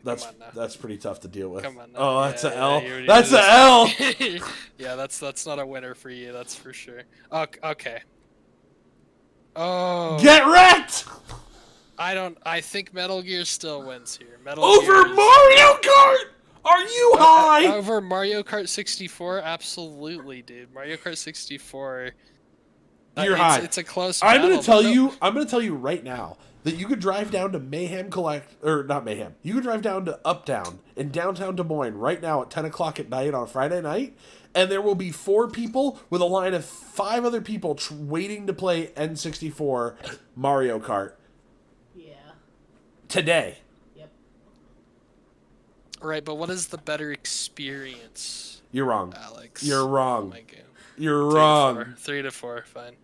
That's Come on now. that's pretty tough to deal with. Come on now. Oh, that's Yeah, an yeah, L. you already That's knew an this. L. Yeah, that's not a winner for you. That's for sure. Okay. Oh. Get wrecked. I think Metal Gear still wins here. Metal Over Gear is- Mario Kart. Are you high? Over Mario Kart 64? Absolutely, dude. Mario Kart 64. You're high. It's a close I'm battle, gonna tell but no- you. I'm gonna tell you right now that you could drive down to not Mayhem. You could drive down to Uptown in downtown Des Moines right now at 10 o'clock at night on a Friday night, and there will be 4 people with a line of 5 other people waiting to play N64 Mario Kart Yeah. today. Yep. Right, but what is the better experience, You're wrong. Alex? You're Oh wrong. my God. You're 3 to wrong. 4. 3 to 4, fine.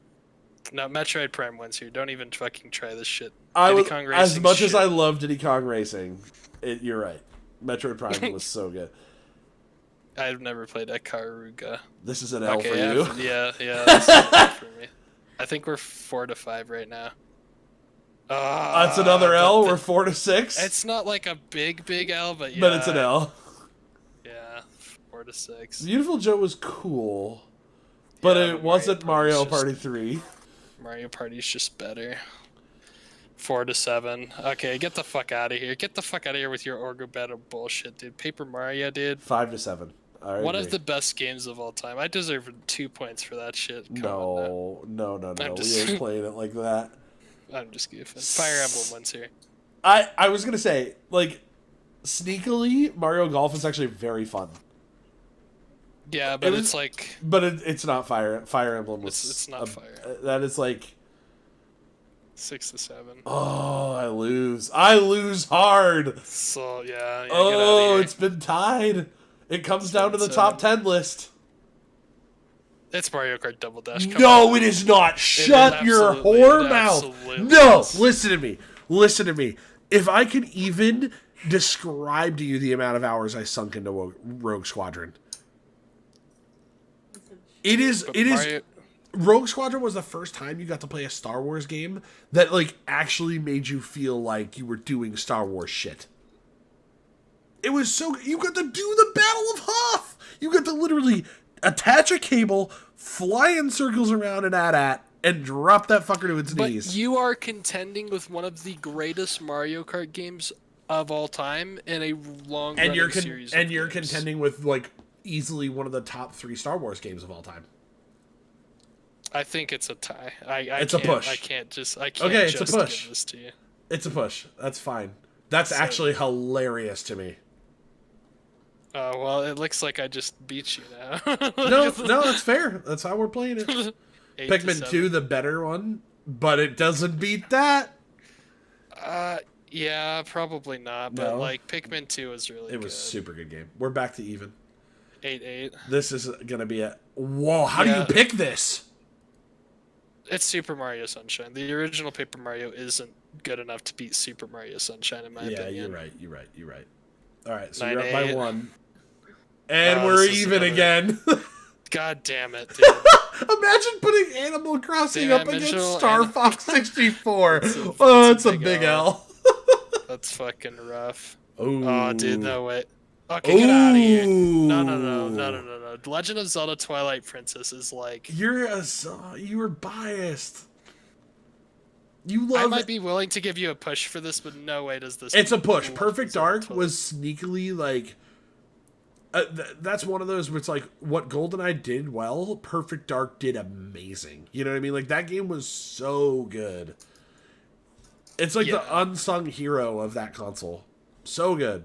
No, Metroid Prime wins here. Don't even fucking try this shit. I Diddy was, Kong as Racing's much as shit. I love Diddy Kong Racing, you're right. Metroid Prime was so good. I've never played Ikaruga. This is an L for yeah, you. yeah, that's an L for me. I think we're 4 to 5 right now. That's another L. We're 4 to 6. It's not like a big L, but yeah. But it's an L. Yeah, 4 to 6. Beautiful Joe was cool, but Yeah, it wasn't Mario Party's Party just- 3. Mario Party's just better. 4 to 7. Okay, get the fuck out of here. Get the fuck out of here with your Orgo Battle bullshit, dude. Paper Mario, dude. 5 to 7. I One agree. of the best games of all time. I deserve 2 points for that shit. Come on No. I'm We just- ain't playing it like that. now. I'm just goofing. Fire Emblem wins here. I was gonna say, like, sneakily, Mario Golf is actually very fun, Yeah, but It was- it's like but it's not Fire Emblem. Was It's not Fire. That is like, 6 to 7. oh, I lose hard. So yeah. Yeah, get Oh, outta here. it's been tied. It comes down to the 7. top 10 list. It's Mario Kart Double Dash. Come No, on. it is not. Shut your absolutely- whore it mouth. absolutely No, is. listen to me. Listen to me. If I could even describe to you the amount of hours I sunk into Rogue Squadron. It is. But It is. Mario- Rogue Squadron was the first time you got to play a Star Wars game that like actually made you feel like you were doing Star Wars shit. It was so you got to do the Battle of Hoth. You got to literally attach a cable, fly in circles around an AT-AT, and drop that fucker to its But knees. you are contending with one of the greatest Mario Kart games of all time in a long and you're series. and of you're games. contending with like easily one of the top 3 Star Wars games of all time. I think it's a tie. It's a push. I can't Okay, it's a just push. give this to you. It's a push. That's fine. That's So- actually hilarious to me. Well, it looks like I just beat you now. No, that's fair. That's how we're playing it. 8 to Pikmin 7. 2, the better one, but it doesn't beat that. Yeah, probably not. But No? like Pikmin 2 is really It was good. super good game. We're back to even. 8-8. This is gonna be a whoa. How do you Yeah. pick this? It's Super Mario Sunshine. The original Paper Mario isn't good enough to beat Super Mario Sunshine, in my Yeah, opinion. you're right. All right, so you're up by 9-8. 1, and Oh, we're this is even another- again. God damn it, dude. Imagine putting Animal Crossing Damn, up against Mitchell, Star Anim- Fox 64. It's a- Oh, it's it's a a big big L. L. That's fucking rough. Ooh. Oh, dude, no way. Okay, get out of here. Ooh. No. Legend of Zelda Twilight Princess is like... You were biased. You love I might be willing to give you a push for this, but no way does this... It's a push. Legend of Perfect Zelda Dark Twilight- was sneakily like. That's one of those where it's like what GoldenEye did well, Perfect Dark did amazing. You know what I mean? Like that game was so good. It's like the Yeah. unsung hero of that console. So good.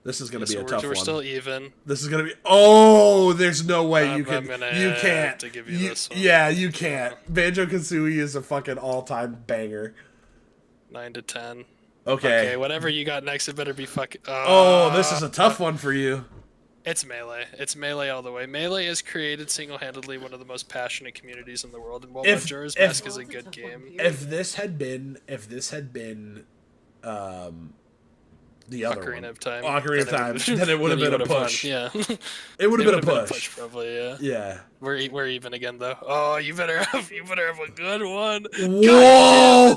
This is gonna be So a tough we're one. still even. This is gonna be. Oh, there's no way you I'm can. gonna You have can't. to give you this one. Yeah, you can't. Banjo Kazooie is a fucking all-time banger. 9 to 10. Okay. Okay, whatever you got next, it better be fucking... Oh, this is a tough one for you. It's Melee. It's Melee all the way. Melee has created single-handedly one of the most passionate communities in the world, and while If- Majora's if- Mask is a Well, it's good tough game... one, If period. this had been, the other Ocarina one, of Time. Ocarina of Time, then it would have then been you a would've won. push. Yeah. It would It have been a would've push. probably, yeah. Yeah. We're even again, though. Oh, you better have a good one. Whoa!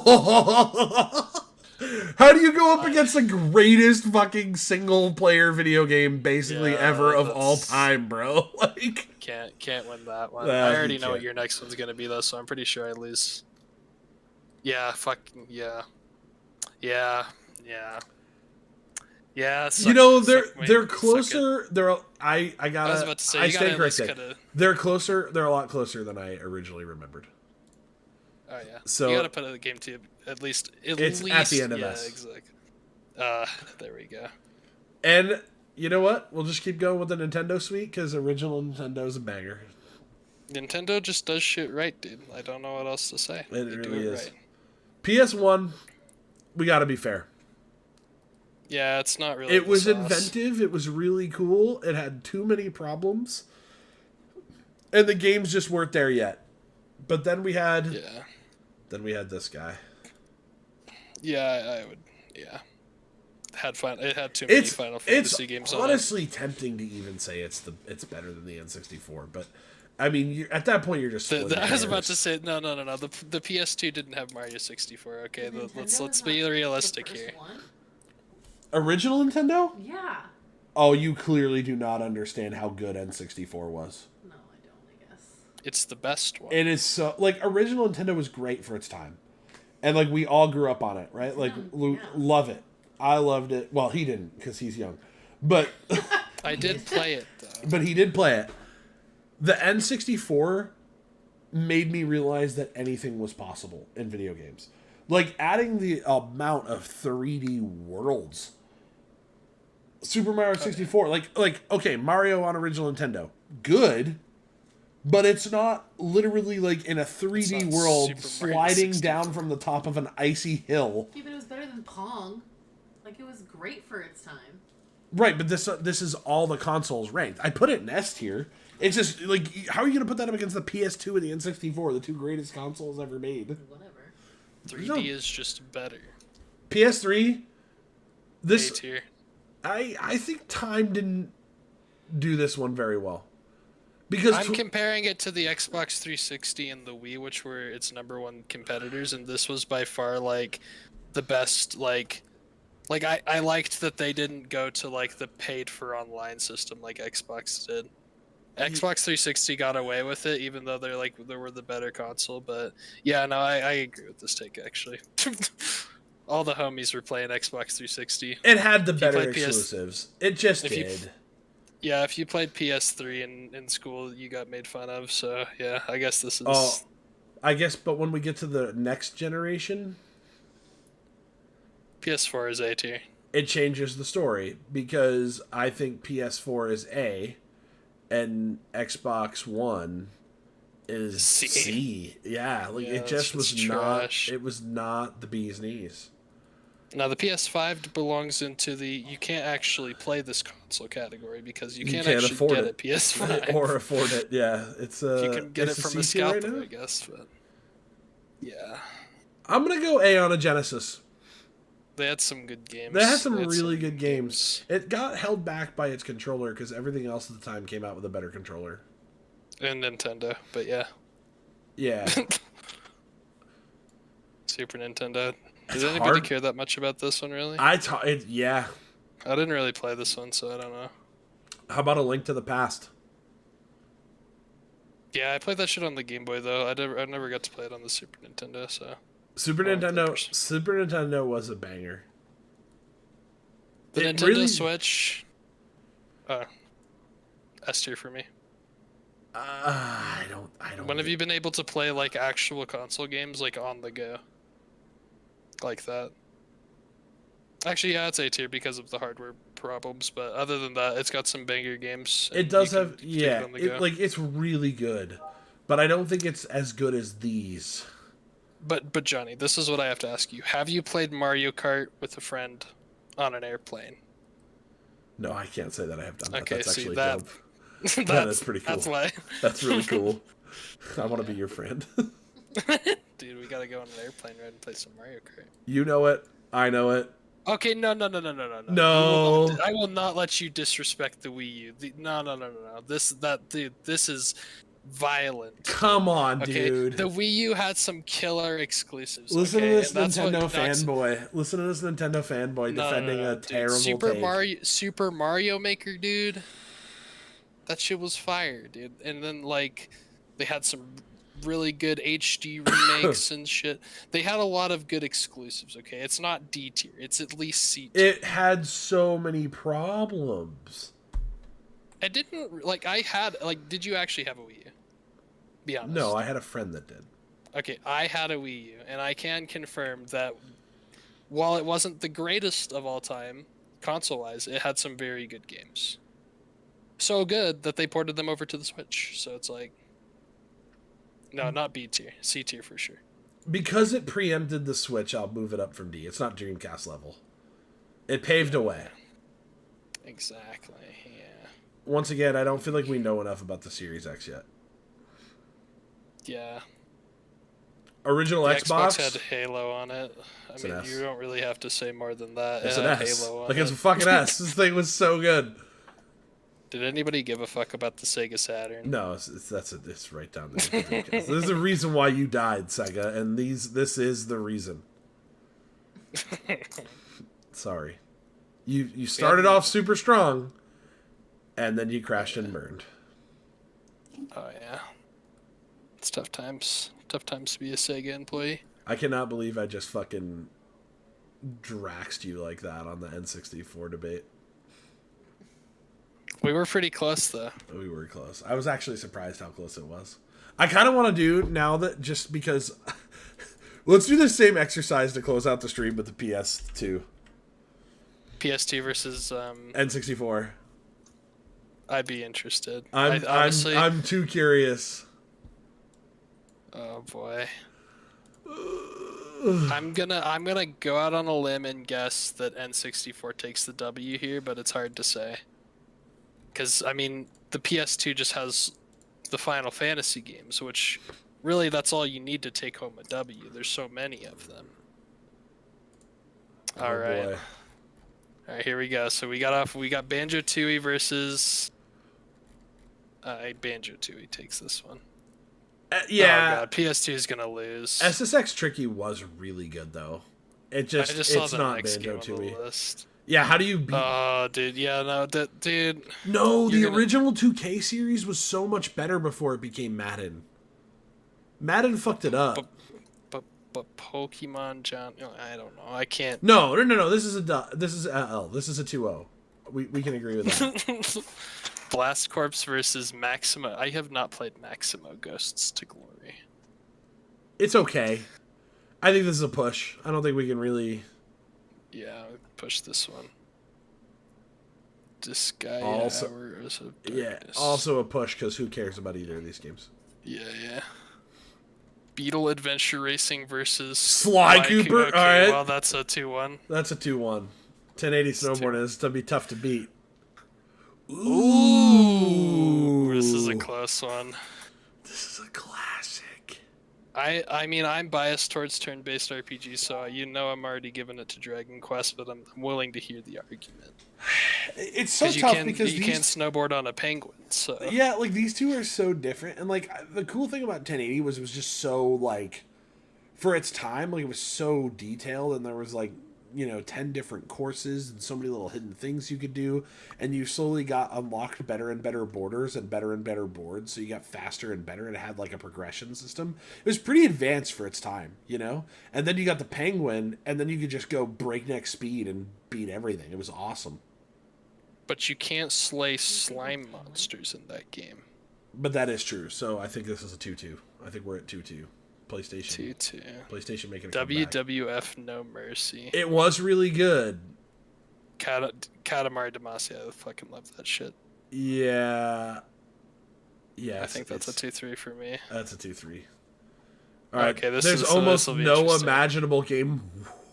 How do you go up against the greatest fucking single-player video game basically Yeah, ever of all that's- time, bro? Like, Can't win that one. Nah, I you already know what can't. your next one's gonna be, though, so I'm pretty sure I lose. Yeah, fucking yeah. Yeah. you know, they're suck they're it. closer. They're I gotta. I was about to say, I you gotta stand at least corrected. kinda- They're closer. They're a lot closer than I originally remembered. Oh yeah. So- you gotta put a game to at least. It's at the end of yeah, S. Exactly. There we go. And you know what? We'll just keep going with the Nintendo Suite because original Nintendo's a banger. Nintendo just does shit right, dude. I don't know what else to say. It They do really is. right. PS1, we gotta be fair. Yeah, it's not really. It the was sauce. inventive. It was really cool. It had too many problems, and the games just weren't there yet. But then we had, Yeah. this guy. Yeah, I would. Yeah. It had too many It's Final it's Fantasy games on it. honestly tempting to even say it's better than the N64, but I mean, at that point you're just. splitting I was about hairs. to say no. The PS2 didn't have Mario 64. Okay, Nintendo let's is be not realistic the first here. one? Original Nintendo? Yeah. Oh, you clearly do not understand how good N64 was. No, I don't, I guess. It's the best one. It is so like original Nintendo was great for its time, and like we all grew up on it, right? Like Yeah. love it. I loved it. Well, he didn't because he's young, but I did play it though. but he did play it. The N64 made me realize that anything was possible in video games. Like adding the amount of 3D worlds. Super Mario 64, like okay, Mario on original Nintendo, good, but it's not literally like in a 3D not world Super Mario sliding 64. down from the top of an icy hill. Yeah, but it was better than Pong. Like, it was great for its time. Right, but this is all the consoles ranked. I put it in S tier. It's just like how are you gonna put that up against the PS2 and the N64, the two greatest consoles ever made? Whatever. 3D No. is just better. PS3, This A tier. I think time didn't do this one very well. Because I'm comparing it to the Xbox 360 and the Wii, which were its #1 competitors, and this was by far like the best. Like I liked that they didn't go to like the paid for online system like Xbox did. Xbox 360 got away with it, even though they were the better console. But yeah, no, I agree with this take actually. All the homies were playing Xbox 360. it had the better played PS exclusives. It just if you- did. Yeah, if you played PS3 in school, you got made fun of. So yeah, I guess this is. Oh, I guess, but when we get to the next generation, PS4 is A tier. it changes the story because I think PS4 is A and Xbox One is C. C. Yeah, like Yeah, it just it's was not. trash. It was not the bee's knees. Now the PS5 belongs into the you can't actually play this console category because you can't, can't actually afford get it. a PS5 Or afford it. Yeah, it's you can get it it's from a C tier scout right though, now? I guess. But yeah, I'm gonna go A on a Genesis. they had some good games. They had some They really good games. It got held back by its controller because everything else at the time came out with a better controller. And Nintendo, but yeah, Yeah, Super Nintendo. Did It's anybody hard. care that much about this one really? yeah. I didn't really play this one, so I don't know. How about A Link to the Past? Yeah, I played that shit on the Game Boy though. I never got to play it on the Super Nintendo, so Super Oh, Nintendo. flippers. Super Nintendo was a banger. the It Nintendo really- Switch. S tier for me. I don't. When have you been able to play like actual console games like on the go? Like that. Actually, yeah, it's A tier because of the hardware problems, but other than that, it's got some banger games. It and does you have. can take Yeah, it on the go. it's really good, but I don't think it's as good as these. But Johnny, this is what I have to ask you: have you played Mario Kart with a friend on an airplane? No, I can't say that I have done that. Okay, That's see, actually that- dope. that's pretty cool. That's why. That's really cool. I want to be your friend. Dude, we gotta go on an airplane ride and play some Mario Kart. You know it. I know it. Okay, no. No. I will not let you disrespect the Wii U. No. This is violent. Come on, Okay, dude. the Wii U had some killer exclusives. Listen okay? to this and that's what Nintendo knocks- fanboy. Listen to this Nintendo fanboy No, defending a dude. terrible Super Mario Maker, dude. That shit was fire, dude. And then like, they had some really good HD remakes and shit. They had a lot of good exclusives. Okay, it's not D tier. It's at least C tier. It had so many problems. I didn't like. I had like. Did you actually have a Wii U? Be honest. No, I had a friend that did. Okay, I had a Wii U, and I can confirm that while it wasn't the greatest of all time, console-wise, it had some very good games. So good that they ported them over to the Switch. So it's like, no, not B tier, C tier for sure. Because it preempted the Switch, I'll move it up from D. It's not Dreamcast level. It paved a way. Exactly. Yeah. Once again, I don't feel like we know enough about the Series X yet. Yeah. Original The Xbox? had Halo on it. I It's an mean, S. you don't really have to say more than that. It's It an had S. Halo on Like, it's a it. fucking S. This thing was so good. Did anybody give a fuck about the Sega Saturn? No, it's right down there. Dreamcast. There's a reason why you died, Sega, and this is the reason. Sorry. You started off super strong, and then you crashed and burned. Oh yeah. It's tough times. Tough times to be a Sega employee. I cannot believe I just fucking draxed you like that on the N64 debate. We were pretty close though. We were close. I was actually surprised how close it was. I kind of want to do now that just because. Let's do the same exercise to close out the stream with the PS2. PS2 versus N64. I'd be interested. I'm I'm too curious. Oh boy. I'm gonna go out on a limb and guess that N64 takes the W here, but it's hard to say. Because I mean, the PS2 just has the Final Fantasy games, which really that's all you need to take home a W. There's so many of them. All right. Boy. All right, here we go. So we got Banjo Tooie versus. Banjo Tooie takes this one. Yeah. Oh god, PS2 is gonna lose. SSX Tricky was really good though. I just saw it's the not next Banjo game on the Tooie. list. Yeah, how do you beat? Oh, dude, yeah, no, dude. No, the you're gonna- original 2K series was so much better before it became Madden. Madden fucked it up. But Pokemon John, I don't know. I can't. No. This is a L. This is a 2-0. We can agree with that. Blast Corps versus Maximo. I have not played Maximo Ghosts to Glory. It's okay. I think this is a push. I don't think we can really. Yeah, push this one. Disgaea Also- Hours of Yeah. Darkness. Also a push because who cares about either of these games? Yeah. Beetle Adventure Racing versus Sly Cooper? Okay, Alright. well, that's a 2-1. That's a 2-1. 1080 snowboarding is gonna be tough to beat. Ooh, this is a close one. This is a classic. I mean, I'm biased towards turn-based RPGs, so I'm already giving it to Dragon Quest, but I'm willing to hear the argument. It's so Because tough because you these can't snowboard on a penguin, so yeah, like these two are so different, and like the cool thing about 1080 was it was just so like for its time, like it was so detailed, and there was like 10 different courses and so many little hidden things you could do, and you slowly got unlocked better and better borders and better boards, so you got faster and better, and it had like a progression system. It was pretty advanced for its time, and then you got the penguin, and then you could just go breakneck speed and beat everything. It was awesome. but you can't slay slime monsters in that game. But that is true. So I think this is a 2-2. I think we're at 2-2. PlayStation. 2-2. PlayStation making a comeback. WWF No Mercy. It was really good. Katamari Damacy, I fucking love that shit. Yeah. Yeah. I think that's a 2-3 for me. That's a 2-3. All right. Okay, There's almost this'll be no interesting. imaginable game.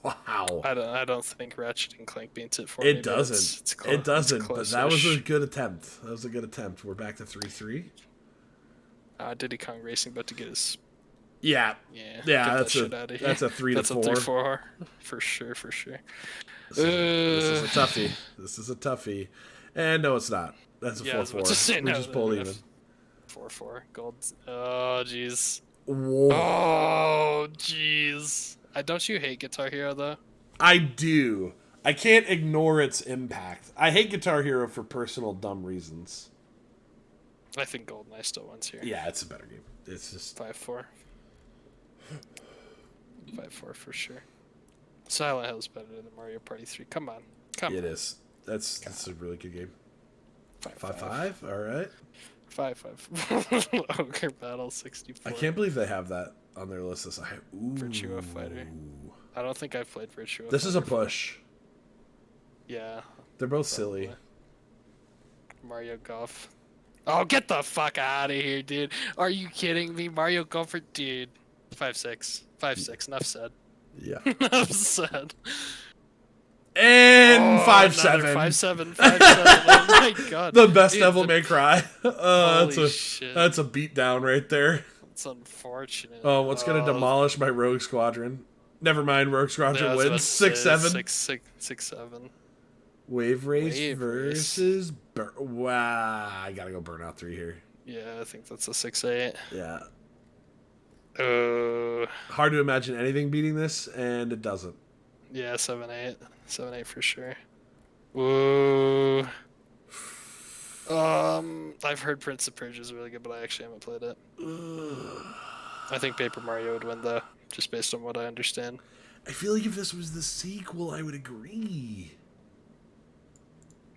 Wow. I don't think Ratchet and Clank beats it for me. It but doesn't. It's It doesn't. It's But that was a close-ish. good attempt. We're back to 3-3. Diddy Kong Racing about to get his Yeah. yeah. Yeah, get that's that shit out of here. that's a 3 to That's 4. a 3-4 for sure. This is a toughie. This is a toughie. And no, it's not. That's a Yeah, I was about to 4-4. say, We no, just pulled no, even. 4-4 gold. Oh jeez. Whoa. Oh jeez. Don't you hate Guitar Hero though? I do. I can't ignore its impact. I hate Guitar Hero for personal dumb reasons. I think GoldenEye still wins here. Yeah, it's a better game. It's just 5-4. 5-4 for sure. Silent Hill's better than Mario Party 3. Come on. it is. That's a really good game. 5-5. 5-5. All right. 5-5. Ogre Battle 64. I can't believe they have that on their list this high. Ooh. Virtua Fighter. I don't think I've played Virtua. This is a Fighter. push. Yeah. They're both silly. Probably. Mario Golf. Oh, get the fuck out of here, dude. Are you kidding me? Mario Golf, dude. 5-6. 5-6. Enough said. Yeah. Enough said. And 5-7. 5-7. 5-7. Oh my god. The best Dude, Devil the- May Cry. Holy shit. That's a beatdown right there. It's unfortunate. Oh, what's gonna demolish my Rogue Squadron? Never mind, Rogue Squadron wins 6-7. 6-7. Wave Race Wave Race. versus wow, I gotta go Burnout 3 here. Yeah, I think that's a 6-8. Yeah, Uh, hard to imagine anything beating this, and it doesn't. yeah, 7-8. 7-8 for sure. Whoa. I've heard Prince of Persia is really good, but I actually haven't played it. I think Paper Mario would win though, just based on what I understand. I feel like if this was the sequel, I would agree.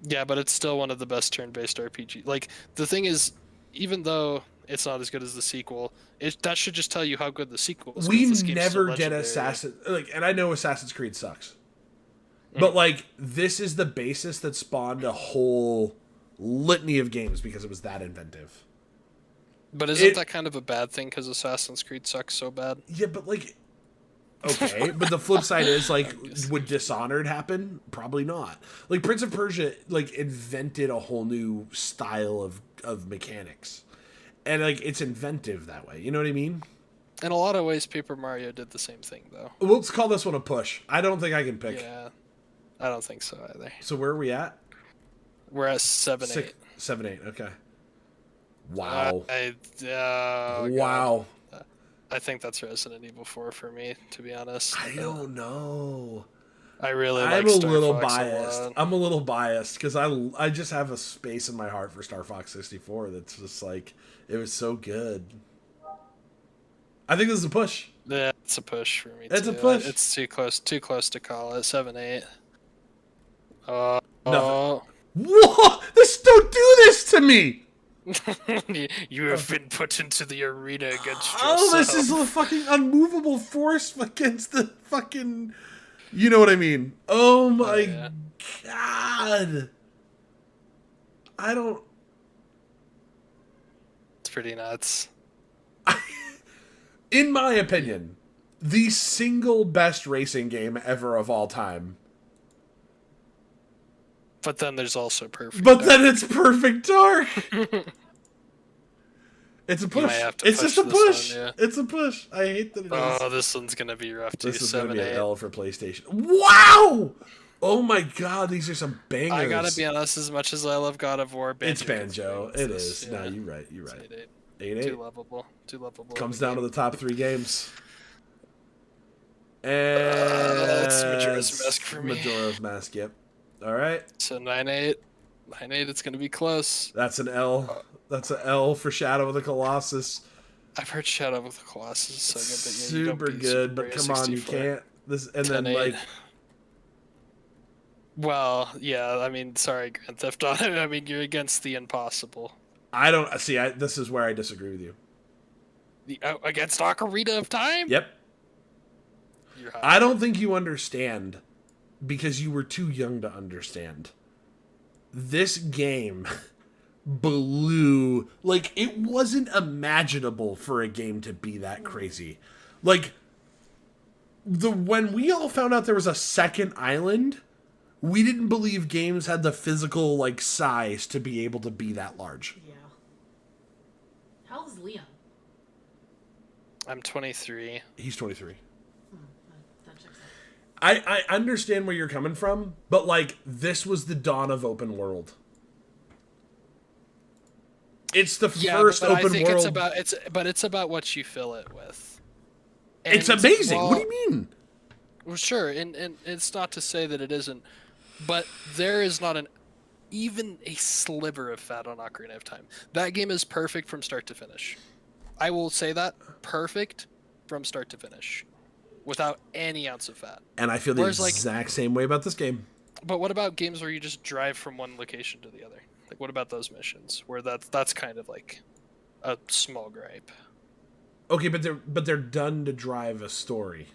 Yeah, but it's still one of the best turn-based RPG. Like the thing is, even though it's not as good as the sequel, that should just tell you how good the sequel is. We 'cause this game's so never get legendary. Assassin and I know Assassin's Creed sucks, but like this is the basis that spawned a whole litany of games because it was that inventive. But isn't that kind of a bad thing because Assassin's Creed sucks so bad? Yeah, but like, okay, but the flip side is like, would Dishonored happen? Probably not. Like Prince of Persia, like invented a whole new style of mechanics, and like it's inventive that way. You know what I mean? In a lot of ways, Paper Mario did the same thing, though. Let's call this one a push. I don't think I can pick. Yeah. I don't think so either. So where are we at? We're at 7-8. 7-8. Okay. Wow. God. Wow. I think that's Resident Evil 4 for me, to be honest. I don't know. I really I'm like a Star little Fox biased. a lot. I'm a little biased because I just have a space in my heart for Star Fox 64 that's just like, it was so good. I think this is a push. Yeah, it's a push for me. It's too. a push. It's too close to call it. 7-8. Nothing. Whoa! Don't do this to me! You have been put into the arena against yourself. Oh, this is a fucking unmovable force against the fucking... You know what I mean? Oh my yeah. god! I don't... It's pretty nuts. In my opinion, the single best racing game ever of all time. But then there's also Perfect But Dark. then it's Perfect Dark! It's a You push. might have to It's push just a this push. one, yeah. It's a push. I hate that it is. Oh, this one's gonna be rough too. This is going to be an 7-8. L for PlayStation. Wow! Oh my god, these are some bangers. I gotta be honest, as much as I love God of War, Banjo It's Banjo. It wins is. this, No, yeah. you're right. You're right. It's 8-8. 8-8. Too lovable. Too lovable. Comes of a down to game. the top 3 games. And It's Majora's Mask for me. Majora's Mask, yep. All right. So 9-8. 9-8, it's gonna be close. That's an L. That's an L for Shadow of the Colossus. I've heard Shadow of the Colossus is so good, but yeah, you Super don't beat good, Super but Mario come on, you 64. can't. This and then 10-8. like Well, yeah, I mean, sorry, Grand Theft Auto. I mean, you're against the impossible. I don't see. This is where I disagree with you. Against Ocarina of Time? Yep. You're high. I don't think you understand because you were too young to understand. This game blew, like, it wasn't imaginable for a game to be that crazy. Like, when we all found out there was a second island, we didn't believe games had the physical, like, size to be able to be that large. Yeah. How old is Liam? I'm 23. He's 23. That checks out. I understand where you're coming from, but, like, this was the dawn of open world. It's the first but open I think world. it's about what you fill it with. It's And, amazing. well, What do you mean? Well, sure, and it's not to say that it isn't, but there is not even a sliver of fat on Ocarina of Time. That game is perfect from start to finish. I will say that, perfect from start to finish, without any ounce of fat. And I feel the Whereas, like- exact same way about this game. But what about games where you just drive from one location to the other? Like, what about those missions where that's kind of like a small gripe? Okay, but they're done to drive a story,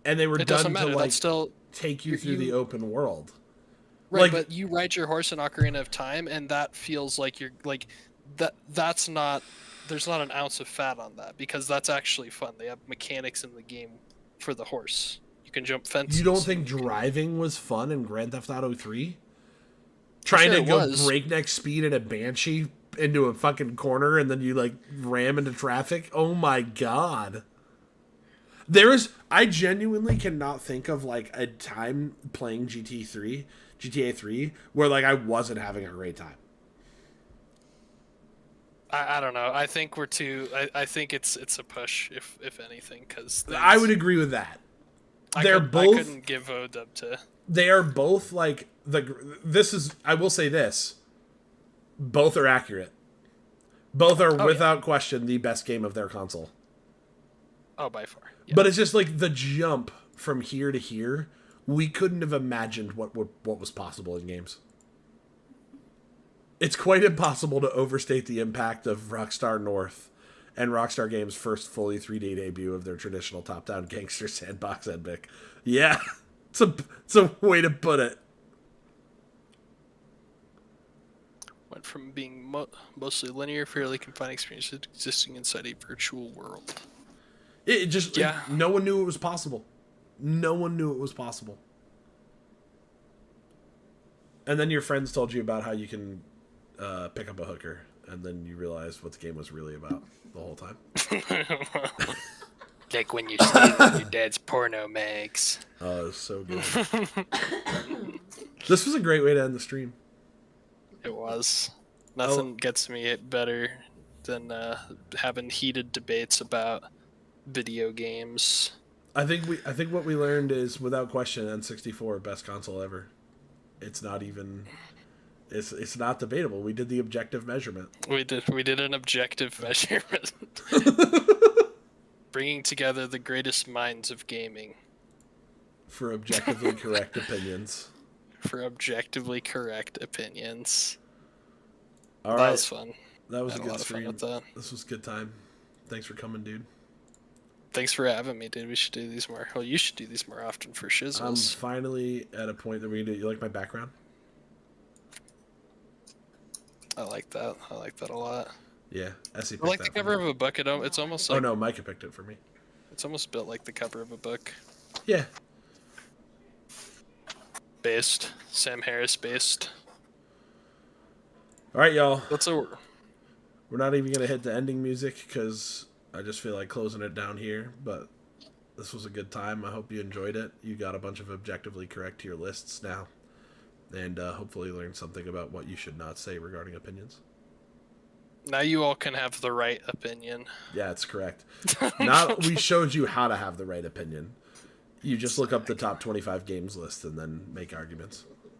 and they were It done doesn't to matter. like That's still take you through you- the open world. right. like- But you ride your horse in Ocarina of Time, and that feels like you're like that. That's not. There's not an ounce of fat on that because that's actually fun. They have mechanics in the game for the horse. You can jump fences. You don't think driving was fun in Grand Theft Auto 3? Trying Sure to it go was. breakneck speed in a Banshee into a fucking corner and then you like ram into traffic? Oh my god. I genuinely cannot think of like a time playing GTA 3 where like I wasn't having a great time. I don't know. I think we're too. I think it's a push if anything because I would agree with that. I both couldn't give ODub to. they are both like I will say this. Both are accurate. Both are yeah. without question the best game of their console. Oh, by far. Yeah. But it's just like the jump from here to here. We couldn't have imagined what was possible in games. It's quite impossible to overstate the impact of Rockstar North and Rockstar Games' first fully 3D debut of their traditional top-down gangster sandbox epic. Yeah, it's a way to put it. Went from being mostly linear, fairly confined experience to existing inside a virtual world. It just Yeah. no one knew it was possible. No one knew it was possible. And then your friends told you about how you can pick up a hooker, and then you realized what the game was really about the whole time. Like when you steal your dad's porno mags. Oh, it was so good. This was a great way to end the stream. It was. Nothing gets me better than having heated debates about video games. I think what we learned is, without question, N64 best console ever. It's not even. It's not debatable. We did the objective measurement. We did an objective measurement. Bringing together the greatest minds of gaming. For objectively correct opinions. For objectively correct opinions. All That right. was fun. That was Had a a good lot of fun stream. with that. This was a good time. Thanks for coming, dude. Thanks for having me, dude. We should do these more. Well, you should do these more often for I'm shizzles. finally at a point that we can do. You like my background? I like that. I like that a lot. Yeah, Essie picked I like the that for cover me. of a book. It's almost Oh like no, Micah picked it for me. it's almost built like the cover of a book. Yeah. Based. Sam Harris based. All right, y'all. That's a We're not even gonna hit the ending music because I just feel like closing it down here. But this was a good time. I hope you enjoyed it. You got a bunch of objectively correct to your lists now, and hopefully learned something about what you should not say regarding opinions. now you all can have the right opinion. Yeah, it's correct. Now we showed you how to have the right opinion. You just look up the top 25 games list and then make arguments.